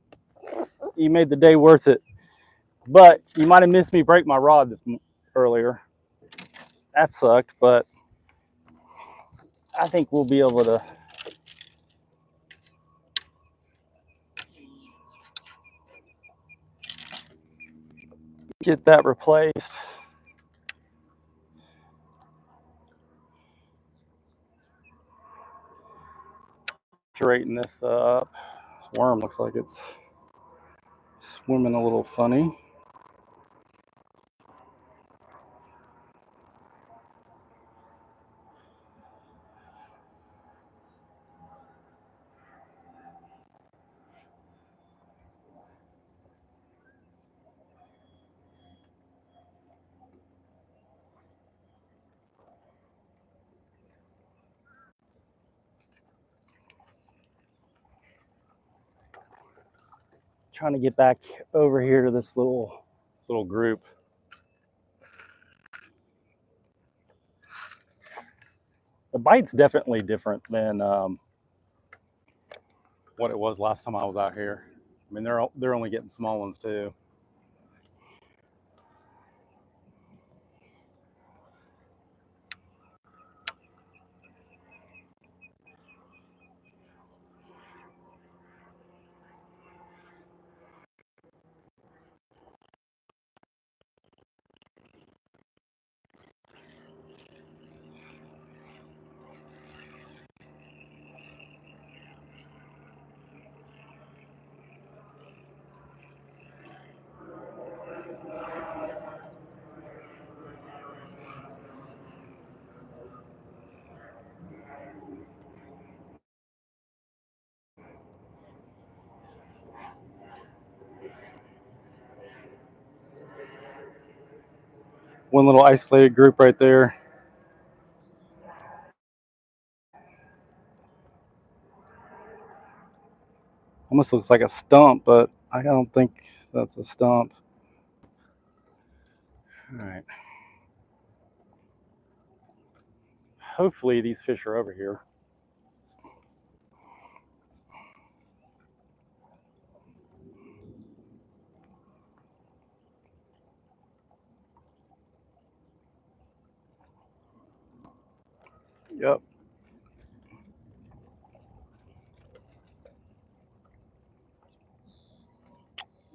You made the day worth it. But you might have missed me break my rod earlier. That sucked, but I think we'll be able to get that replaced. Straighten this up. This worm looks like it's swimming a little funny. Trying to get back over here to this little group. The bite's definitely different than what it was last time I was out here. I mean, they're only getting small ones too. One little isolated group right there. Almost looks like a stump, but I don't think that's a stump. All right. Hopefully these fish are over here. Yep.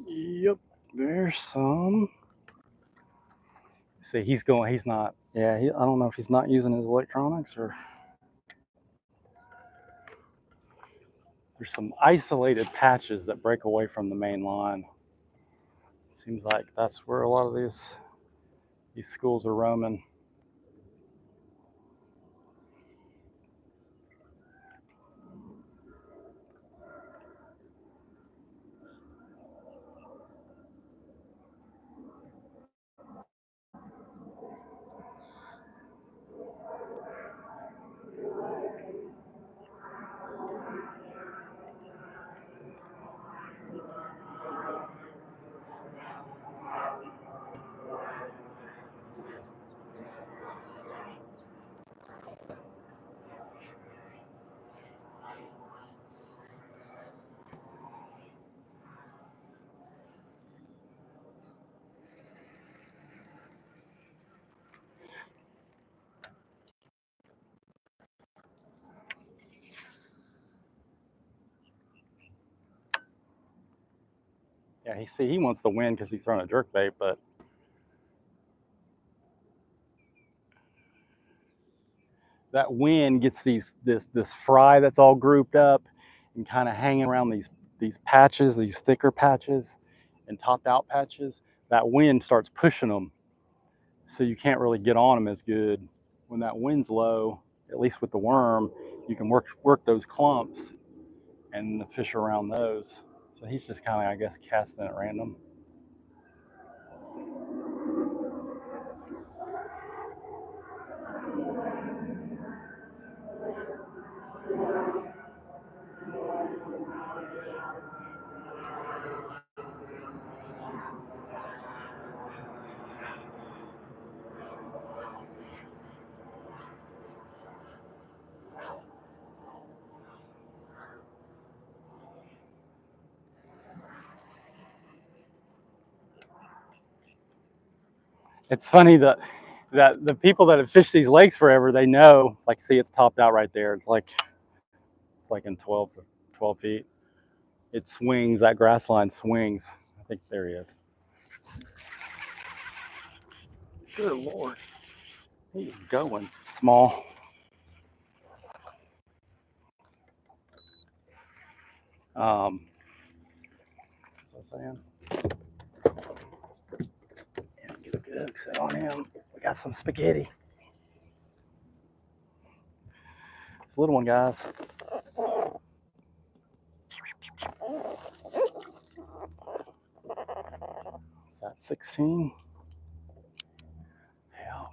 Yep. There's some. See, he's not. Yeah, I don't know if he's not using his electronics or. There's some isolated patches that break away from the main line. Seems like that's where a lot of these schools are roaming. Yeah, he wants the wind because he's throwing a jerk bait, but that wind gets this fry that's all grouped up and kind of hanging around these patches, these thicker patches and topped out patches. That wind starts pushing them, so you can't really get on them as good. When that wind's low, at least with the worm, you can work those clumps and the fish around those. So he's just kind of, I guess, casting at random. It's funny that the people that have fished these lakes forever, they know, like, see, it's topped out right there. It's like in 12 feet. It swings, that grass line swings. I think there he is. Good Lord. He's going. Small. What's I saying? Yeah, get a good hook set on him. We got some spaghetti. It's a little one, guys. Is that 16? Hell.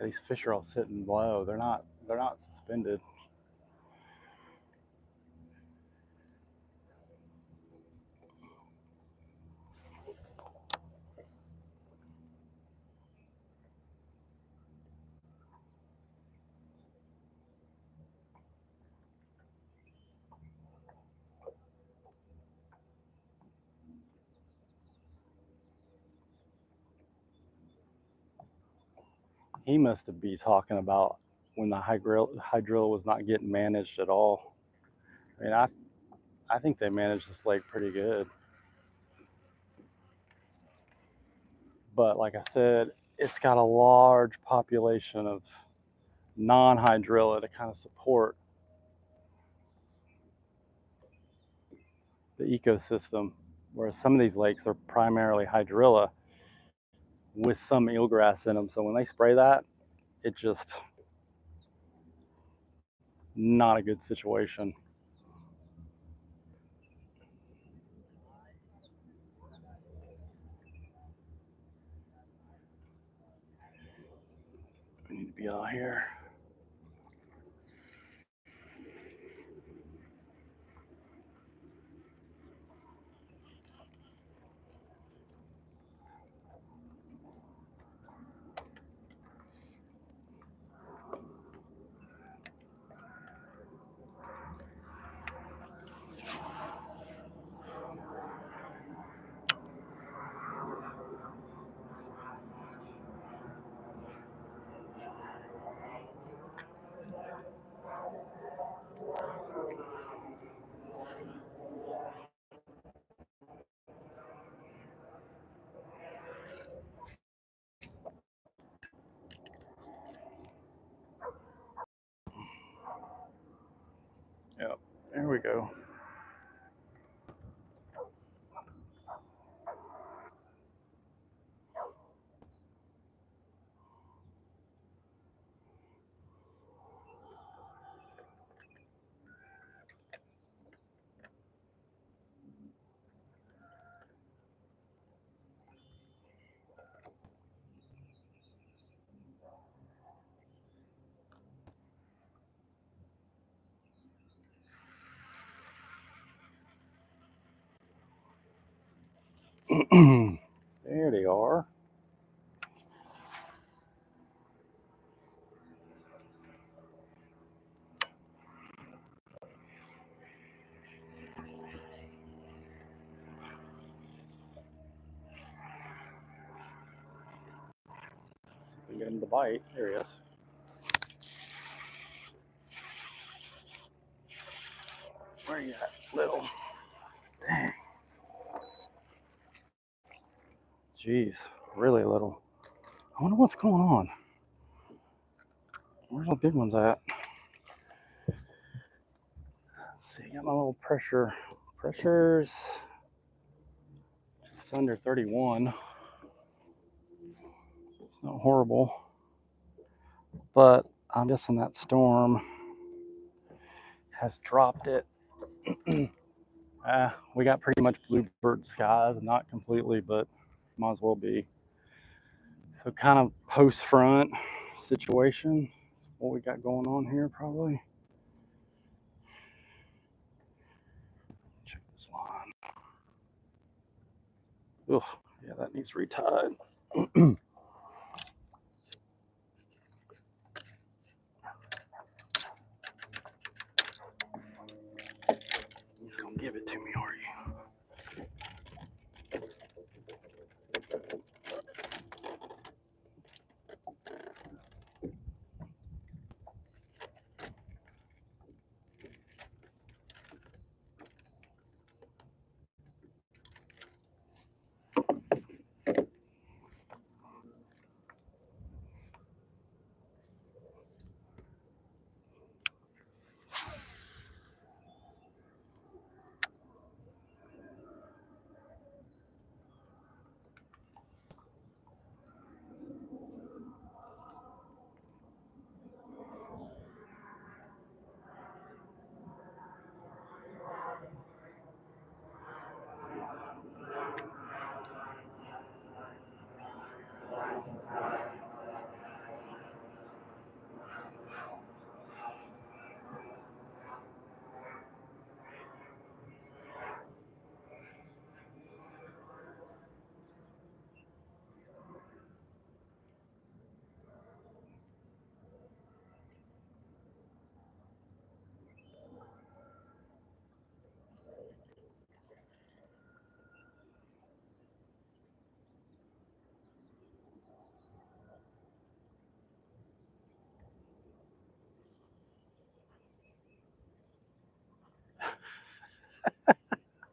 These fish are all sitting low. They're not suspended. He must be talking about when the hydrilla was not getting managed at all. I mean, I think they managed this lake pretty good. But like I said, it's got a large population of non-hydrilla to kind of support the ecosystem, whereas some of these lakes are primarily hydrilla with some eelgrass in them. So when they spray that, it just not a good situation. We need to be out here. we go. There they are. See if we can get him to bite. There he is. Where you at, little? Dang. Jeez, really little. I wonder what's going on. Where's the big ones at? Let's see, got my little pressure. Pressure's just under 31. Not horrible. But I'm guessing that storm has dropped it. We got pretty much bluebird skies, not completely, but might as well be. So kind of post-front situation is what we got going on here probably. Check this line. Ugh, yeah, that needs retied. Come give it to me, are you?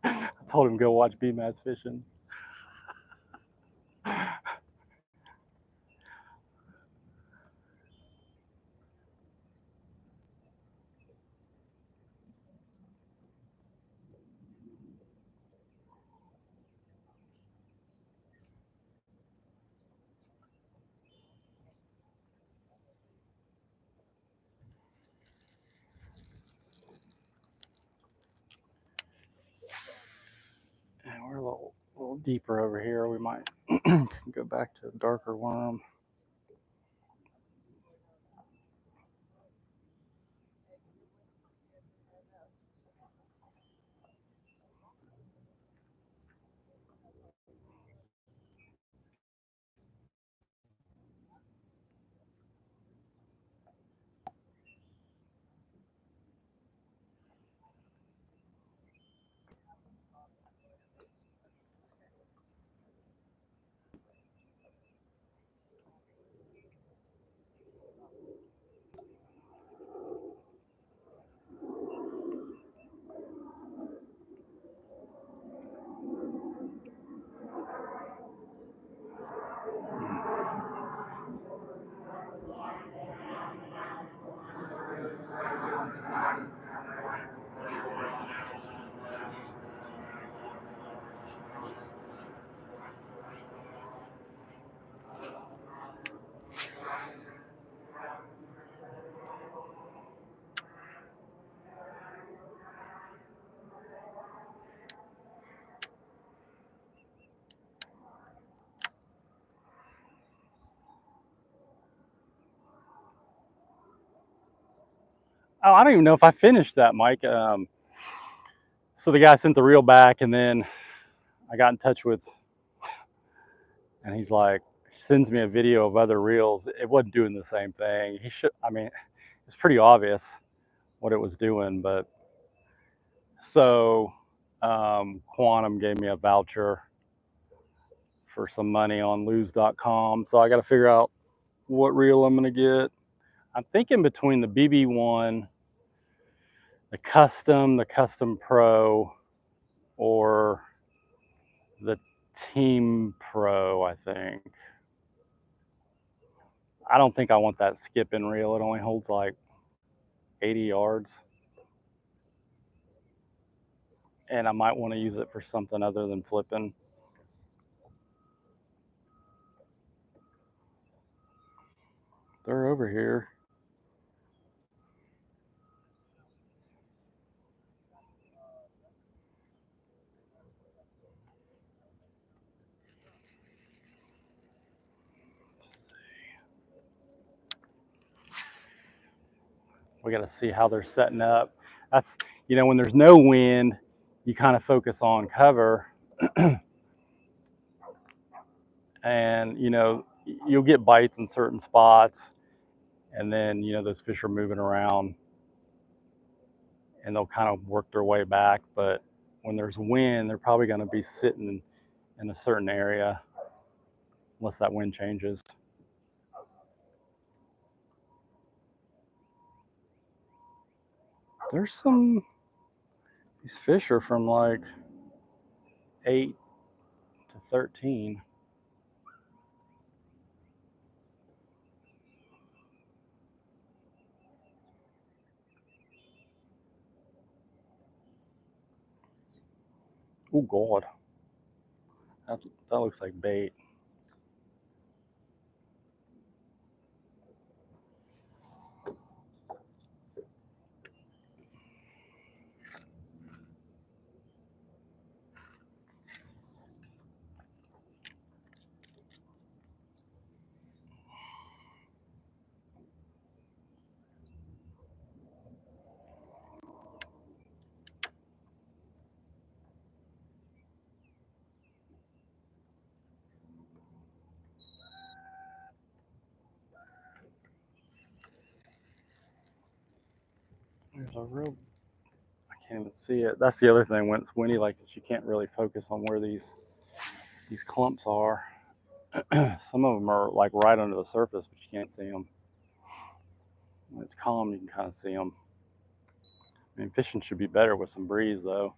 I told him go watch Bmaz fishing. And we're a little deeper over here. We might go back to a darker worm. Oh, I don't even know if I finished that, Mike. So the guy sent the reel back, and then I got in touch with, and he's like, he sends me a video of other reels. It wasn't doing the same thing. He should, I mean, it's pretty obvious what it was doing, but so Quantum gave me a voucher for some money on lose.com. So I got to figure out what reel I'm going to get. I'm thinking between the BB1, the Custom Pro, or the Team Pro, I think. I don't think I want that skipping reel. It only holds like 80 yards. And I might want to use it for something other than flipping. They're over here. We got to see how they're setting up. That's, when there's no wind, you kind of focus on cover. And, you'll get bites in certain spots. And then, those fish are moving around and they'll kind of work their way back. But when there's wind, they're probably going to be sitting in a certain area unless that wind changes. These fish are from like 8 to 13. Oh God, that looks like bait. There's a real, I can't even see it. That's the other thing when it's windy like this, you can't really focus on where these clumps are. Some of them are like right under the surface, but you can't see them. When it's calm, you can kind of see them. I mean, fishing should be better with some breeze though.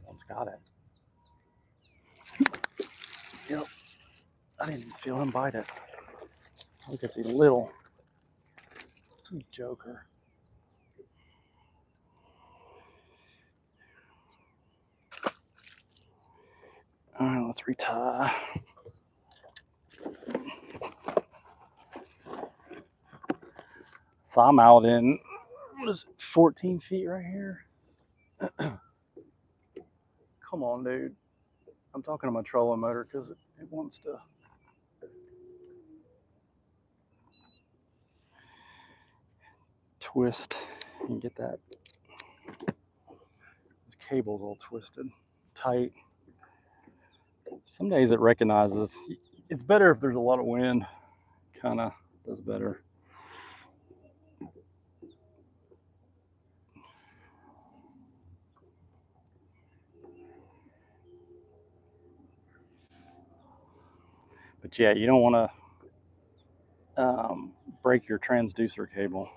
One's got it. Yep. I didn't even feel him bite it. Look at he's little. You joker. All right, let's retie. So I'm out in, what is it, 14 feet right here? Come on, dude. I'm talking to my trolling motor because it wants to. Twist and get that. The cable's all twisted, tight. Some days it recognizes. It's better if there's a lot of wind. Kind of does better. But yeah, you don't want to break your transducer cable.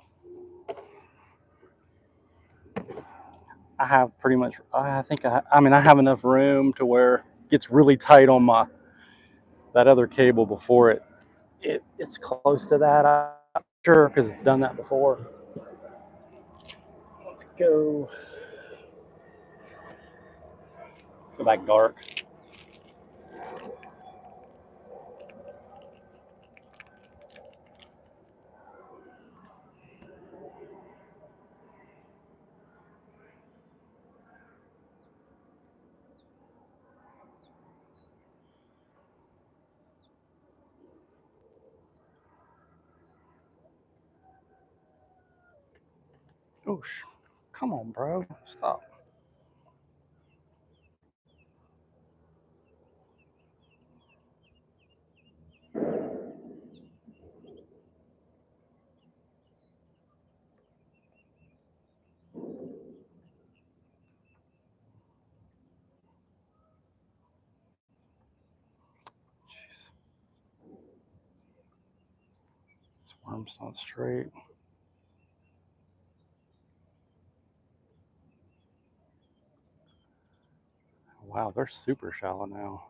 I have pretty much, I think, I mean, I have enough room to where it gets really tight on that other cable before it's close to that. I'm not sure because it's done that before. Let's go back dark. Oosh, come on, bro, stop. Jeez, this worm's not straight. Wow, they're super shallow now.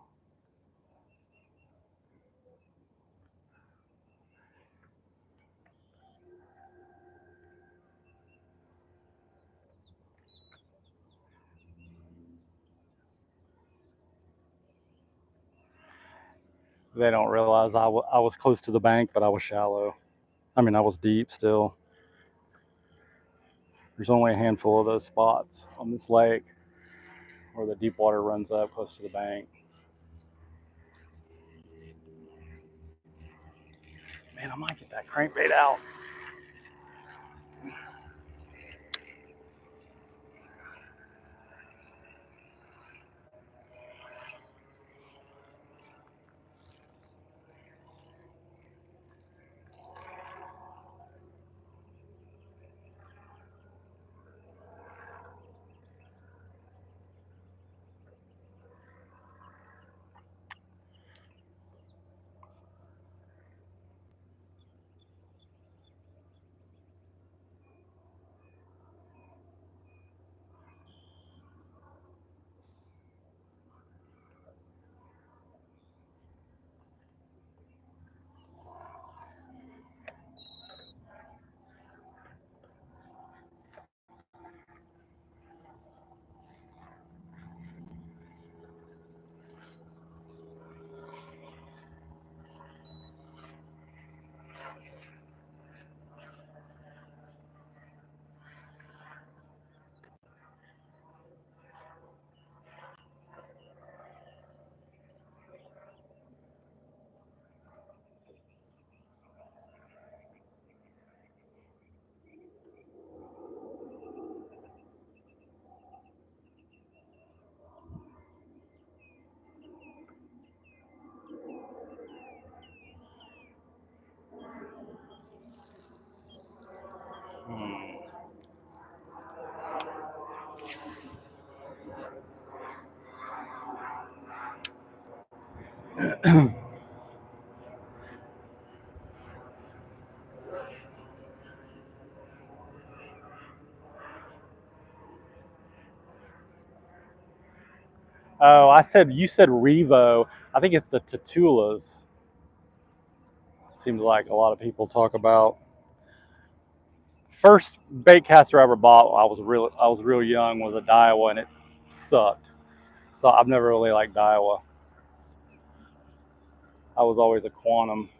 They don't realize I was close to the bank, but I was shallow. I mean, I was deep still. There's only a handful of those spots on this lake where the deep water runs up close to the bank. Man, I might get that crankbait out. Oh, you said Revo. I think it's the Tatulas. Seems like a lot of people talk about. First bait caster I ever bought, I was real young, was a Daiwa, and it sucked. So I've never really liked Daiwa. I was always a Quantum.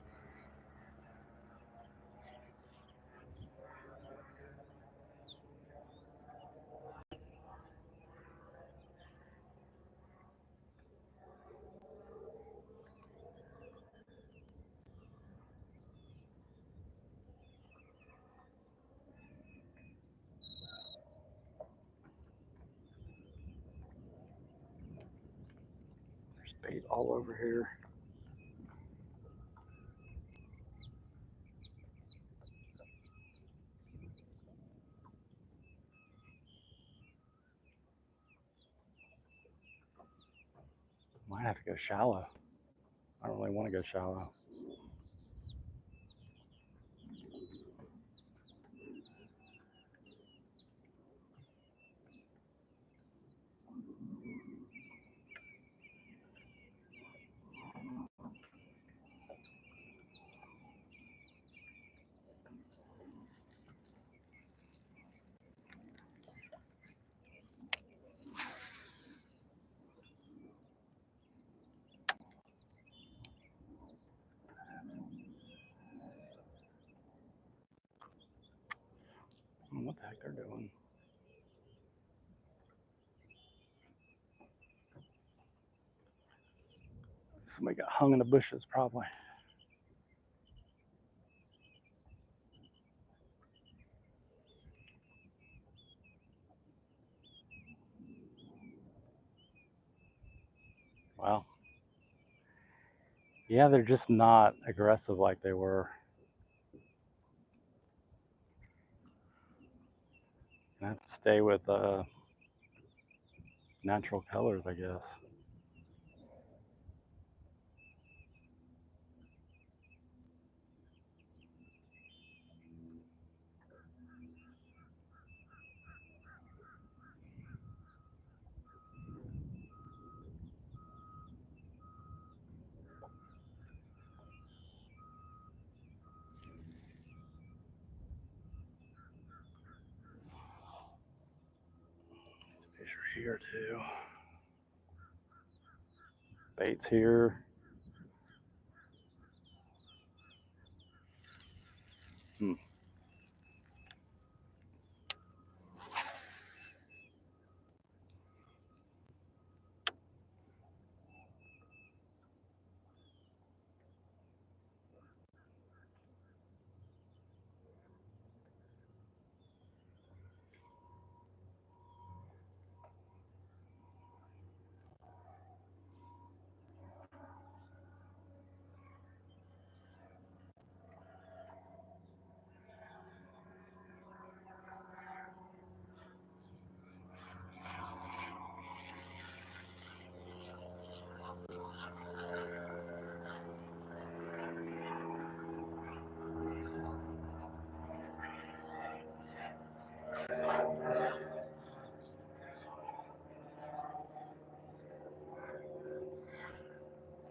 There's bait all over here. Might have to go shallow. I don't really want to go shallow. I don't know what the heck they're doing. Somebody got hung in the bushes, probably. Wow. Yeah, they're just not aggressive like they were. I have to stay with natural colors, I guess. Fish are here too. Bait's here. Hmm.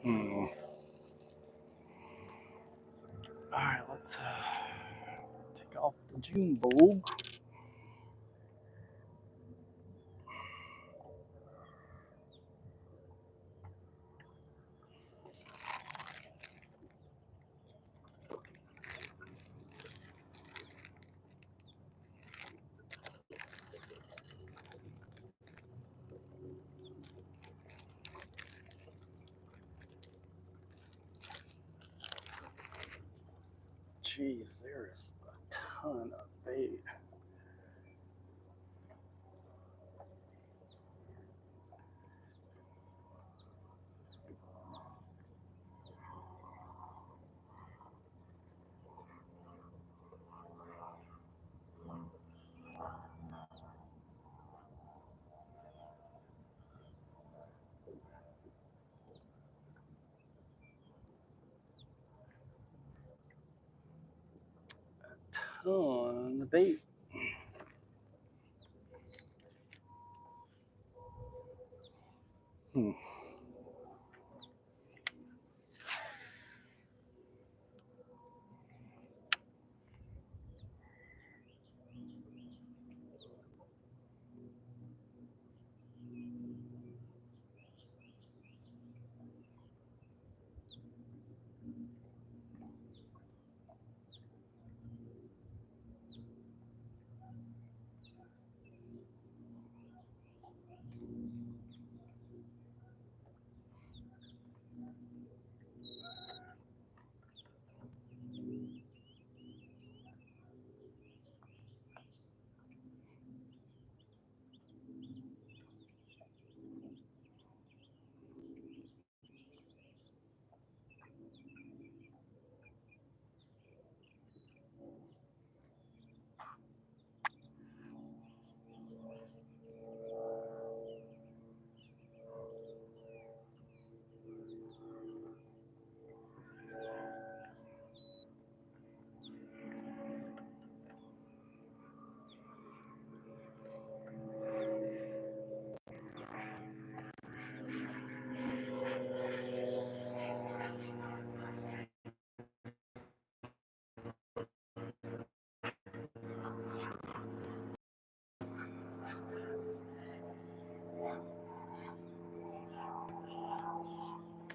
Hmm. All right, let's take off the June bulb. Jeez, there is a ton of bait. Ton of bait. Hmm.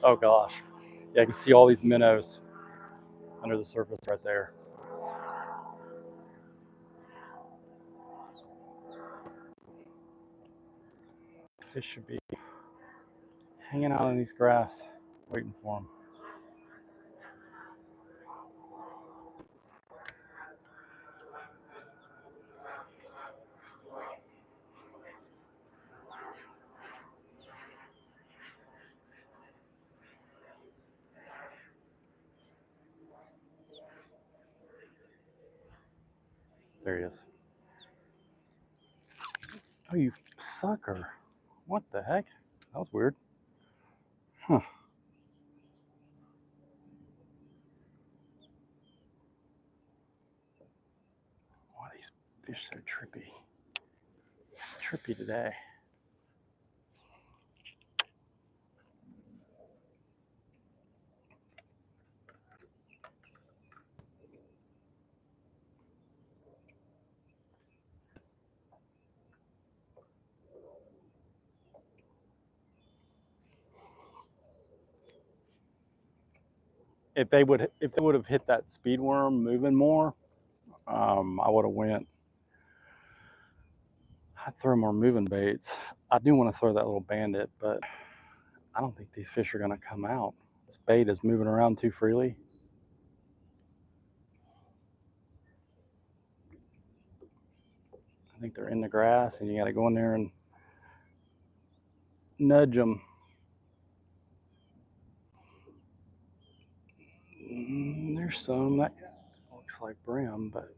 Oh gosh. Yeah, I can see all these minnows under the surface right there. Fish should be hanging out in these grass, waiting for them. There he is. Oh, you sucker. What the heck? That was weird. Huh. Why are these fish so trippy? Trippy today. If they would have hit that speed worm moving more, I would have went. I'd throw more moving baits. I do want to throw that little bandit, but I don't think these fish are going to come out. This bait is moving around too freely. I think they're in the grass, and you got to go in there and nudge them. There's some that looks like brim, but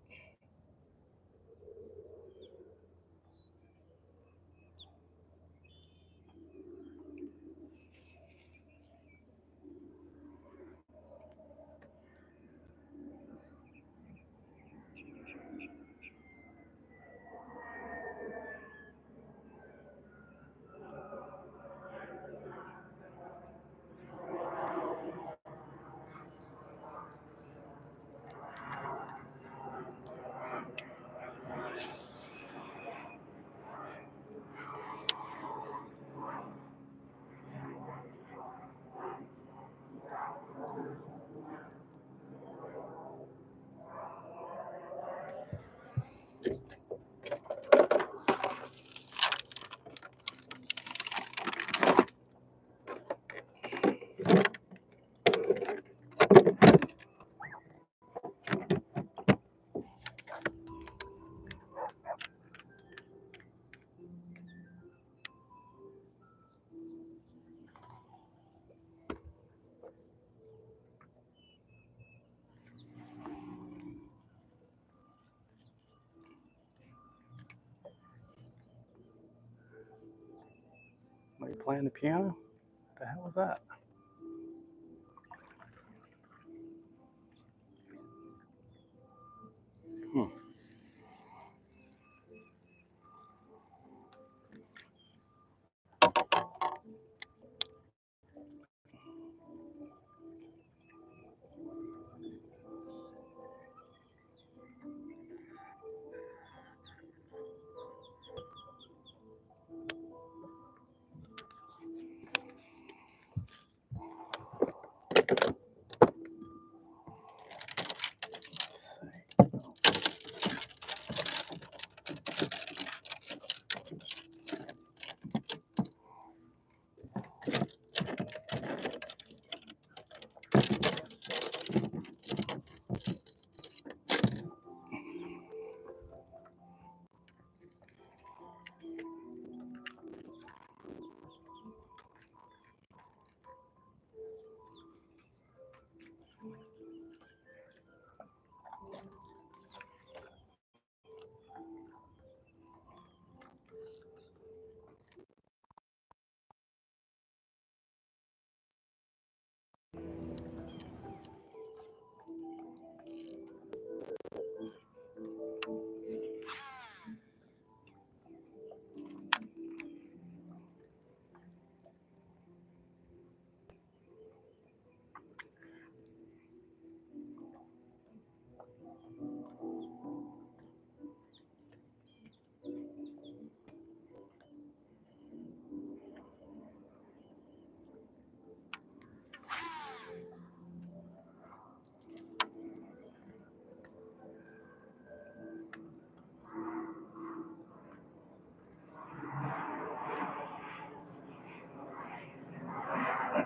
somebody playing the piano? What the hell was that?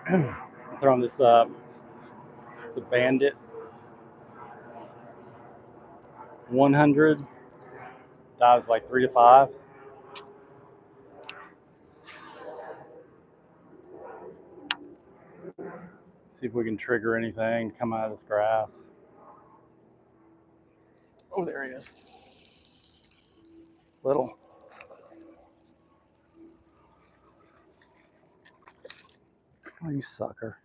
I'm throwing this up. It's a Bandit 100. Dives like 3 to 5. See if we can trigger anything come out of this grass. Oh, there he is. Little. Oh, you sucker.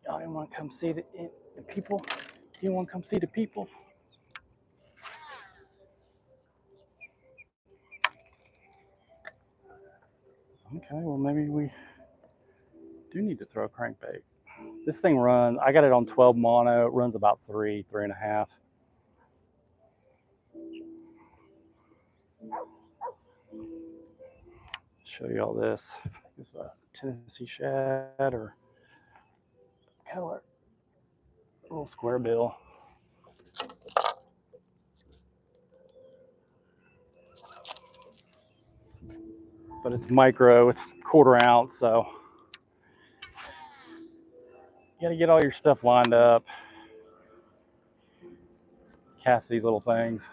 Y'all didn't want to come see the people? You didn't want to come see the people? Okay, well, maybe we do need to throw a crankbait. This thing runs, I got it on 12 mono. It runs about 3.5. Show you all this. It's a Tennessee shad or color. A little square bill. But it's micro, it's 1/4 ounce, so you gotta get all your stuff lined up. Cast these little things.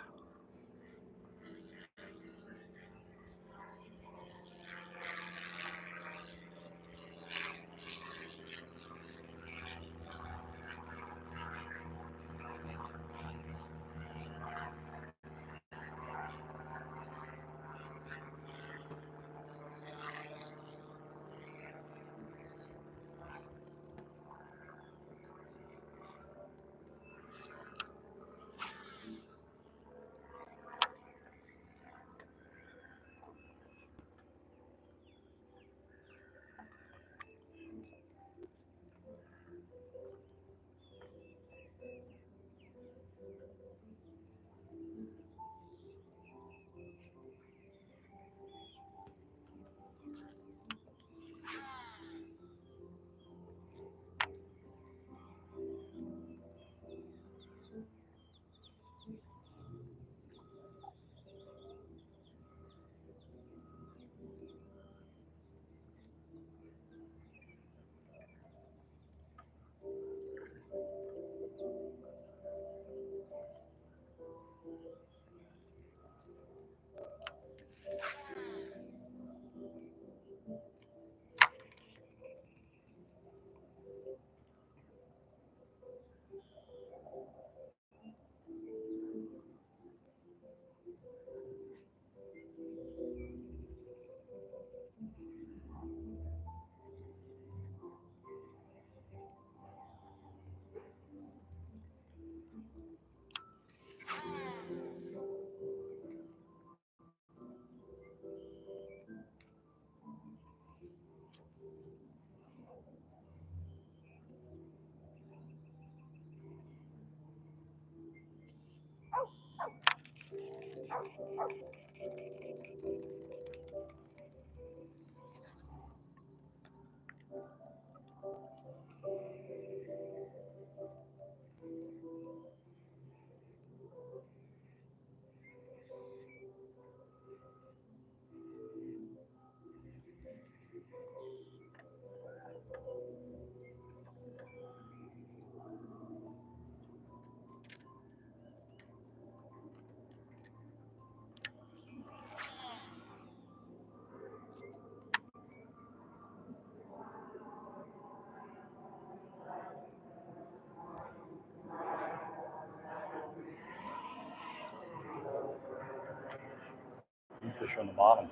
These fish are on the bottom.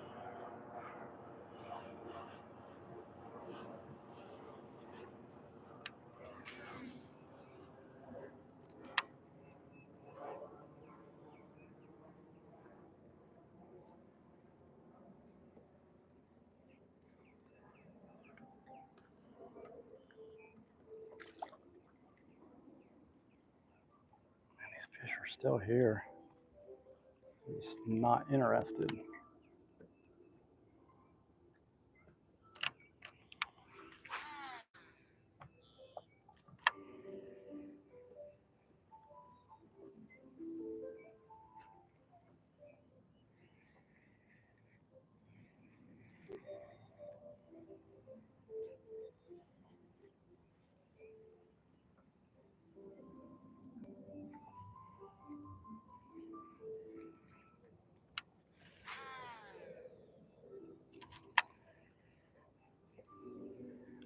Man, these fish are still here. They're just not interested.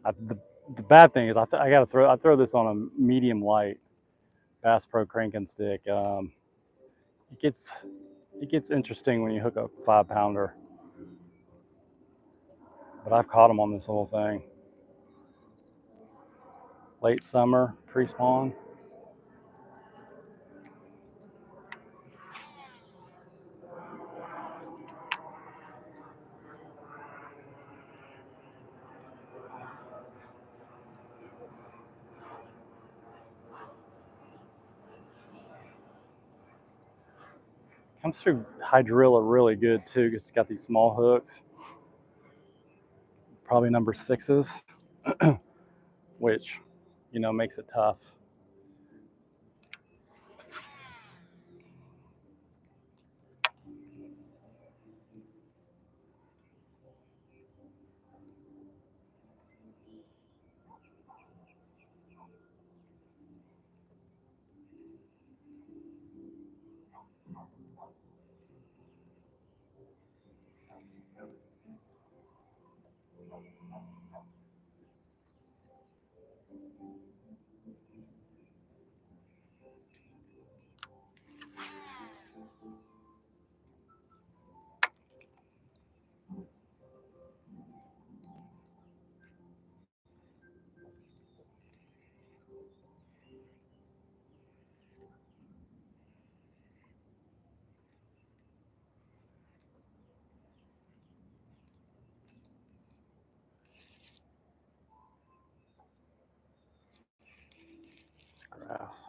The bad thing is I throw this on a medium light Bass Pro cranking stick. It gets interesting when you hook a 5-pounder. But I've caught them on this little thing. Late summer, pre-spawn. Comes through hydrilla really good too, because it's got these small hooks. Probably number 6s, which, you know, makes it tough. Grass.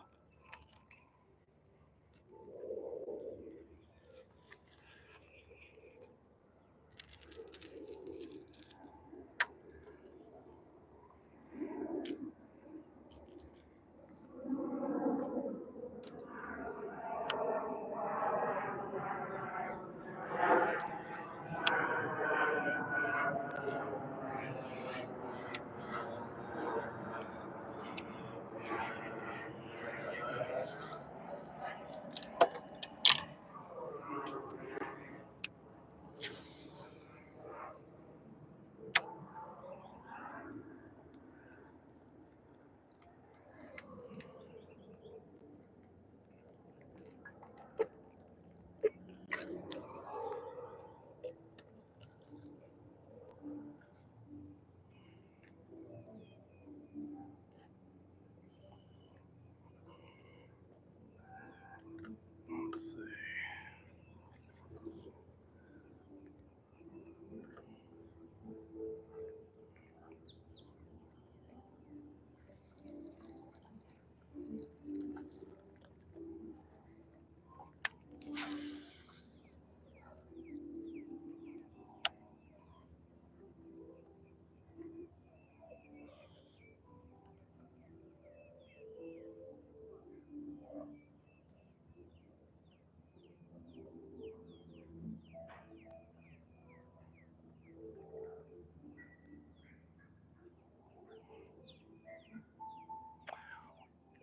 Let's see.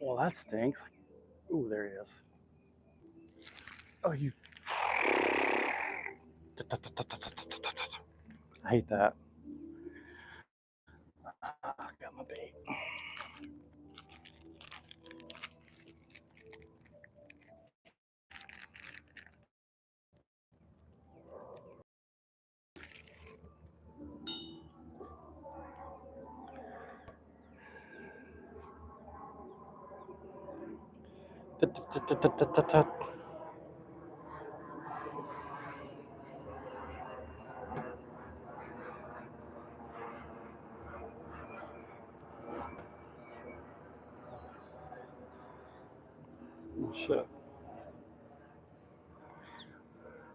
Well, that stinks. Ooh, there he is. Oh, you. I hate that. Got my bait. Oh, shit.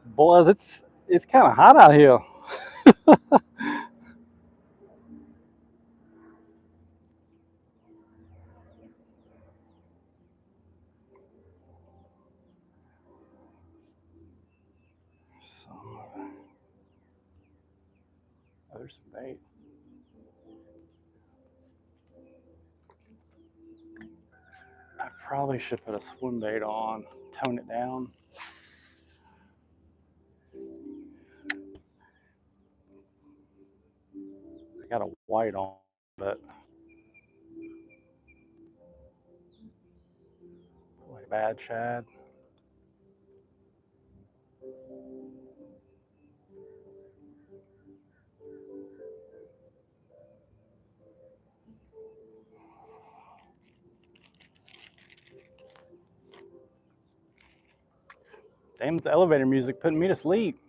Boys, it's kind of hot out here. Oh, there's some bait. I probably should put a swim bait on, tone it down. I got a white on. but like bad shad. Damn, it's elevator music putting me to sleep.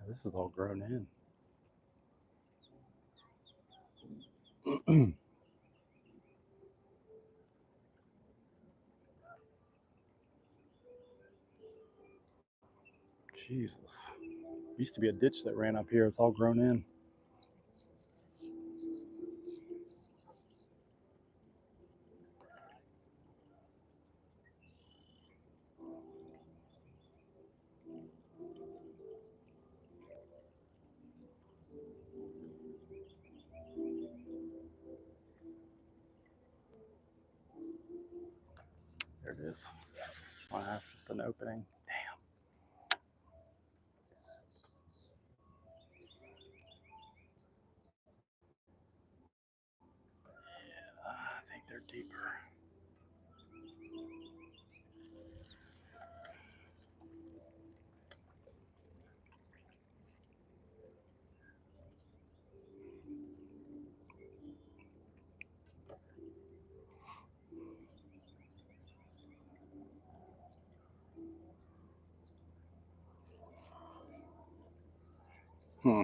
This is all grown in. Jesus. Used to be a ditch that ran up here. It's all grown in. There it is. Wow, that's just an opening. Damn. Yeah, I think they're deeper. Hmm.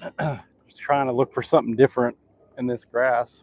Just trying to look for something different in this grass.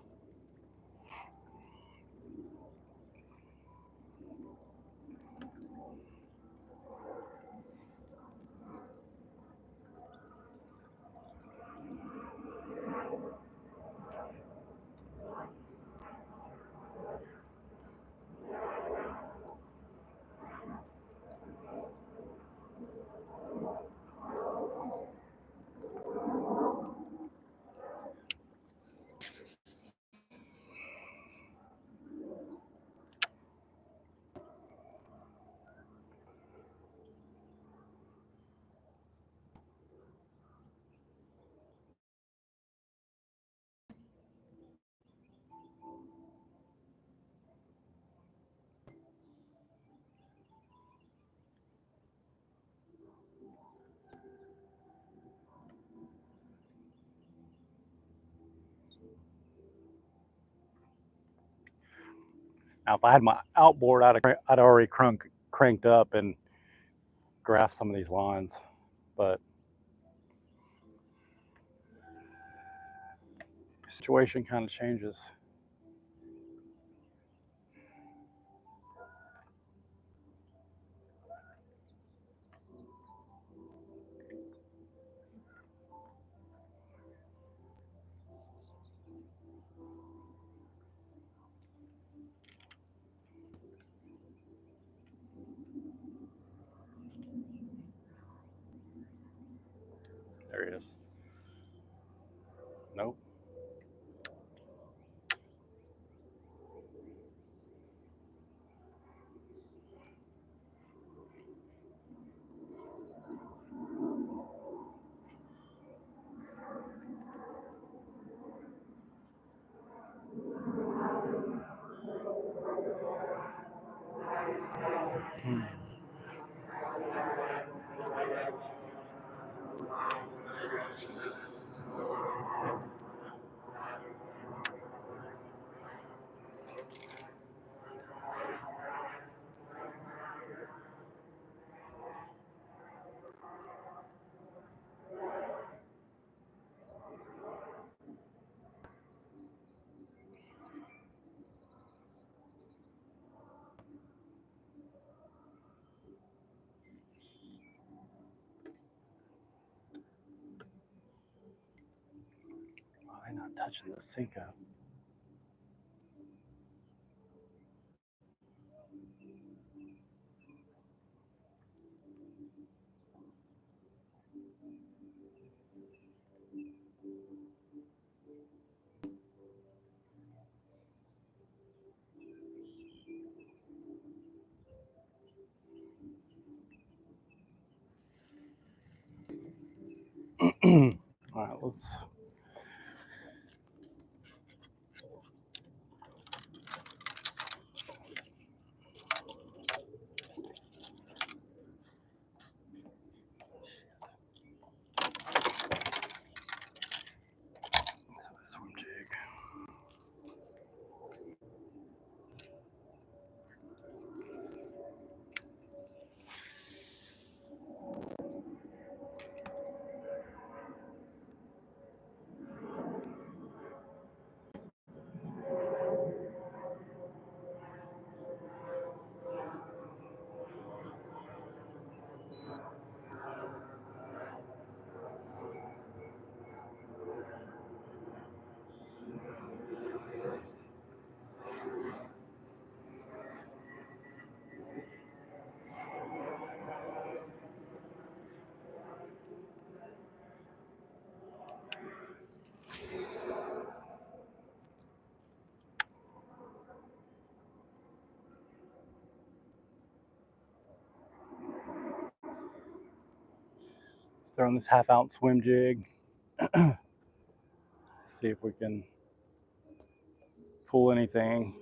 Now, if I had my outboard, I'd already cranked up and graphed some of these lines, but the situation kind of changes. There he is. Nope. Why am I not touching the sink up? All right, let's. Swim jig. Throwing this 1/2 ounce swim jig. See if we can pull anything.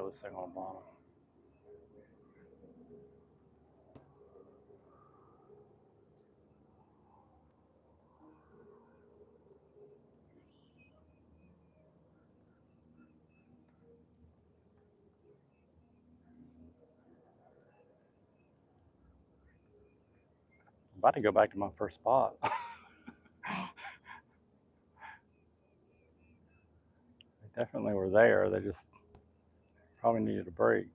was sitting on the bottom. I'm about to go back to my first spot. They definitely were there. They just probably needed a break.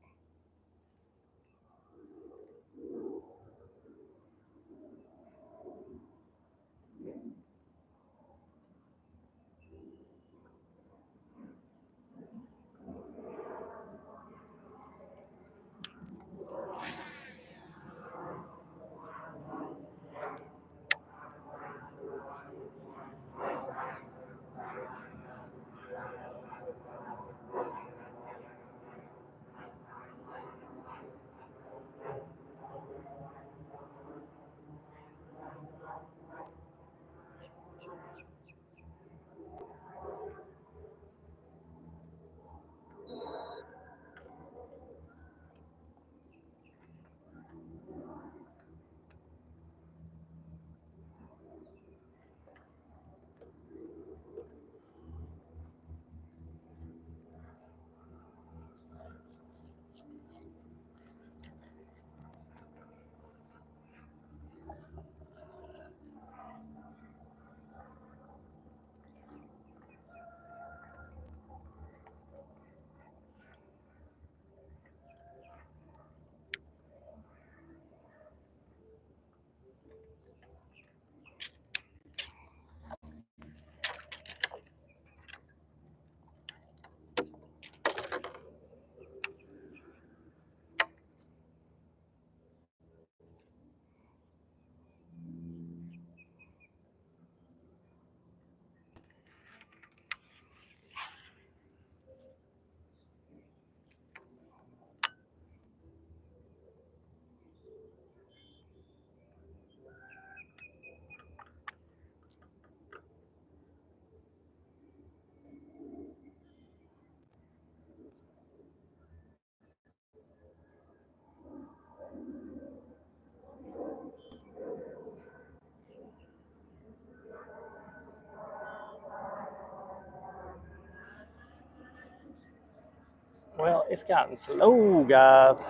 Well, it's gotten slow, guys.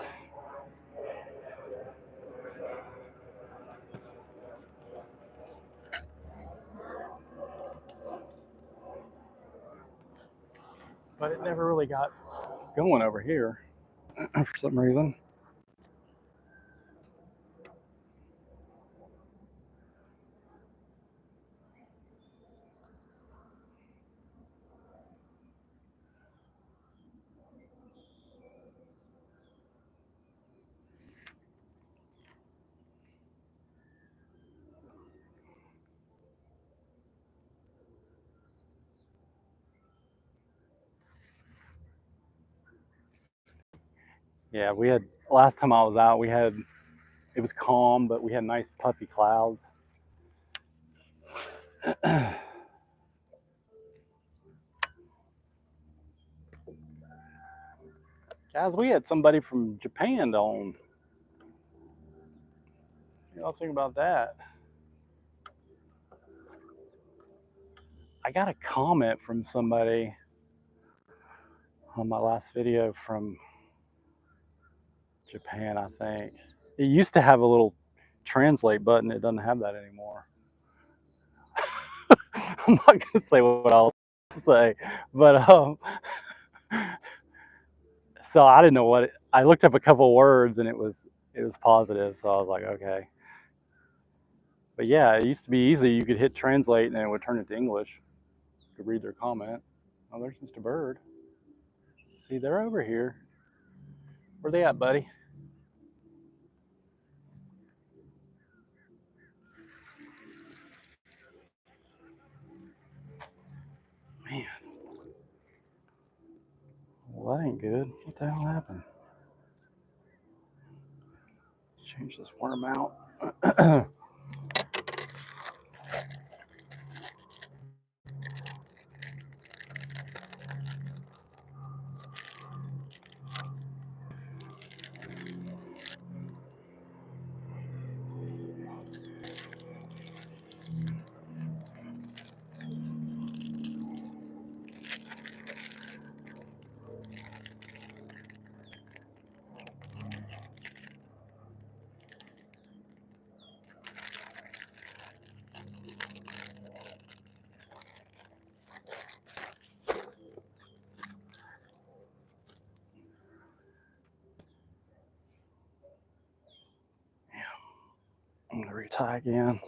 But it never really got going over here for some reason. Yeah, we had, last time I was out, it was calm, but we had nice puffy clouds. Guys, we had somebody from Japan on. You know, think about that. I got a comment from somebody on my last video from Japan, I think. It used to have a little translate button. It doesn't have that anymore. I'm not going to say what I'll say, but so I didn't know what I looked up a couple words and it was positive, so I was like, okay. But yeah, it used to be easy. You could hit translate and it would turn it to English. You could read their comment. Oh, there's Mr. Bird. See, they're over here. Where they at, buddy? Man. Well, that ain't good. What the hell happened? Change this worm out. retie again.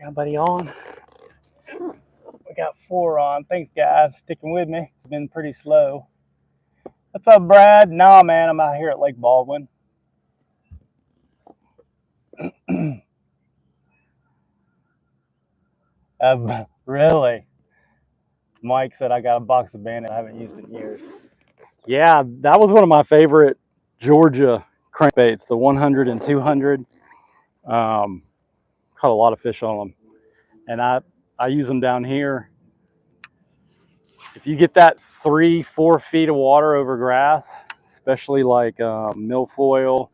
Got buddy on. We got 4 on. Thanks guys for sticking with me. It's been pretty slow. What's up, Brad? Nah, man, I'm out here at Lake Baldwin. Really? Mike said I got a box of Bandit I haven't used in years. Yeah, that was one of my favorite Georgia crankbaits, the 100 and 200. Caught a lot of fish on them. And I use them down here. If you get that 3-4 feet of water over grass, especially like milfoil,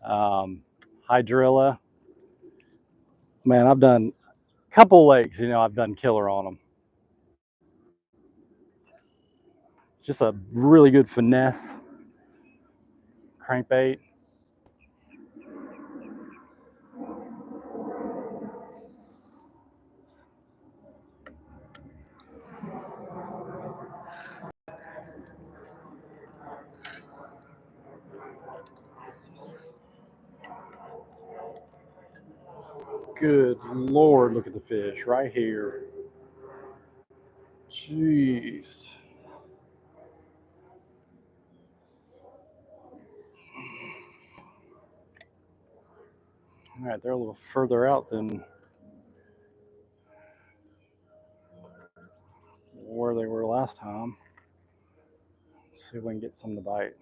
hydrilla, man, I've done a couple lakes, I've done killer on them. It's just a really good finesse crankbait. Good Lord, look at the fish right here. Jeez. All right, they're a little further out than where they were last time. Let's see if we can get some to bite.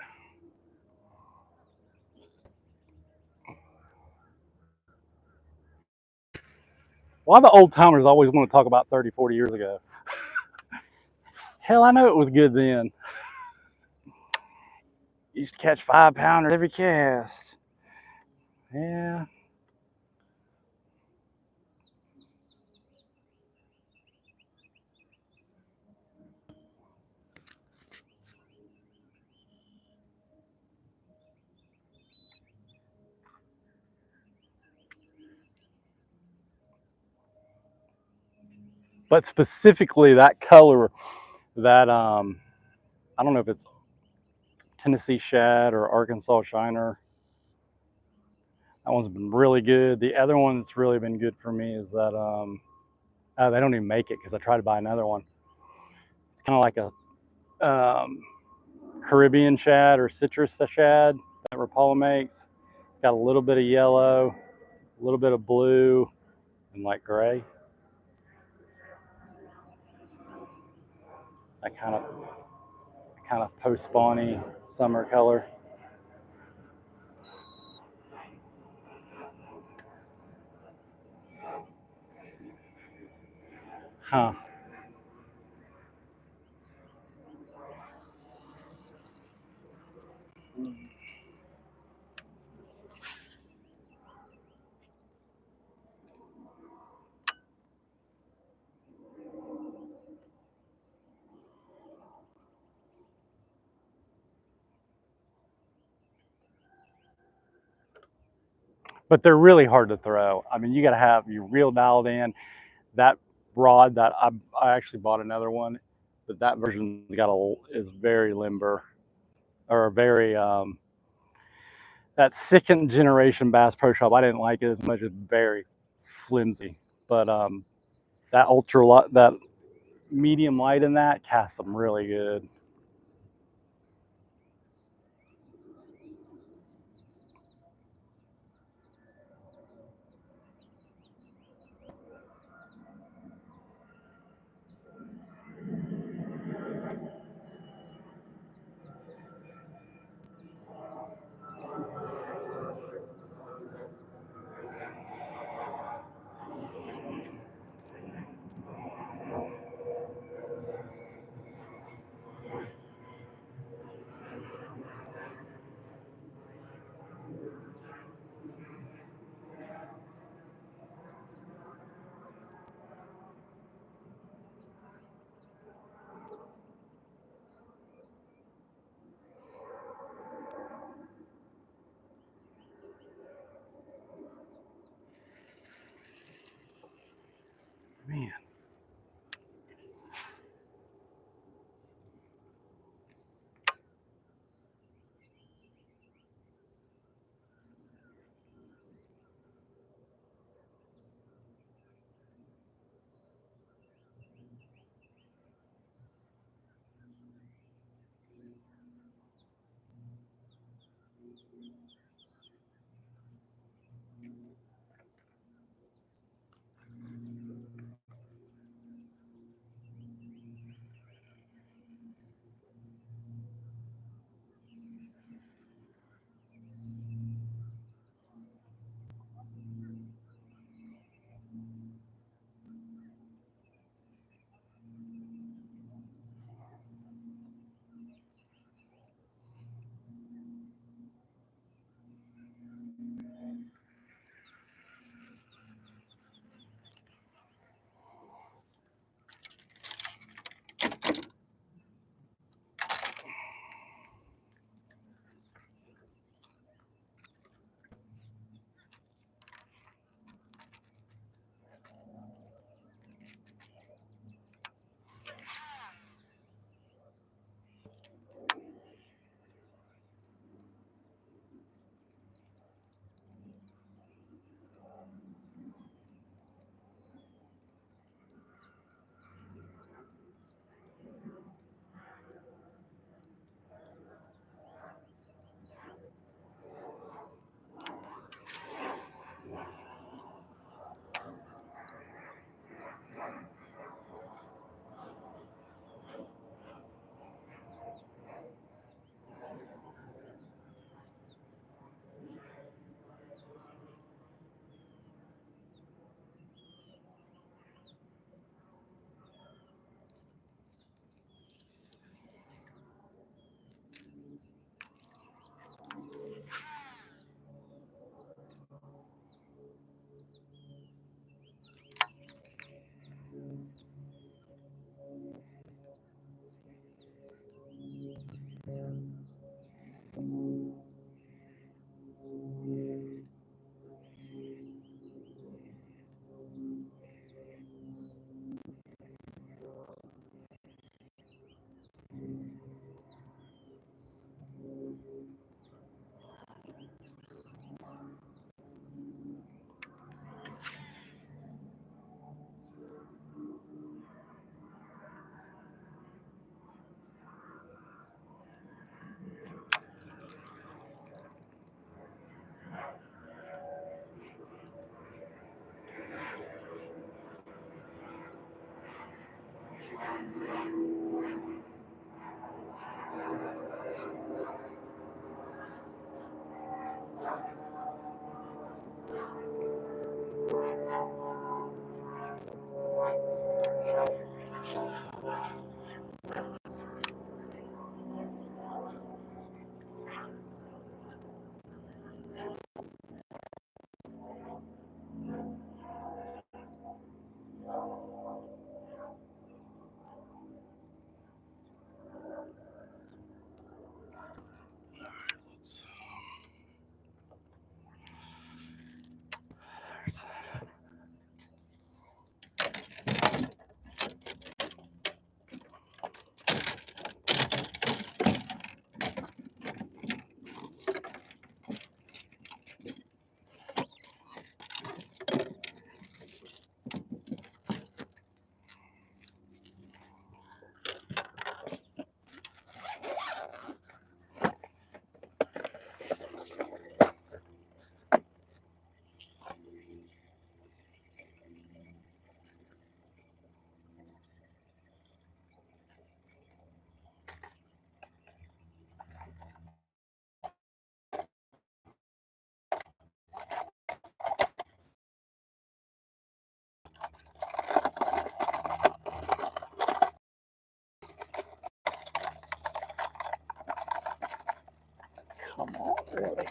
Why the old timers always want to talk about 30, 40 years ago? Hell, I know it was good then. Used to catch 5-pounders every cast. Yeah. But specifically that color, that I don't know if it's Tennessee shad or Arkansas shiner. That one's been really good. The other one that's really been good for me is that they don't even make it because I tried to buy another one. It's kind of like a Caribbean shad or citrus shad that Rapala makes. It's got a little bit of yellow, a little bit of blue, and like gray. That kind of post-spawny summer color. Huh. but they're really hard to throw. I mean, you got to have you real dialed in. That rod that I actually bought another one, but that version is very limber, or very that second generation Bass Pro Shop. I didn't like it as much. It's very flimsy, but that medium light in that casts them really good. Man. Come on, really?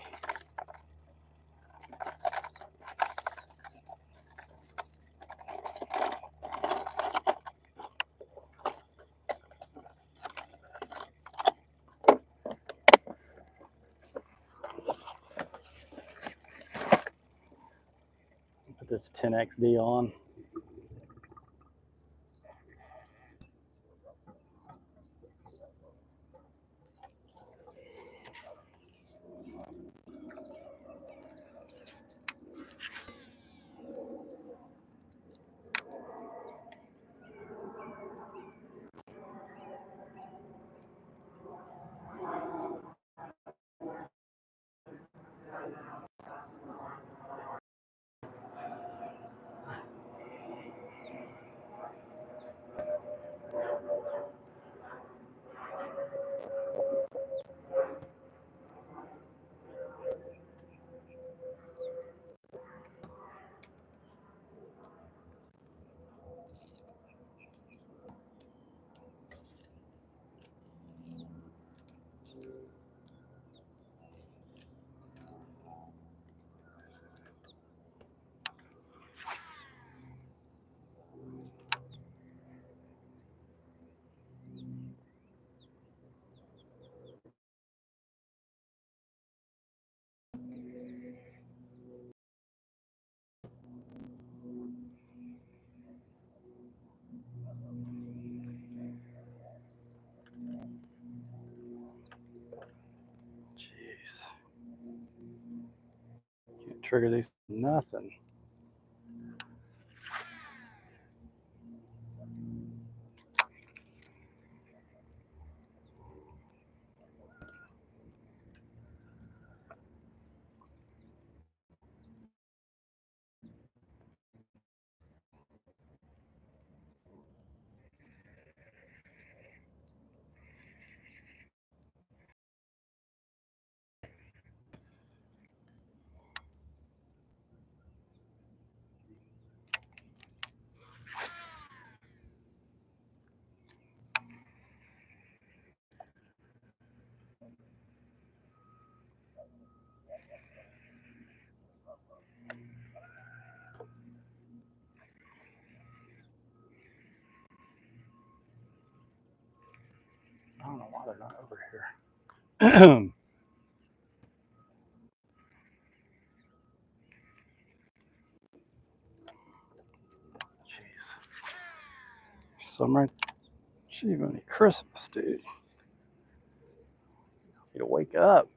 Put this 10XD on. Jeez. Can't trigger these nothing. I don't know why they're not over here. Jeez. Summer. Jiminy Christmas, dude. Need to wake up.